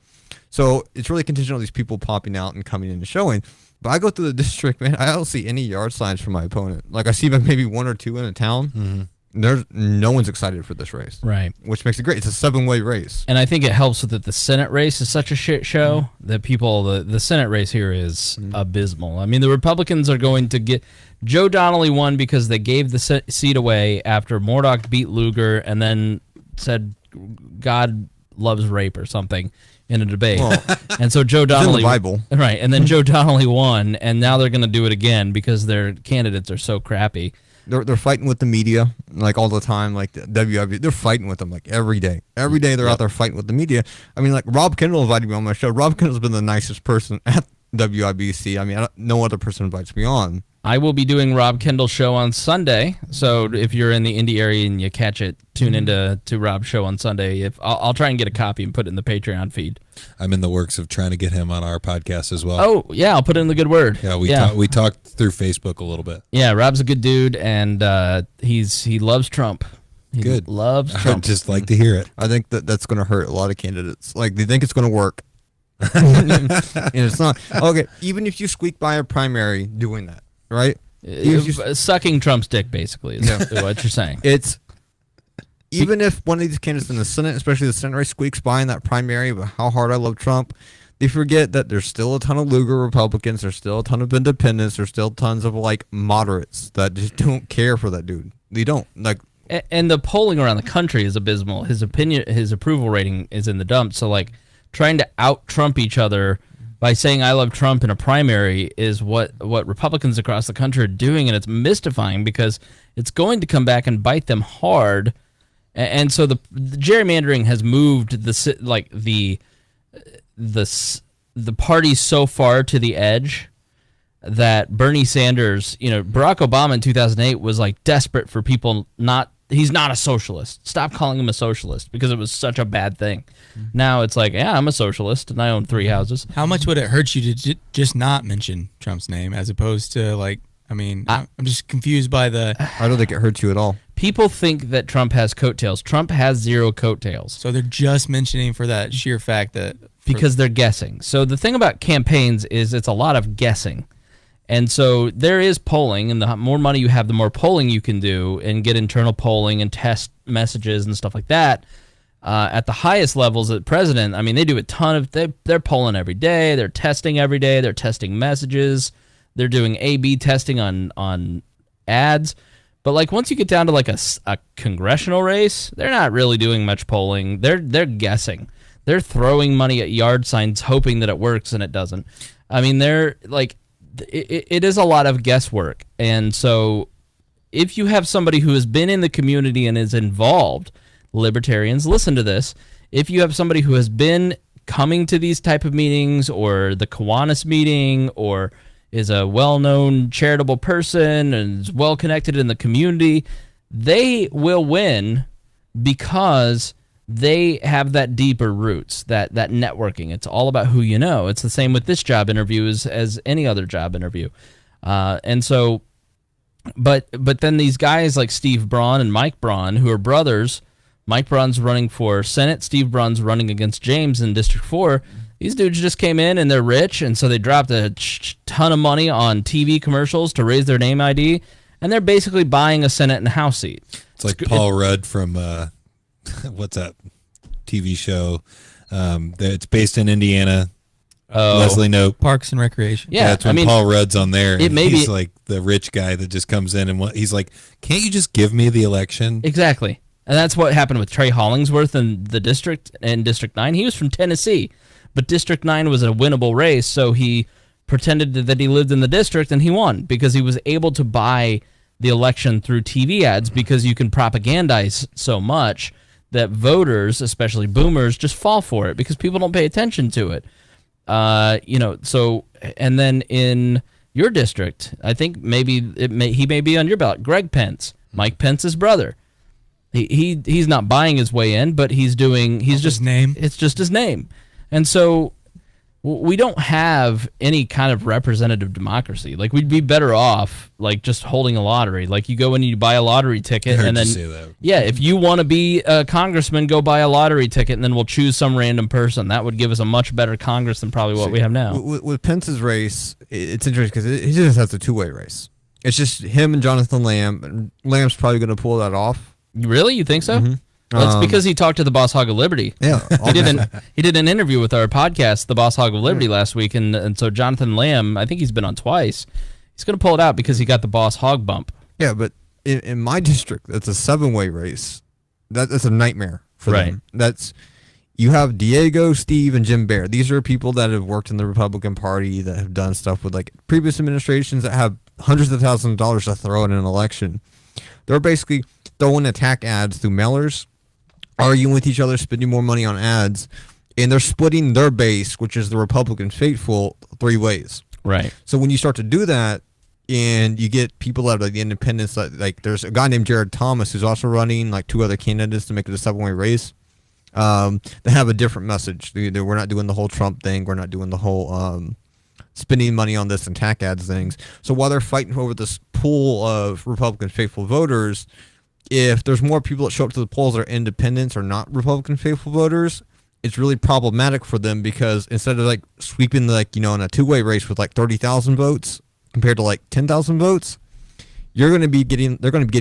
Speaker 4: So it's really contingent on these people popping out and coming in and showing. But I go through the district, man, I don't see any yard signs for my opponent. Like I see maybe one or two in a town. Mm-hmm. There's no one's excited for this race.
Speaker 3: Right.
Speaker 4: Which makes it great. It's a 7-way race.
Speaker 3: And I think it helps with that the Senate race is such a shit show that the Senate race here is abysmal. I mean, the Republicans are going to get... Joe Donnelly won because they gave the seat away after Murdoch beat Lugar and then said God loves rape or something in a debate. Well, and so Joe Donnelly...
Speaker 4: It's in the Bible.
Speaker 3: Right, and then Joe Donnelly won, and now they're going to do it again because their candidates are so crappy.
Speaker 4: They're fighting with the media, like all the time, like the WIB. They're fighting with them like every day. Every day they're out there fighting with the media. I mean, like Rob Kendall invited me on my show. Rob Kendall's been the nicest person at WIBC. I mean, no other person invites me on.
Speaker 3: I will be doing Rob Kendall's show on Sunday, so if you're in the Indy area and you catch it, tune into Rob's show on Sunday. I'll try and get a copy and put it in the Patreon feed.
Speaker 2: I'm in the works of trying to get him on our podcast as well.
Speaker 3: Oh, yeah, I'll put in the good word.
Speaker 2: Yeah, we talked through Facebook a little bit.
Speaker 3: Yeah, Rob's a good dude, and he loves Trump. He
Speaker 2: good.
Speaker 3: Loves Trump.
Speaker 2: I'd just like to hear it.
Speaker 4: I think that's going to hurt a lot of candidates. Like, they think it's going to work. And it's not. Okay, even if you squeak by a primary doing that, right?
Speaker 3: Sucking Trump's dick, basically, is what you're saying.
Speaker 4: It's even if one of these candidates in the Senate, especially the Senate race, squeaks by in that primary about how hard I love Trump, they forget that there's still a ton of Lugar Republicans, there's still a ton of independents, there's still tons of like moderates that just don't care for that dude. They don't like.
Speaker 3: And the polling around the country is abysmal. His approval rating is in the dumps. So like trying to out Trump each other by saying I love Trump in a primary is what Republicans across the country are doing, and it's mystifying because it's going to come back and bite them hard. And so the gerrymandering has moved the party so far to the edge that Bernie Sanders, Barack Obama in 2008 was like desperate for people he's not a socialist. Stop calling him a socialist because it was such a bad thing. Now it's like, yeah, I'm a socialist and I own 3 houses.
Speaker 1: How much would it hurt you to just not mention Trump's name as opposed to like, I mean, I'm just confused by the...
Speaker 4: I don't think it hurts you at all.
Speaker 3: People think that Trump has coattails. Trump has 0 coattails.
Speaker 1: So they're just mentioning for that sheer fact that...
Speaker 3: Because they're guessing. So the thing about campaigns is it's a lot of guessing. And so there is polling, and the more money you have, the more polling you can do and get internal polling and test messages and stuff like that. At the highest levels at president, I mean, they do a ton of... They're polling every day. They're testing every day. They're testing messages. They're doing A/B testing on ads. But like once you get down to like a congressional race, they're not really doing much polling. They're guessing. they're throwing money at yard signs hoping that it works, and it doesn't. I mean, they're like, it is a lot of guesswork. And so if you have somebody who has been in the community and is involved, libertarians, listen to this. If you have somebody who has been coming to these type of meetings, or the Kiwanis meeting, or is a well-known charitable person and is well-connected in the community, they will win because they have that deeper roots, that networking. It's all about who you know. It's the same with this job interview as any other job interview. And so, but then these guys like Steve Braun and Mike Braun, who are brothers, Mike Braun's running for Senate, Steve Braun's running against James in District 4. These dudes just came in and they're rich, and so they dropped a ton of money on TV commercials to raise their name ID, and they're basically buying a Senate and House seat.
Speaker 2: It's like Paul Rudd from what's that TV show? It's based in Indiana. Leslie Knope.
Speaker 1: Parks and Recreation.
Speaker 3: Yeah,
Speaker 2: that's when Paul Rudd's on there. And he's
Speaker 3: be
Speaker 2: like the rich guy that just comes in and he's like, "Can't you just give me the election?"
Speaker 3: Exactly. And that's what happened with Trey Hollingsworth in the district, in District 9. He was from Tennessee, but District 9 was a winnable race, so he pretended that he lived in the district, and he won because he was able to buy the election through TV ads, because you can propagandize so much that voters, especially boomers, just fall for it because people don't pay attention to it. So, and then in your district, I think he may be on your ballot, Greg Pence, Mike Pence's brother. He's not buying his way in, but he's just
Speaker 1: his name.
Speaker 3: It's just his name. And so we don't have any kind of representative democracy. Like, we'd be better off like just holding a lottery. Like, you go and you buy a lottery ticket, and then if you want to be a congressman, go buy a lottery ticket, and then we'll choose some random person. That would give us a much better Congress than probably what we have now.
Speaker 4: With Pence's race, it's interesting because he just has a two-way race. It's just him and Jonathan Lamb, and Lamb's probably going to pull that off.
Speaker 3: Really? You think so?
Speaker 4: Mm-hmm.
Speaker 3: Well, it's because he talked to the Boss Hog of Liberty.
Speaker 4: Yeah,
Speaker 3: he did an interview with our podcast, The Boss Hog of Liberty, last week, and so Jonathan Lamb, I think he's been on twice. He's going to pull it out because he got the Boss Hog bump.
Speaker 4: Yeah, but in my district, it's a 7-way race. That's a nightmare for them. You have Diego, Steve, and Jim Baer. These are people that have worked in the Republican Party, that have done stuff with like previous administrations, that have hundreds of thousands of dollars to throw in an election. They're basically throwing attack ads through mailers, arguing with each other, spending more money on ads, and they're splitting their base, which is the Republican faithful, 3 ways.
Speaker 3: Right.
Speaker 4: So when you start to do that, and you get people out of the independents, like there's a guy named Jared Thomas who's also running, like 2 other candidates to make it a 7-way race. They have a different message. We're not doing the whole Trump thing. We're not doing the whole spending money on this and attack ads things. So while they're fighting over this pool of Republican faithful voters, if there's more people that show up to the polls that are independents or not Republican faithful voters, it's really problematic for them, because instead of like sweeping in a 2-way race with like 30,000 votes compared to like 10,000 votes, they're going to be getting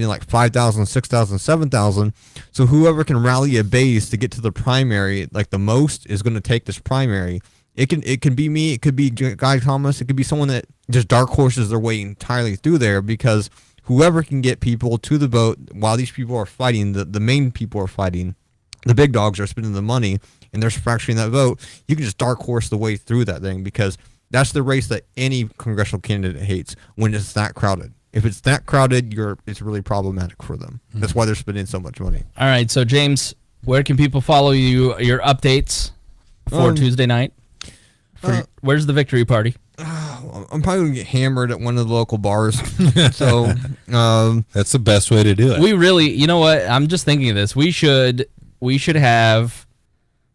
Speaker 4: like 5,000, 6,000, 7,000. So whoever can rally a base to get to the primary like the most is going to take this primary. It can be me, it could be Guy Thomas, it could be someone that just dark horses their way entirely through there, because whoever can get people to the vote while these people are fighting, the main people are fighting, the big dogs are spending the money, and they're fracturing that vote, you can just dark horse the way through that thing, because that's the race that any congressional candidate hates, when it's that crowded. If it's that crowded, it's really problematic for them. Mm-hmm. That's why they're spending so much money.
Speaker 3: All right, so James, where can people follow you, your updates for Tuesday night? Where's the victory party?
Speaker 4: I'm probably going to get hammered at one of the local bars. So
Speaker 2: that's the best way to do it.
Speaker 3: We really, you know what? I'm just thinking of this. We should have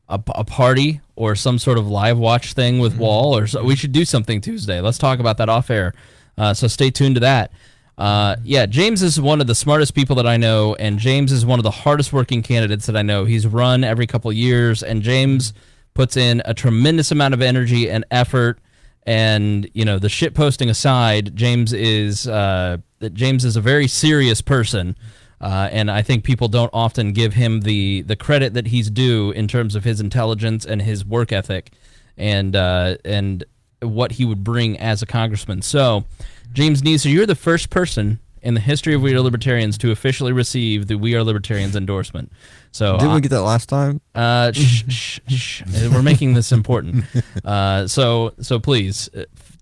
Speaker 3: a party or some sort of live watch thing with Wall, or so. We should do something Tuesday. Let's talk about that off air. So stay tuned to that. James is one of the smartest people that I know, and James is one of the hardest working candidates that I know. He's run every couple of years, and James puts in a tremendous amount of energy and effort. And the shit posting aside, James is a very serious person, and I think people don't often give him the credit that he's due in terms of his intelligence and his work ethic, and what he would bring as a congressman. So, James Nease, you're the first person in the history of We Are Libertarians to officially receive the We Are Libertarians endorsement. So
Speaker 4: Didn't we get that last time?
Speaker 3: Shh. We're making this important. So please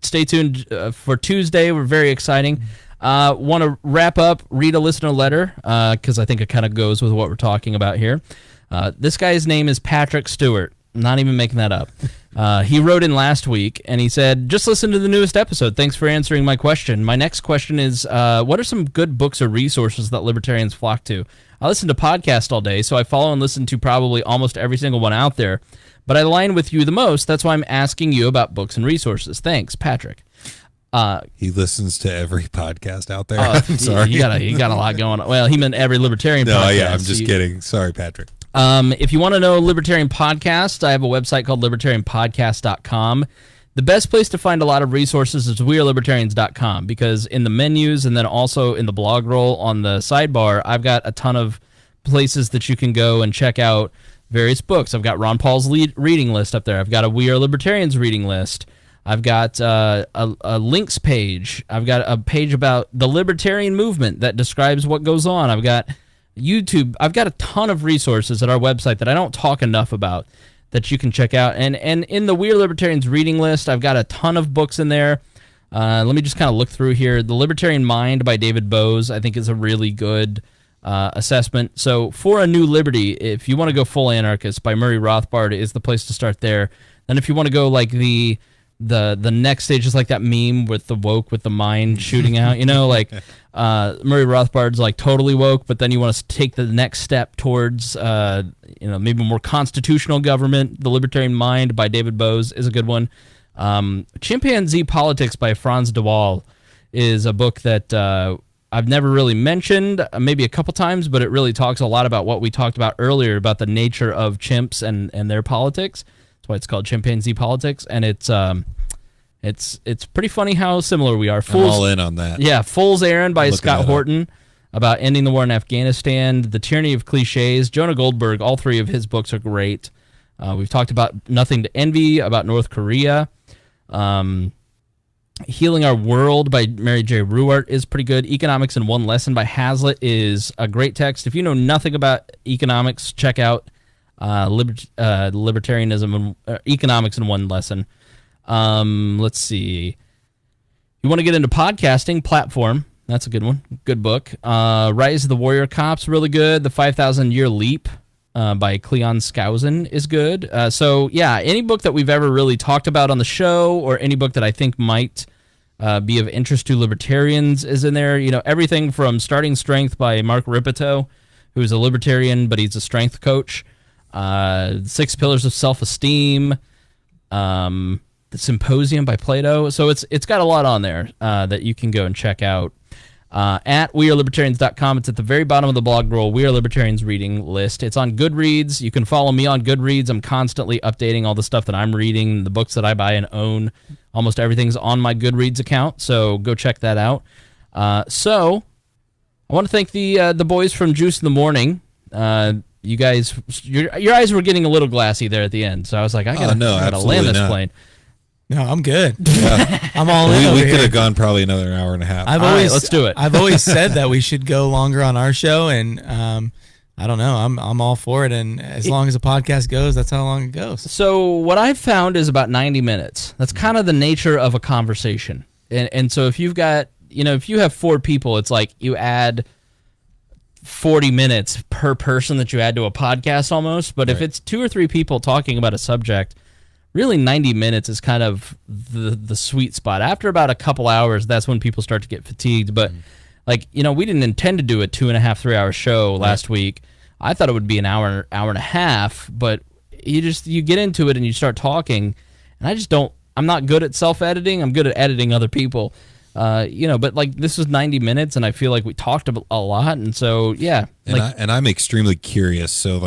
Speaker 3: stay tuned for Tuesday. We're very exciting. Want to wrap up, read a listener letter, because I think it kind of goes with what we're talking about here. This guy's name is Patrick Stewart. I'm not even making that up. He wrote in last week, and he said, just listen to the newest episode. Thanks for answering my question. My next question is, what are some good books or resources that libertarians flock to? I listen to podcasts all day, so I follow and listen to probably almost every single one out there. But I align with you the most. That's why I'm asking you about books and resources. Thanks, Patrick.
Speaker 2: He listens to every podcast out there.
Speaker 3: I'm
Speaker 2: sorry.
Speaker 3: You got a lot going on. Well, he meant every libertarian podcast.
Speaker 2: No, yeah, I'm just kidding. Sorry, Patrick.
Speaker 3: If you want to know libertarian podcasts, I have a website called libertarianpodcast.com. The best place to find a lot of resources is wearelibertarians.com, because in the menus and then also in the blog roll on the sidebar, I've got a ton of places that you can go and check out various books. I've got Ron Paul's reading list up there. I've got a We Are Libertarians reading list. I've got a links page. I've got a page about the libertarian movement that describes what goes on. I've got YouTube. I've got a ton of resources at our website that I don't talk enough about that you can check out. And in the We Are Libertarians reading list, I've got a ton of books in there. Let me just kind of look through here. The Libertarian Mind by David Bowes, I think, is a really good assessment. So For a New Liberty, if you want to go full anarchist by Murray Rothbard, is the place to start there. Then if you want to go like the next stage is like that meme with the woke with the mind shooting out, like Murray Rothbard's like totally woke, but then you want to take the next step towards maybe more constitutional government. The Libertarian Mind by David Bowes is a good one. Chimpanzee Politics by Franz de Waal is a book that I've never really mentioned, maybe a couple times, but it really talks a lot about what we talked about earlier about the nature of chimps and their politics. That's why it's called Chimpanzee Politics, and it's pretty funny how similar we are.
Speaker 2: I'm all in on that.
Speaker 3: Yeah, Fool's Errand by
Speaker 2: Looking
Speaker 3: Scott Horton about ending the war in Afghanistan. The Tyranny of Cliches, Jonah Goldberg. All three of his books are great. We've talked about Nothing to Envy, about North Korea. Healing Our World by Mary J. Ruwart is pretty good. Economics in One Lesson by Hazlitt is a great text. If you know nothing about economics, check out Libertarianism and Economics in One Lesson. Let's see. You want to get into podcasting? Platform. That's a good one. Good book. Rise of the Warrior Cops, really good. The 5,000 Year Leap by Cleon Skousen is good. So, yeah, any book that we've ever really talked about on the show or any book that I think might be of interest to libertarians is in there. Everything from Starting Strength by Mark Ripito, who's a libertarian, but he's a strength coach. 6 Pillars of Self-Esteem. The Symposium by Plato. So it's got a lot on there that you can go and check out at wearelibertarians.com. It's at the very bottom of the blog roll, We Are Libertarians reading list. It's on Goodreads. You can follow me on Goodreads. I'm constantly updating all the stuff that I'm reading, the books that I buy and own. Almost everything's on my Goodreads account, so go check that out. So I want to thank the boys from Juice in the Morning. You guys, your eyes were getting a little glassy there at the end, so I was like, I gotta land this plane.
Speaker 1: No, I'm good.
Speaker 2: Yeah.
Speaker 1: I'm all in.
Speaker 2: We could have gone probably another hour and a half.
Speaker 3: Let's do it.
Speaker 1: I've always said that we should go longer on our show, and I don't know. I'm all for it, and as long as the podcast goes, that's how long it goes.
Speaker 3: So what I've found is about 90 minutes. That's kind of the nature of a conversation, and so if you've got, if you have 4 people, it's like you add 40 minutes per person that you add to a podcast almost. But if it's 2 or 3 people talking about a subject, really 90 minutes is kind of the sweet spot. After about a couple hours, that's when people start to get fatigued. But we didn't intend to do a 2.5, 3 hour show last week. I thought it would be an hour and a half, but you get into it and you start talking, and I'm not good at self-editing. I'm good at editing other people. But this was 90 minutes, and I feel like we talked a lot, and so yeah.
Speaker 2: And I'm extremely curious. So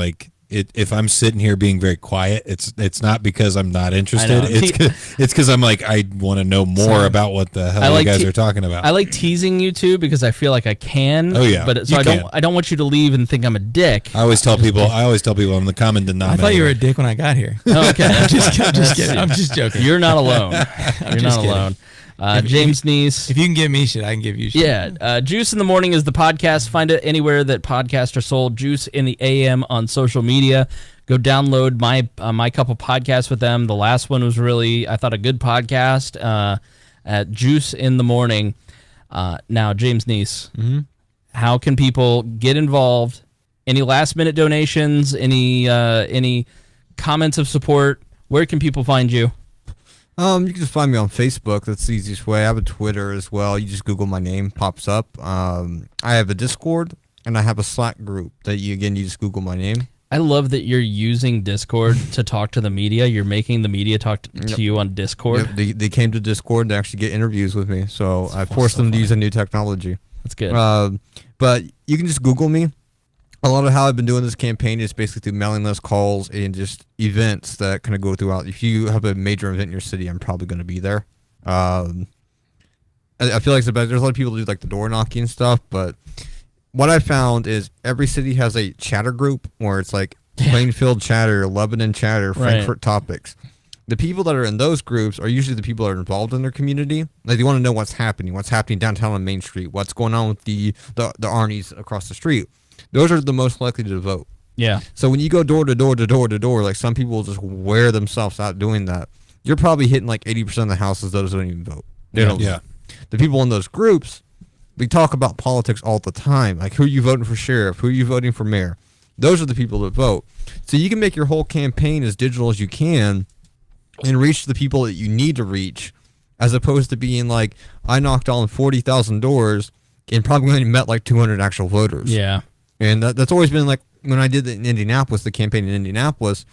Speaker 2: if I'm sitting here being very quiet, it's not because I'm not interested. It's because I'm like, I want to know more about what the hell you guys are talking about.
Speaker 3: I like teasing you too because I feel like I can.
Speaker 2: Oh yeah,
Speaker 3: but I don't want you to leave and think I'm a dick.
Speaker 2: I always tell people I'm the common denominator.
Speaker 1: I thought you were a dick when I got here.
Speaker 3: Oh, okay,
Speaker 1: I'm just kidding. I'm just joking.
Speaker 3: You're not alone. You're not alone. James Nease.
Speaker 1: If you can give me shit, I can give you shit.
Speaker 3: Yeah. Juice in the Morning is the podcast. Find it anywhere that podcasts are sold. Juice in the AM on social media. Go download my couple podcasts with them. The last one was really, I thought, a good podcast at Juice in the Morning. Now, James Nease, how can people get involved? Any last-minute donations? Any comments of support? Where can people find you?
Speaker 4: You can just find me on Facebook. That's the easiest way. I have a Twitter as well. You just Google my name, pops up. I have a Discord, and I have a Slack group that you just Google my name.
Speaker 3: I love that you're using Discord to talk to the media. You're making the media talk to you on Discord.
Speaker 4: Yep, they came to Discord to actually get interviews with me, so I forced them to use a new technology.
Speaker 3: That's good.
Speaker 4: But you can just Google me. A lot of how I've been doing this campaign is basically through mailing list calls and just events that kind of go throughout. If you have a major event in your city, I'm probably going to be there. I feel like there's a lot of people who do like the door knocking and stuff, but what I found is every city has a chatter group where it's like Plainfield chatter, Lebanon chatter, Frankfurt topics. The people that are in those groups are usually the people that are involved in their community. Like they want to know what's happening downtown on Main Street, what's going on with the Arnies across the street. Those are the most likely to vote.
Speaker 3: Yeah.
Speaker 4: So when you go door to door to door to door, like some people will just wear themselves out doing that. You're probably hitting like 80% of the houses those don't even vote. They don't vote. The people in those groups, we talk about politics all the time. Like who are you voting for sheriff? Who are you voting for mayor? Those are the people that vote. So you can make your whole campaign as digital as you can and reach the people that you need to reach, as opposed to being like, I knocked on 40,000 doors and probably only met like 200 actual voters.
Speaker 3: Yeah.
Speaker 4: And that's always been like when I did it in Indianapolis, the campaign in Indianapolis,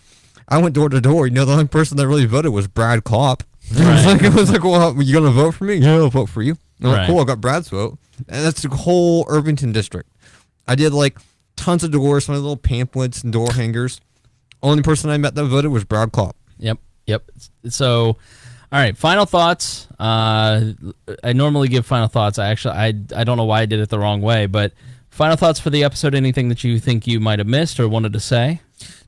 Speaker 4: I went door to door. The only person that really voted was Brad Klopp.
Speaker 3: Right.
Speaker 4: It was like, well, you going to vote for me? Yeah, I'll vote for you. I'm like, cool, I got Brad's vote. And that's the whole Irvington district. I did like tons of doors, some little pamphlets and door hangers. Only person I met that voted was Brad Klopp.
Speaker 3: Yep. So, all right, final thoughts. I normally give final thoughts. I don't know why I did it the wrong way, but final thoughts for the episode. Anything that you think you might have missed or wanted to say?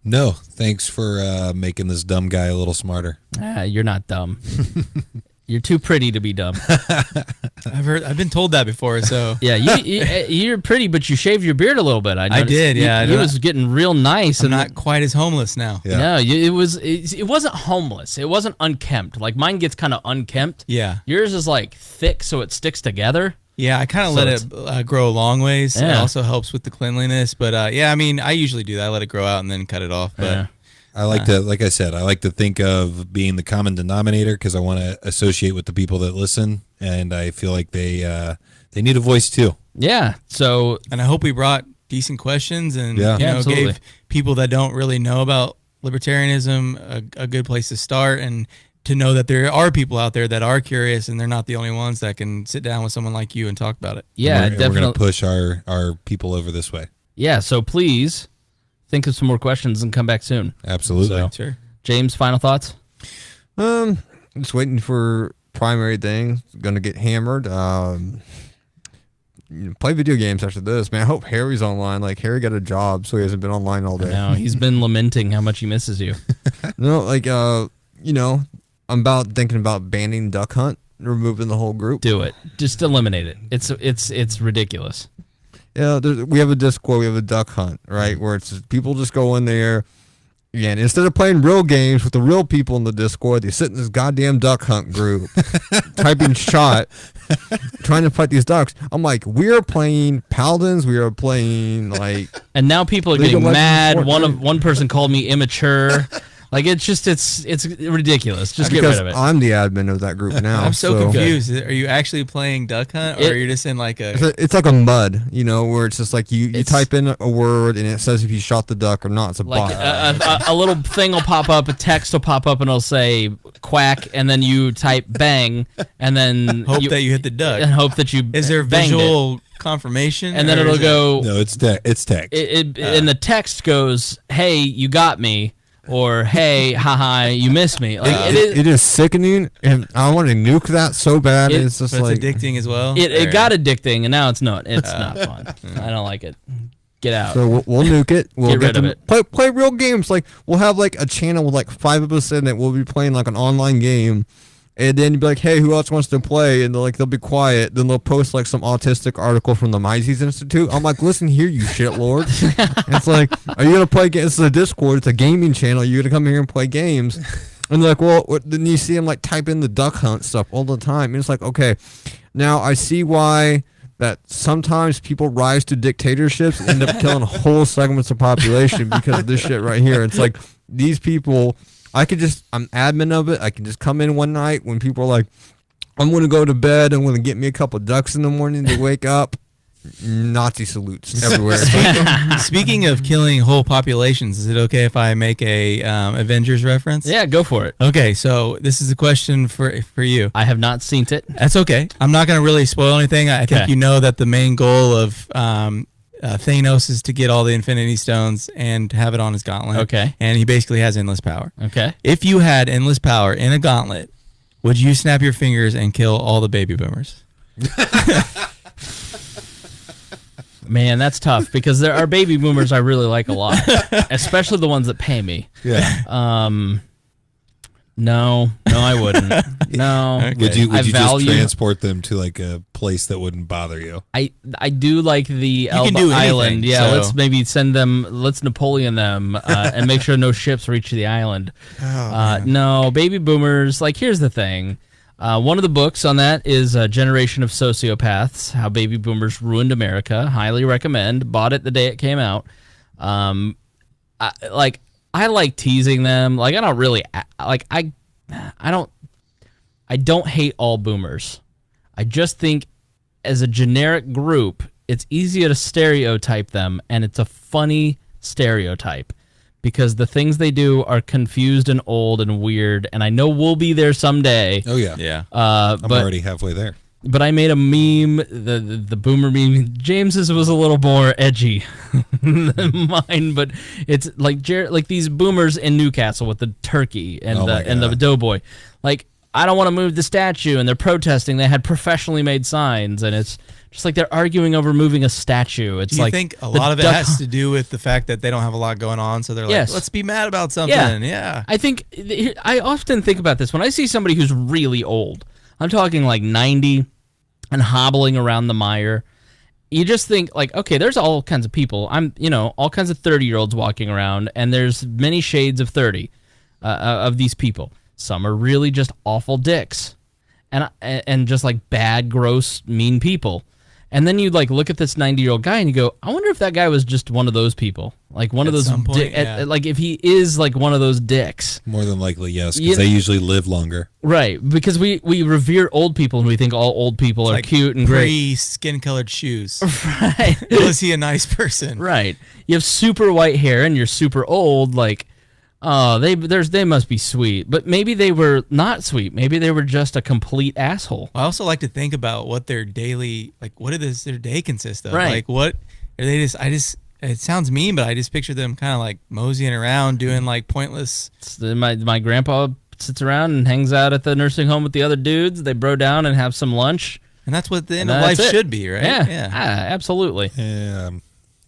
Speaker 2: No, thanks for making this dumb guy a little smarter.
Speaker 3: You're not dumb. You're too pretty to be dumb.
Speaker 1: I've been told that before. So
Speaker 3: yeah, you're pretty, but you shaved your beard a little bit. I
Speaker 1: did. Yeah,
Speaker 3: it was getting real nice.
Speaker 1: I'm not quite as homeless now.
Speaker 2: Yeah.
Speaker 3: No, it wasn't homeless. It wasn't unkempt. Like mine gets kind of unkempt.
Speaker 1: Yeah,
Speaker 3: yours is like thick, so it sticks together.
Speaker 1: Yeah, I kind of let it grow a long ways.
Speaker 3: Yeah.
Speaker 1: It also helps with the cleanliness. But yeah, I mean, I usually do that. I let it grow out and then cut it off. But
Speaker 3: yeah.
Speaker 2: I like to, like I said, I like to think of being the common denominator because I want to associate with the people that listen, and I feel like they need a voice too.
Speaker 3: Yeah. So,
Speaker 1: and I hope we brought decent questions and
Speaker 3: absolutely.
Speaker 1: gave people that don't really know about libertarianism a good place to start, and to know that there are people out there that are curious and they're not the only ones that can sit down with someone like you and talk about it.
Speaker 3: Yeah,
Speaker 2: and
Speaker 3: definitely.
Speaker 2: We're going to push our people over this way.
Speaker 3: Yeah. So please think of some more questions and come back soon.
Speaker 2: Absolutely.
Speaker 1: So, sure.
Speaker 3: James, final thoughts?
Speaker 4: Just waiting for primary things. Gonna get hammered. Play video games after this, man. I hope Harry's online. Like Harry got a job, so he hasn't been online all day.
Speaker 3: No, he's been lamenting how much he misses you.
Speaker 4: No, like I'm thinking about banning Duck Hunt, removing the whole group.
Speaker 3: Do it. Just eliminate it. It's ridiculous.
Speaker 4: Yeah, we have a Discord, we have a Duck Hunt, right? Where it's just, people just go in there, and instead of playing real games with the real people in the Discord, they sit in this goddamn Duck Hunt group, typing shot, trying to fight these ducks. I'm like, we are playing Paladins, we are playing like...
Speaker 3: And now people are getting mad. One person called me immature. Like, it's ridiculous. Just get rid of it.
Speaker 4: I'm the admin of that group now.
Speaker 1: I'm so confused. Are you actually playing Duck Hunt, or you're just in like
Speaker 4: It's like a mud, where it's just like you type in a word and it says if you shot the duck or not. It's a bot.
Speaker 3: A little thing will pop up, a text will pop up, and it'll say quack, and then you type bang, and then
Speaker 1: hope that you hit the duck.
Speaker 3: And hope that you
Speaker 1: Is there visual confirmation?
Speaker 3: And then it'll go...
Speaker 2: No, it's text.
Speaker 3: And the text goes, hey, you got me. Or, hey, haha, you missed me. Like,
Speaker 4: it is sickening, and I want to nuke that so bad. It's just
Speaker 1: like... It's addicting as well?
Speaker 3: It got addicting, and now it's not. It's not fun. I don't like it. Get out.
Speaker 4: So we'll nuke it. We'll
Speaker 3: get rid of it.
Speaker 4: Play real games. Like, we'll have, like, a channel with, like, 5 of us in it. We'll be playing, like, an online game And then you'd be like, hey, who else wants to play? And they'll be quiet. Then they'll post like some autistic article from the Mises Institute. I'm like, listen here, you shitlord. It's like, are you going to play games? It's a Discord. It's a gaming channel. You're going to come here and play games. And they're like, well, then you see them like type in the duck hunt stuff all the time. And it's like, okay, now I see why that sometimes people rise to dictatorships and end up killing whole segments of population because of this shit right here. It's like these people... I'm admin of it. I can just come in one night when people are like, I'm going to go to bed. I'm going to get me a couple ducks in the morning to wake up. Nazi salutes everywhere.
Speaker 1: Speaking of killing whole populations, is it okay if I make a Avengers reference?
Speaker 3: Yeah, go for it.
Speaker 1: Okay, so this is a question for you.
Speaker 3: I have not seen it.
Speaker 1: That's okay. I'm not going to really spoil anything. I think you know that the main goal of Thanos is to get all the Infinity Stones and have it on his gauntlet.
Speaker 3: Okay.
Speaker 1: And he basically has endless power.
Speaker 3: Okay.
Speaker 1: If you had endless power in a gauntlet, would you snap your fingers and kill all the baby boomers?
Speaker 3: Man, that's tough because there are baby boomers I really like a lot, especially the ones that pay me.
Speaker 2: Yeah.
Speaker 3: No, I wouldn't. No.
Speaker 2: Okay. Would you just transport them to like a place that wouldn't bother you?
Speaker 3: I do like the Elba Island. Yeah, so. Let's maybe let's Napoleon them and make sure no ships reach the island. No, baby boomers, like here's the thing. One of the books on that is A Generation of Sociopaths, How Baby Boomers Ruined America. Highly recommend. Bought it the day it came out. I like teasing them. Like I don't really like I don't hate all boomers. I just think as a generic group, it's easier to stereotype them, and it's a funny stereotype because the things they do are confused and old and weird, and I know we'll be there someday.
Speaker 2: Oh yeah.
Speaker 1: Yeah.
Speaker 2: I'm already halfway there.
Speaker 3: But I made a meme, the boomer meme. James's was a little more edgy than mine, but it's like these boomers in Newcastle with the turkey and the doughboy. Like, I don't want to move the statue, and they're protesting. They had professionally made signs, and it's just like they're arguing over moving a statue. It's
Speaker 1: Do you think a lot of it has to do with the fact that they don't have a lot going on, so they're like, let's be mad about something. Yeah.
Speaker 3: I often think about this when I see somebody who's really old. I'm talking like 90 and hobbling around the mire. You just think like, okay, there's all kinds of people. All kinds of 30-year-olds walking around, and there's many shades of 30 of these people. Some are really just awful dicks and just like bad, gross, mean people. And then you like look at this 90-year-old guy and you go, I wonder if that guy was just one of those people. Like one of those, like if he is like one of those dicks.
Speaker 2: More than likely, yes, because they usually live longer.
Speaker 3: Right, because we revere old people and we think all old people are like cute and great.
Speaker 1: Skin-colored shoes.
Speaker 3: Right.
Speaker 1: Was he a nice person?
Speaker 3: Right. You have super white hair and you're super old, like, oh, they must be sweet. But maybe they were not sweet. Maybe they were just a complete asshole.
Speaker 1: I also like to think about what their daily, like, what does their day consist of?
Speaker 3: Right.
Speaker 1: Like, what are they it sounds mean, but I just picture them kind of like moseying around doing like pointless.
Speaker 3: My grandpa sits around and hangs out at the nursing home with the other dudes. They bro down and have some lunch.
Speaker 1: And that's what the end of life should be, right?
Speaker 3: Yeah. Absolutely.
Speaker 2: Yeah.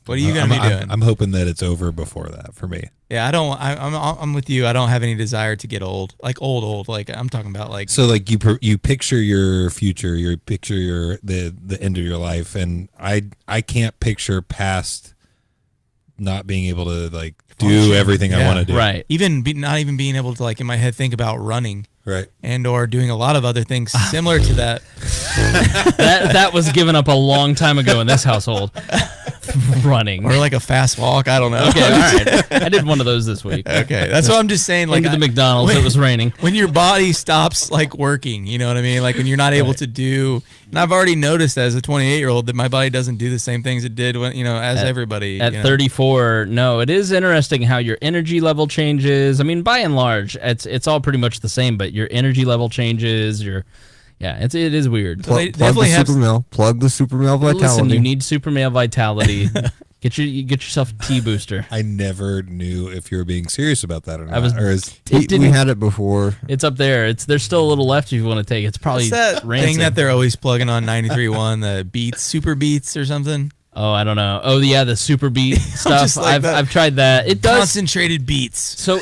Speaker 1: What are you going to be doing?
Speaker 2: I'm hoping that it's over before that for me.
Speaker 1: Yeah, I'm with you. I don't have any desire to get old. Like old. Like I'm talking about like.
Speaker 2: So like you picture your future, you picture the end of your life, and I can't picture past not being able to like do everything I want to do.
Speaker 3: Right.
Speaker 1: Not even being able to like in my head think about running.
Speaker 2: Right.
Speaker 1: And or doing a lot of other things similar to that.
Speaker 3: that was given up a long time ago in this household. Running.
Speaker 1: Or like a fast walk. I don't know.
Speaker 3: Okay, all right. I did one of those this week.
Speaker 1: Okay. That's what I'm just saying. Like
Speaker 3: into the McDonald's, it was raining.
Speaker 1: When your body stops like working, you know what I mean? Like when you're not able to do, and I've already noticed as a 28-year-old that my body doesn't do the same things it did when, as everybody.
Speaker 3: At 34, no, it is interesting how your energy level changes. I mean, by and large, it's all pretty much the same, but your energy level changes, it is weird.
Speaker 4: Plug the super male vitality.
Speaker 3: Listen, you need super male vitality. Get yourself a T booster.
Speaker 2: I never knew if you were being serious about that or not.
Speaker 4: We had it before.
Speaker 3: It's up there. There's still a little left if you want to take it. It's probably
Speaker 1: What's that thing that they're always plugging on 93.1, the Beats, Super Beats or something?
Speaker 3: Oh, I don't know. Oh, yeah, the super beat stuff.
Speaker 1: Like
Speaker 3: I've tried that. It does
Speaker 1: concentrated beats.
Speaker 3: So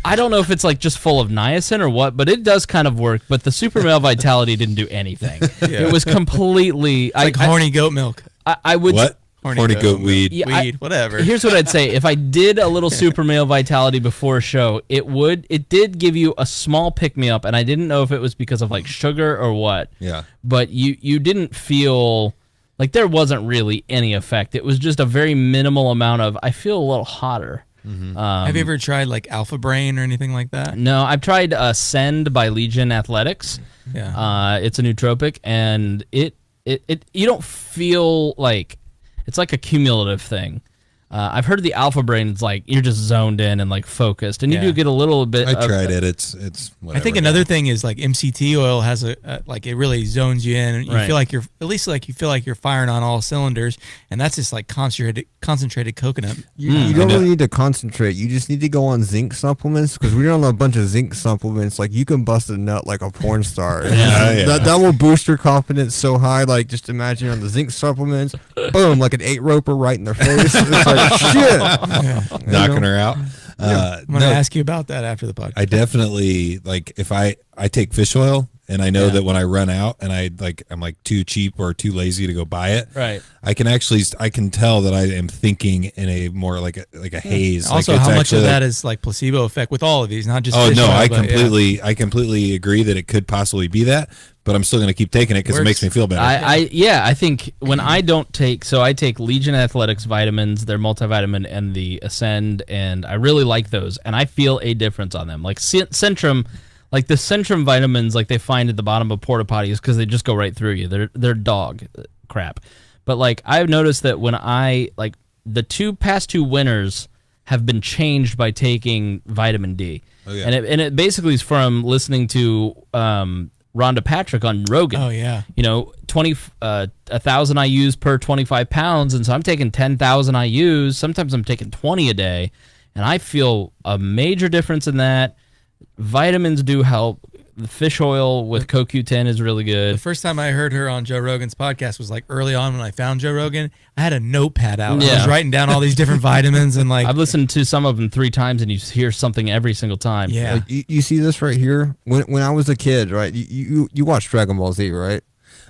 Speaker 3: I don't know if it's like just full of niacin or what, but it does kind of work. But the super male vitality didn't do anything. It was completely
Speaker 1: like horny goat milk.
Speaker 3: I would
Speaker 2: What? Horny goat weed.
Speaker 3: Yeah,
Speaker 1: Weed, whatever.
Speaker 3: Here's what I'd say: if I did a little super male vitality before a show, it did give you a small pick me up, and I didn't know if it was because of like sugar or what.
Speaker 2: Yeah.
Speaker 3: But you didn't feel like there wasn't really any effect. It was just a very minimal amount of I feel a little hotter.
Speaker 1: Have you ever tried like Alpha Brain or anything like that?
Speaker 3: No, I've tried Send by Legion Athletics.
Speaker 1: Yeah.
Speaker 3: It's a nootropic, and it you don't feel like it's like a cumulative thing. I've heard the Alpha Brain is like you're just zoned in and like focused, and you do get a little bit.
Speaker 2: I tried it. It's whatever.
Speaker 1: I think another thing is like MCT oil has a like it really zones you in, and you feel like you're at least like you feel like you're firing on all cylinders, and that's just like concentrated coconut.
Speaker 4: You don't really need to concentrate. You just need to go on zinc supplements because we're on a bunch of zinc supplements. Like you can bust a nut like a porn star. That will boost your confidence so high. Like just imagine on the zinc supplements, boom, like an 8-roper right in their face. It's like shit,
Speaker 2: knocking her out.
Speaker 1: I'm going to ask you about that after the podcast.
Speaker 2: I definitely like if I take fish oil and I know that when I run out and I'm like too cheap or too lazy to go buy it.
Speaker 3: Right.
Speaker 2: I can tell that I am thinking in a more like a haze.
Speaker 1: Also,
Speaker 2: like
Speaker 1: how much of that is like placebo effect with all of these, not just.
Speaker 2: Oh
Speaker 1: fish
Speaker 2: no,
Speaker 1: oil,
Speaker 2: I completely agree that it could possibly be that, but I'm still going to keep taking it because it makes me feel better.
Speaker 3: I think when I don't take, so I take Legion Athletics vitamins, their multivitamin and the Ascend, and I really like those, and I feel a difference on them. Like Centrum, like the Centrum vitamins, like they find at the bottom of porta potties because they just go right through you. They're dog crap. But like I've noticed that when I like the past two winners have been changed by taking vitamin D. Oh, yeah. And it basically is from listening to Rhonda Patrick on Rogan.
Speaker 1: Oh yeah.
Speaker 3: 1,000 IUs per 25 pounds, and so I'm taking 10,000 IUs. Sometimes I'm taking 20 a day, and I feel a major difference in that. Vitamins do help. The fish oil with CoQ10 is really good.
Speaker 1: The first time I heard her on Joe Rogan's podcast was like early on when I found Joe Rogan. I had a notepad out. I was writing down all these different vitamins and like.
Speaker 3: I've listened to some of them 3 times, and you hear something every single time.
Speaker 1: Yeah.
Speaker 4: Like, you see this right here? When I was a kid, right? You watched Dragon Ball Z, right?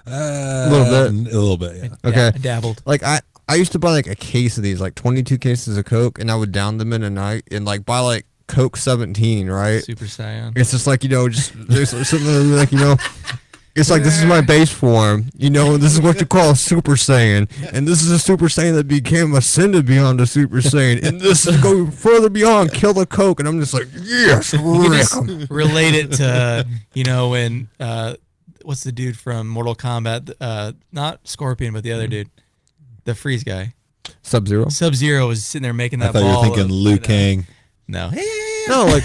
Speaker 2: A little bit. Yeah.
Speaker 4: Okay.
Speaker 1: I dabbled.
Speaker 4: Like I used to buy like a case of these, like 22 cases of Coke, and I would down them in a night and like buy like Coke 17, right?
Speaker 1: Super Saiyan.
Speaker 4: It's just like, just there's something like, it's like this is my base form, this is what you call a Super Saiyan, and this is a Super Saiyan that became ascended beyond a Super Saiyan, and this is go further beyond, kill the Coke, and I'm just like, yes,
Speaker 1: relate it to, when, what's the dude from Mortal Kombat, not Scorpion, but the other dude, the freeze guy.
Speaker 4: Sub-Zero?
Speaker 1: Sub-Zero was sitting there making that
Speaker 2: ball. I thought you were thinking Liu Kang.
Speaker 1: No.
Speaker 4: No, like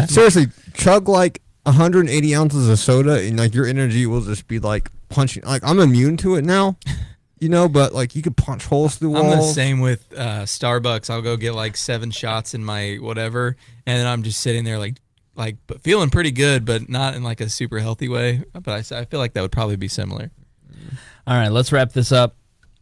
Speaker 4: seriously, chug like 180 ounces of soda, and like your energy will just be like punching. Like I'm immune to it now, but like you could punch holes through walls.
Speaker 1: I'm the same with Starbucks. I'll go get like 7 shots in my whatever, and then I'm just sitting there like but feeling pretty good, but not in like a super healthy way. But I feel like that would probably be similar.
Speaker 3: All right, let's wrap this up.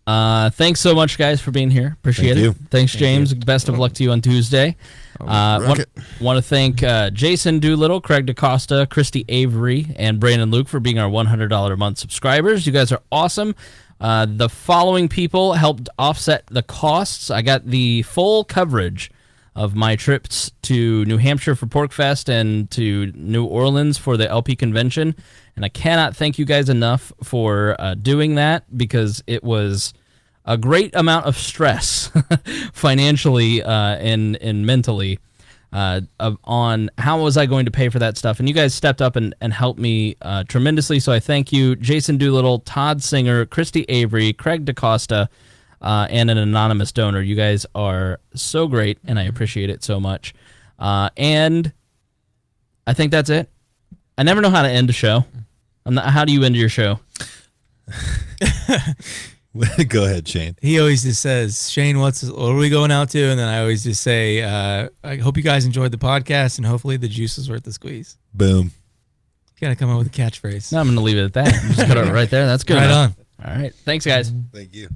Speaker 3: Thanks so much, guys, for being here. Appreciate it. Thanks, James. Best of luck to you on Tuesday. Want to thank Jason Doolittle, Craig DaCosta, Christy Avery, and Brandon Luke for being our $100 a month subscribers. You guys are awesome. The following people helped offset the costs. I got the full coverage of my trips to New Hampshire for PorkFest and to New Orleans for the LP convention, and I cannot thank you guys enough for doing that because it was a great amount of stress financially and mentally on how was I going to pay for that stuff. And you guys stepped up and helped me tremendously. So I thank you, Jason Doolittle, Todd Singer, Christy Avery, Craig DaCosta, and an anonymous donor. You guys are so great, and I appreciate it so much. And I think that's it. I never know how to end a show. How do you end your show?
Speaker 2: Go ahead, Shane.
Speaker 1: He always just says, Shane, what are we going out to? And then I always just say, I hope you guys enjoyed the podcast, and hopefully the juice was worth the squeeze.
Speaker 2: Boom.
Speaker 1: You got to come up with a catchphrase.
Speaker 3: No, I'm going to leave it at that. Just put it right there. That's good.
Speaker 1: Right on.
Speaker 3: All right. Thanks, guys.
Speaker 2: Thank you.